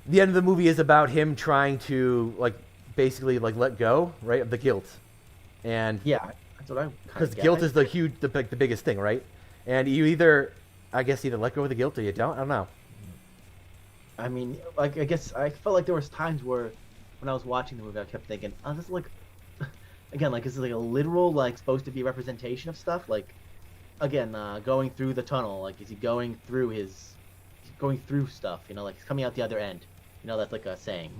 the end of the movie is about him trying to like basically like let go, right, of the guilt, and yeah, that's what I because guilt is the biggest thing, right? And you either let go of the guilt or you don't. I don't know. I mean, like, I guess I felt like there was times where, when I was watching the movie, I kept thinking, oh, this is like, again, like, is it like a literal, like, supposed to be representation of stuff? Like, again, going through the tunnel, like, is he going through stuff, like, he's coming out the other end. That's like a saying.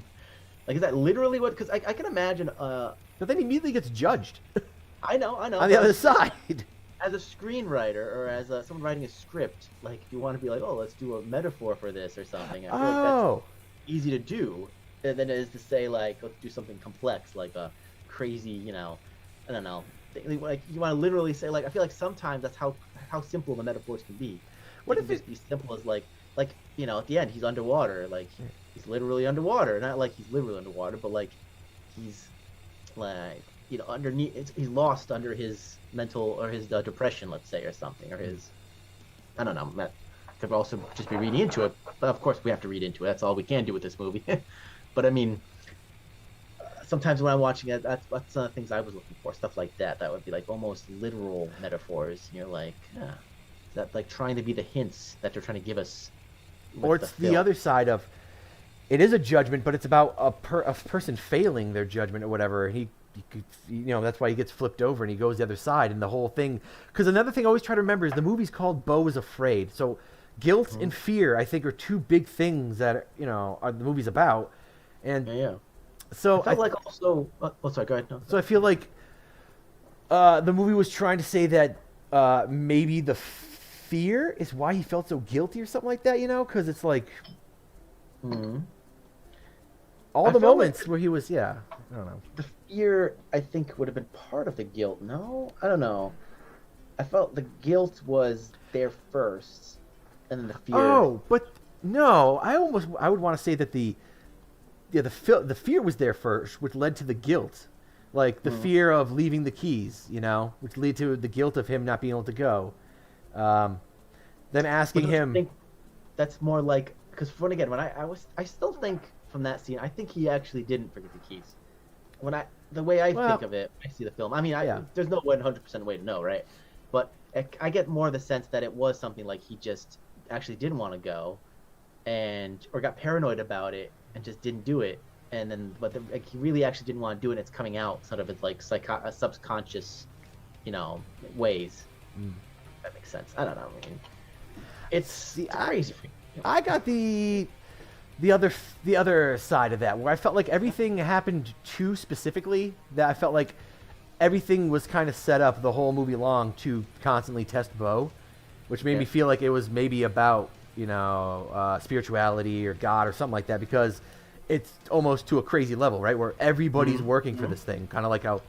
Like, is that literally what, because I can imagine, But then he immediately gets judged. I know. On the other side. As a screenwriter or as someone writing a script, like, you want to be like, oh, let's do a metaphor for this or something. I feel like that's easy to do, than it is to say, like, let's do something complex, like a crazy, I don't know. Like, you want to literally say, like, I feel like sometimes that's how simple the metaphors can be. What if it be simple as like at the end he's underwater, like he's literally underwater, not like he's literally underwater, but like he's like underneath, he's lost under his mental or his depression, let's say, or something, or his, I don't know, that could also just be reading into it, but of course we have to read into it, that's all we can do with this movie. But I mean, sometimes when I'm watching it, that's some of the things I was looking for, stuff like that would be like almost literal metaphors, and you're like, is that like trying to be the hints that they're trying to give us? Or it's the other side of, it is a judgment, but it's about a person failing their judgment or whatever. He that's why he gets flipped over and he goes the other side and the whole thing. Because another thing I always try to remember is the movie's called Beau is Afraid. So guilt and fear, I think, are two big things that are the movie's about. And so I felt like also. Sorry, go ahead. No, so I feel like the movie was trying to say that maybe the fear is why he felt so guilty or something like that. Because it's like all the moments where he was, I don't know. The fear, I think, would have been part of the guilt. No, I don't know. I felt the guilt was there first, and then the fear. Oh, but no, I would want to say that the fear was there first, which led to the guilt, like the fear of leaving the keys, which lead to the guilt of him not being able to go. Then asking him. I think that's more like, because again, when I still think from that scene, I think he actually didn't forget the keys. The way I think of it, when I see the film. I mean, there's no 100% way to know, right? But I get more the sense that it was something like he just actually didn't want to go, or got paranoid about it and just didn't do it. And then, he really actually didn't want to do it. And it's coming out sort of as like subconscious, ways. That makes sense. I don't know. I mean, it's crazy. I got the other side of that, where I felt like everything happened too specifically, that I felt like everything was kind of set up the whole movie long to constantly test Beau, which made me feel like it was maybe about spirituality or God or something like that, because it's almost to a crazy level, right, where everybody's working for this thing, kind of like how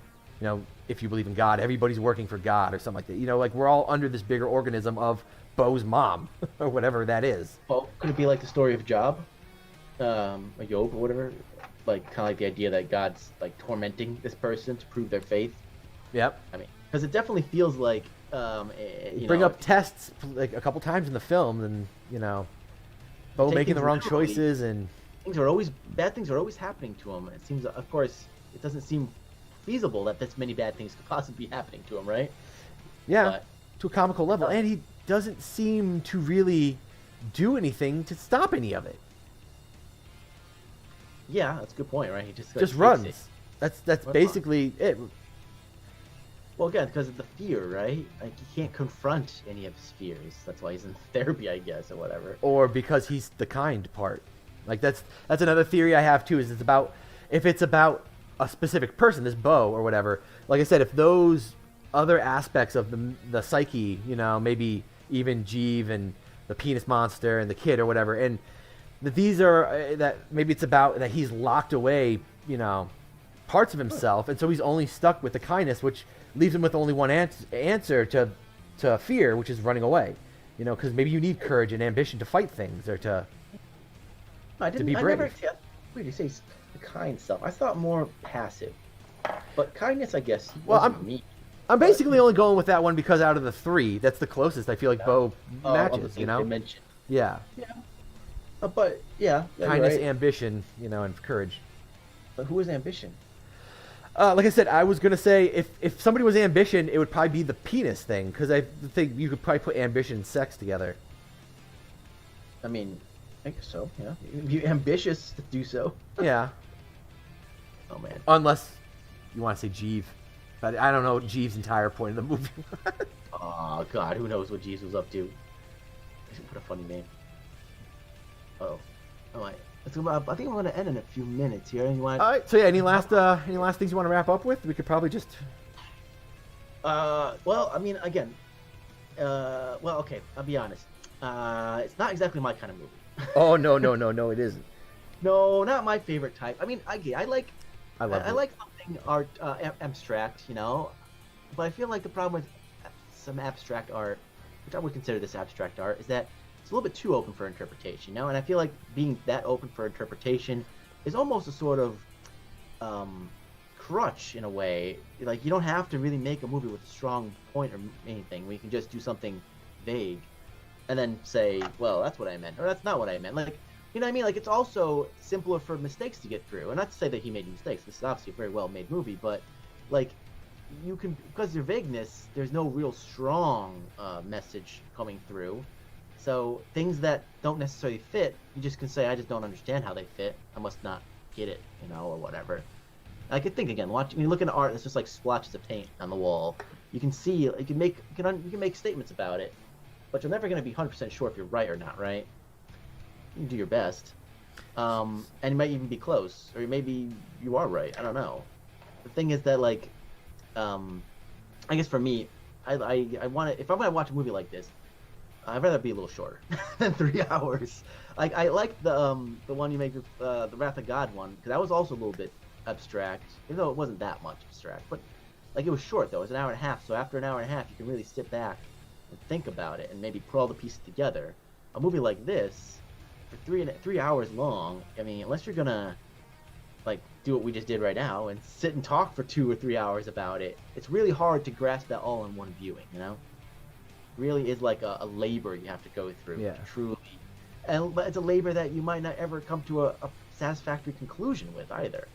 if you believe in God, everybody's working for God or something like that. Like we're all under this bigger organism of Beau's mom or whatever that is. Well, could it be like the story of Job? Job or whatever, like kind of like the idea that God's like tormenting this person to prove their faith. Yep. I mean, because it definitely feels like bring up tests like a couple times in the film, and Beau making the wrong choices, and bad things are always happening to him. It seems, of course, it doesn't seem feasible that this many bad things could possibly be happening to him, right? Yeah, but, to a comical level, and he doesn't seem to really do anything to stop any of it. Yeah, that's a good point, right? He just runs. That's basically it. Well, again, because of the fear, right? Like he can't confront any of his fears. That's why he's in therapy, I guess, or whatever. Or because he's the kind part. Like that's another theory I have too. Is if it's about a specific person, this Beau or whatever. Like I said, if those other aspects of the psyche, maybe even Jeeve and the penis monster and the kid or whatever, and that these are that maybe it's about that he's locked away, parts of himself, and so he's only stuck with the kindness, which leaves him with only one answer to fear, which is running away. Because maybe you need courage and ambition to fight things or to be brave. What did you say? The kind stuff. I thought more passive, but kindness, I guess. I'm basically only going with that one because out of the three, that's the closest I feel like Beau matches. Dimension. Yeah. But kindness, ambition, and courage. But who is ambition? Like I said, I was gonna say if somebody was ambition, it would probably be the penis thing, because I think you could probably put ambition and sex together. I mean, I guess so. Yeah, you're ambitious to do so. Yeah. Oh man. Unless you want to say Jeeve, but I don't know Jeeve's entire point of the movie. Oh God, who knows what Jeeves was up to? I should put a funny name. Oh, right. I think I'm going to end in a few minutes here. All right. So yeah, any last things you want to wrap up with? We could probably just. Well, I mean, again, okay. I'll be honest. It's not exactly my kind of movie. Oh no, it isn't. No, not my favorite type. I mean, I like something art, abstract, but I feel like the problem with some abstract art, which I would consider this abstract art, is that it's a little bit too open for interpretation, and I feel like being that open for interpretation is almost a sort of crutch in a way. Like, you don't have to really make a movie with a strong point or anything, where you can just do something vague and then say, well, that's what I meant, or that's not what I meant. Like, you know what I mean? Like, it's also simpler for mistakes to get through. And not to say that he made mistakes. This is obviously a very well-made movie, but, like, you can, because of your vagueness, there's no real strong message coming through. So things that don't necessarily fit, you just can say, I just don't understand how they fit. I must not get it, or whatever. I could think again. When you look at art, it's just like splotches of paint on the wall. You can see, you can make statements about it, but you're never going to be 100% sure if you're right or not, right? You can do your best, and you might even be close, or maybe you are right. I don't know. The thing is that, like, I guess for me, I want to, if I'm going to watch a movie like this, I'd rather be a little shorter than 3 hours. Like, I like the one you make, the Wrath of God one, because that was also a little bit abstract, even though it wasn't that much abstract. But like, it was short though; it was an hour and a half. So after an hour and a half, you can really sit back and think about it, and maybe put all the pieces together. A movie like this, for 3 hours long, I mean, unless you're gonna like do what we just did right now and sit and talk for 2 or 3 hours about it, it's really hard to grasp that all in one viewing. You know, it really is like a labor you have to go through. Yeah. Truly. But it's a labor that you might not ever come to a satisfactory conclusion with either,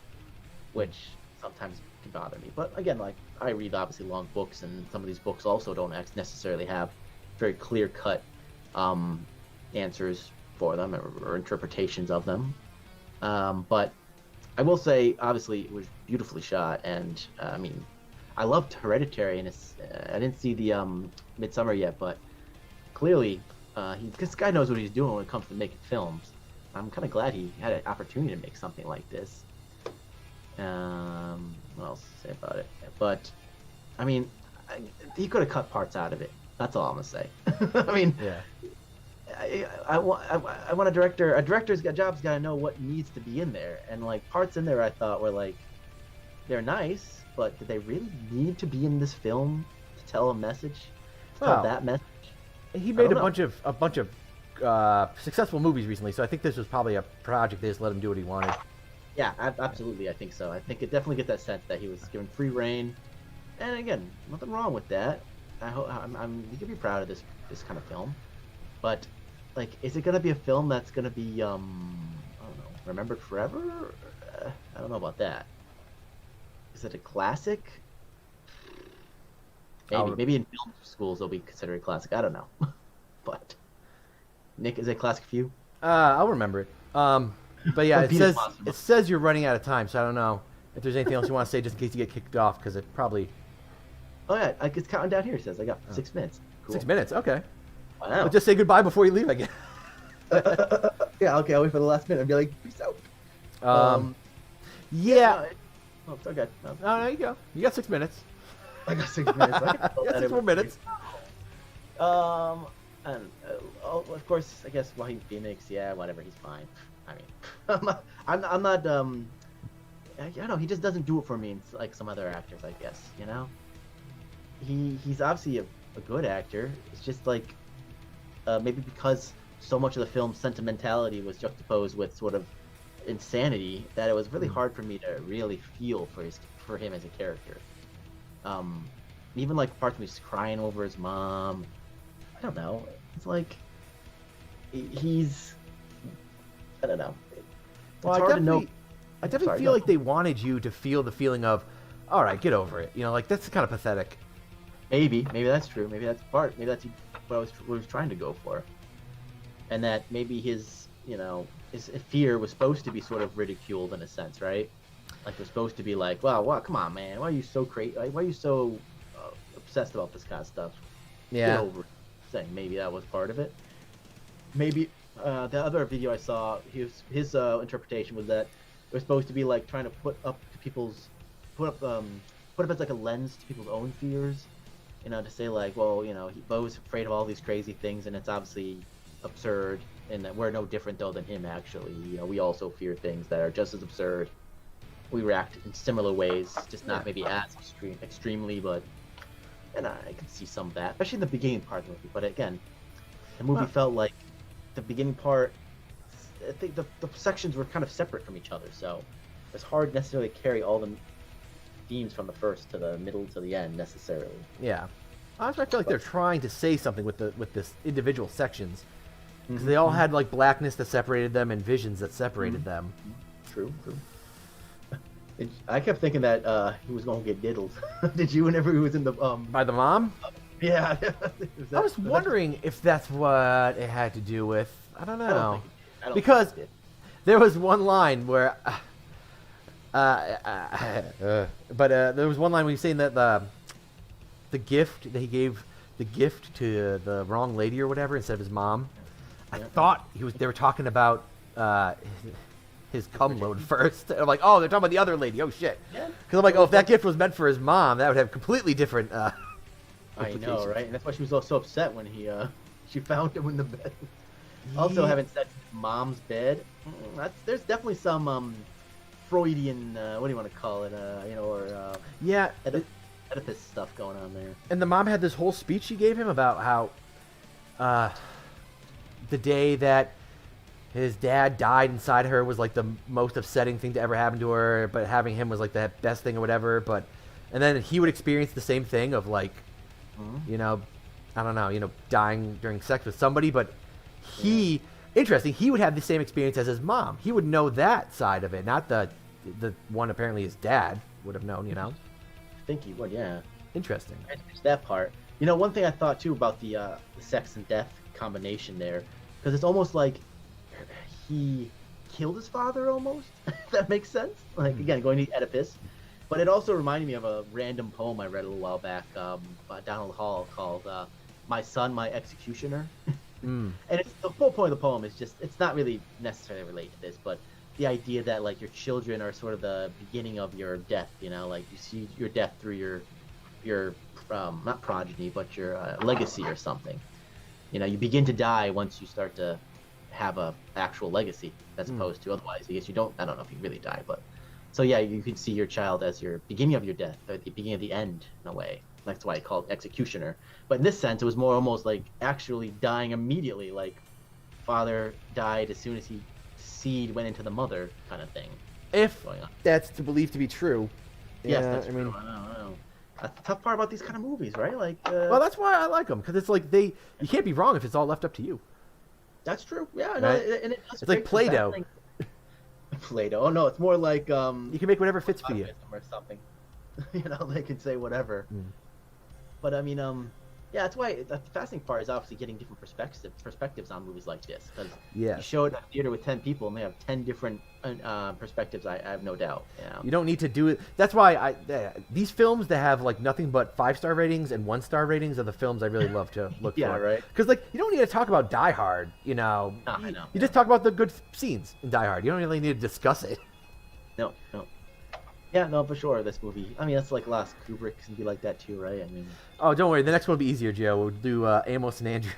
which sometimes can bother me. But again, like, I read obviously long books, and some of these books also don't necessarily have very clear-cut answers for them or interpretations of them. But I will say, obviously, it was beautifully shot, and I mean, I loved Hereditary, and I didn't see the Midsummer yet, but clearly, this guy knows what he's doing when it comes to making films. I'm kind of glad he had an opportunity to make something like this. What else to say about it? But, I mean, he could have cut parts out of it. That's all I'm gonna say. I mean, Yeah. I want a director. A director's job's got to know what needs to be in there, and like parts in there I thought were like, they're nice, but did they really need to be in this film to tell a message? To tell that message? He made a bunch of successful movies recently, so I think this was probably a project they just let him do what he wanted. Yeah, absolutely. I think so. I think it definitely get that sense that he was given free reign, and again, nothing wrong with that. I hope you can be proud of this kind of film, but like, is it gonna be a film that's gonna be I don't know, remembered forever? I don't know about that. Is it a classic? Maybe in film schools they'll be considered a classic. I don't know, but Nick, is it a classic for you? I'll remember it. But yeah, it says you're running out of time, so I don't know if there's anything else you want to say just in case you get kicked off, because it probably. Oh yeah, it's counting down here. It says I got 6 minutes. Cool. 6 minutes, okay. Wow. Well, just say goodbye before you leave, I guess. Yeah, okay. I'll wait for the last minute and be like, peace out. Yeah. No, it's okay. No. Oh, there you go. You got 6 minutes. I got 6 minutes. You got 6 more minutes. And of course, I guess Joaquin Phoenix, yeah, whatever, he's fine. I mean, I'm not. I don't know. He just doesn't do it for me, like some other actors, I guess. You know, he's obviously a good actor. It's just like maybe because so much of the film's sentimentality was juxtaposed with sort of insanity that it was really hard for me to really feel for him as a character. Even like parts of me just crying over his mom. I don't know. It's like he's. I don't know. Well, I definitely feel like they wanted you to feel the feeling of, all right, get over it. You know, like, that's kind of pathetic. Maybe that's true. Maybe that's part. Maybe that's what I was trying to go for. And that maybe his fear was supposed to be sort of ridiculed in a sense, right? Like, they're supposed to be like, well, come on, man, why are you so crazy? Why are you so obsessed about this kind of stuff? Yeah. Get over it. Saying maybe that was part of it. Maybe the other video I saw, his interpretation was that they're supposed to be like trying to put up as like a lens to people's own fears, you know, to say like, well, you know, Beau's afraid of all these crazy things, and it's obviously absurd, and that we're no different though than him. Actually, you know, we also fear things that are just as absurd. We react in similar ways, just not maybe as extremely, but. And I can see some of that, especially in the beginning part of the movie. But again, the movie felt like the beginning part, I think the sections were kind of separate from each other, so it's hard necessarily to carry all the themes from the first to the middle to the end necessarily. Yeah, I feel like they're trying to say something with this individual sections, because they all had like blackness that separated them and visions that separated them. True. I kept thinking that he was going to get diddled. Did you? Whenever he was in the by the mom? Yeah. I was wondering if that's what it had to do with. I don't know. I don't because think it did. there was one line where But there was one line where he was saying that the gift that he gave the gift to the wrong lady or whatever instead of his mom. I thought they were talking about his cum load first. I'm like, oh, they're talking about the other lady. Oh shit. Because I'm like, oh, if that gift was meant for his mom, that would have completely different. I know, right? And that's why she was so upset when she found him in the bed. Also, having sex in mom's bed. There's definitely some Freudian, what do you want to call it? Or Oedipus stuff going on there. And the mom had this whole speech she gave him about how the day that his dad died inside her was like the most upsetting thing to ever happen to her, but having him was like the best thing or whatever. And then he would experience the same thing of like, I don't know, dying during sex with somebody, but interesting, he would have the same experience as his mom. He would know that side of it, not the one apparently his dad would have known, I think he would, yeah. Interesting. That part. One thing I thought too about the sex and death combination there, because it's almost like he killed his father almost, if that makes sense. Like, again, going to Oedipus. But it also reminded me of a random poem I read a little while back by Donald Hall called My Son, My Executioner. And the whole point of the poem is just, it's not really necessarily related to this, but the idea that like your children are sort of the beginning of your death, like you see your death through your not progeny, but your legacy or something. You begin to die once you start to have a actual legacy, as opposed to otherwise. I guess you don't. I don't know if you really die, but so yeah, you can see your child as your beginning of your death, or the beginning of the end in a way. That's why I call it executioner. But in this sense, it was more almost like actually dying immediately, like father died as soon as he seed went into the mother, kind of thing. If that's to believe to be true. Yes, that's true. I know. That's the tough part about these kind of movies, right? Like, well, that's why I like them, because it's like you can't be wrong if it's all left up to you. That's true. Yeah, right? No, and it's like Play-Doh. Play-Doh. Oh no, it's more like you can make whatever fits for you or something. They can say whatever. But I mean, yeah, that's why the fascinating part is obviously getting different perspectives on movies like this, because you show it in a theater with 10 people and they have 10 different perspectives. I have no doubt. You don't need to do it. That's why these films that have like nothing but 5-star ratings and 1-star ratings are the films I really love to look yeah, for. Right. Because like you don't need to talk about Die Hard. I know. You just talk about the good scenes in Die Hard. You don't really need to discuss it. No. Yeah, no, for sure. This movie. I mean, that's like Last Kubrick can be like that too, right? I mean. Oh, don't worry. The next one will be easier, Joe. We'll do Amos and Andrew.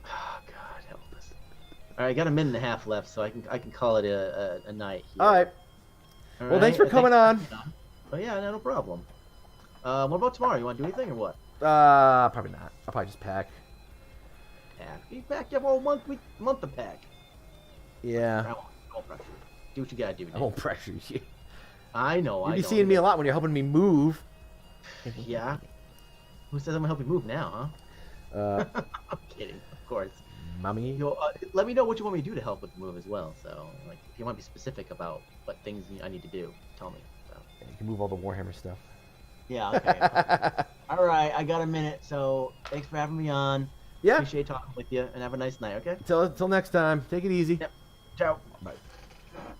Oh God, help us! All right, I got a minute and a half left, so I can call it a night here. All right. Well, thanks for coming on. Oh yeah, no problem. What about tomorrow? You want to do anything or what? Probably not. I'll probably just pack. You pack. You have a whole month to pack. Yeah. I won't pressure you. Do what you gotta do. I won't pressure you. I know. You'll be seeing me a lot when you're helping me move. Yeah. Who says I'm gonna help you move now, huh? I'm kidding, of course. Mommy. Let me know what you want me to do to help with the move as well. So, like, if you want to be specific about what things I need to do, tell me. So. Yeah, you can move all the Warhammer stuff. Yeah. Okay. All right. I got a minute. So, thanks for having me on. Yeah. Appreciate talking with you, and have a nice night. Okay. Till next time. Take it easy. Yep. Ciao. Bye.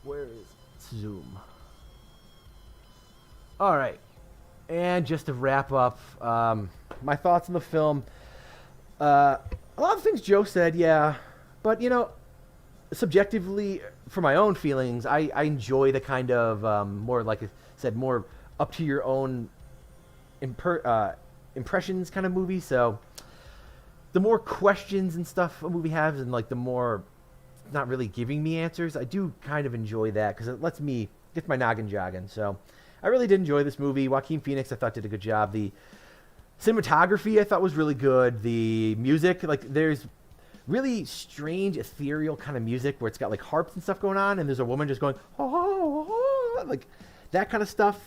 Where is Zoom? All right, and just to wrap up, my thoughts on the film. A lot of things Joe said, yeah, but subjectively, for my own feelings, I enjoy the kind of more, like I said, more up to your own impressions kind of movie. So, the more questions and stuff a movie has, and like the more not really giving me answers, I do kind of enjoy that because it lets me get my noggin jogging. So. I really did enjoy this movie. Joaquin Phoenix, I thought, did a good job. The cinematography, I thought, was really good. The music, like, there's really strange, ethereal kind of music where it's got, like, harps and stuff going on, and there's a woman just going, oh, like, that kind of stuff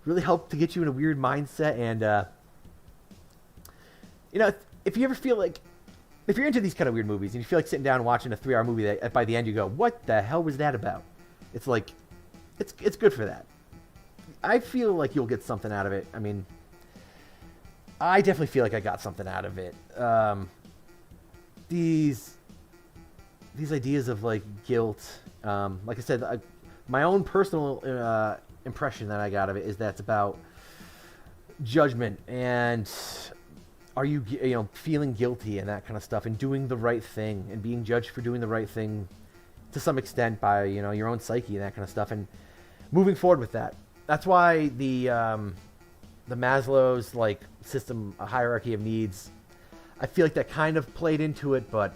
really helped to get you in a weird mindset. And, if you ever feel like, if you're into these kind of weird movies and you feel like sitting down and watching a 3-hour movie that by the end you go, what the hell was that about? It's like, it's good for that. I feel like you'll get something out of it. I mean, I definitely feel like I got something out of it. These ideas of like guilt, like I said, my own personal impression that I got of it is that it's about judgment and are you feeling guilty and that kind of stuff and doing the right thing and being judged for doing the right thing to some extent by your own psyche and that kind of stuff and moving forward with that. That's why the Maslow's like system, a hierarchy of needs, I feel like that kind of played into it, but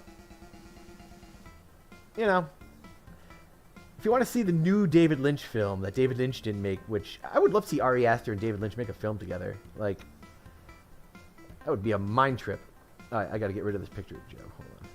if you want to see the new David Lynch film that David Lynch didn't make, which I would love to see Ari Aster and David Lynch make a film together, like that would be a mind trip. All right, I got to get rid of this picture, Joe. Hold on.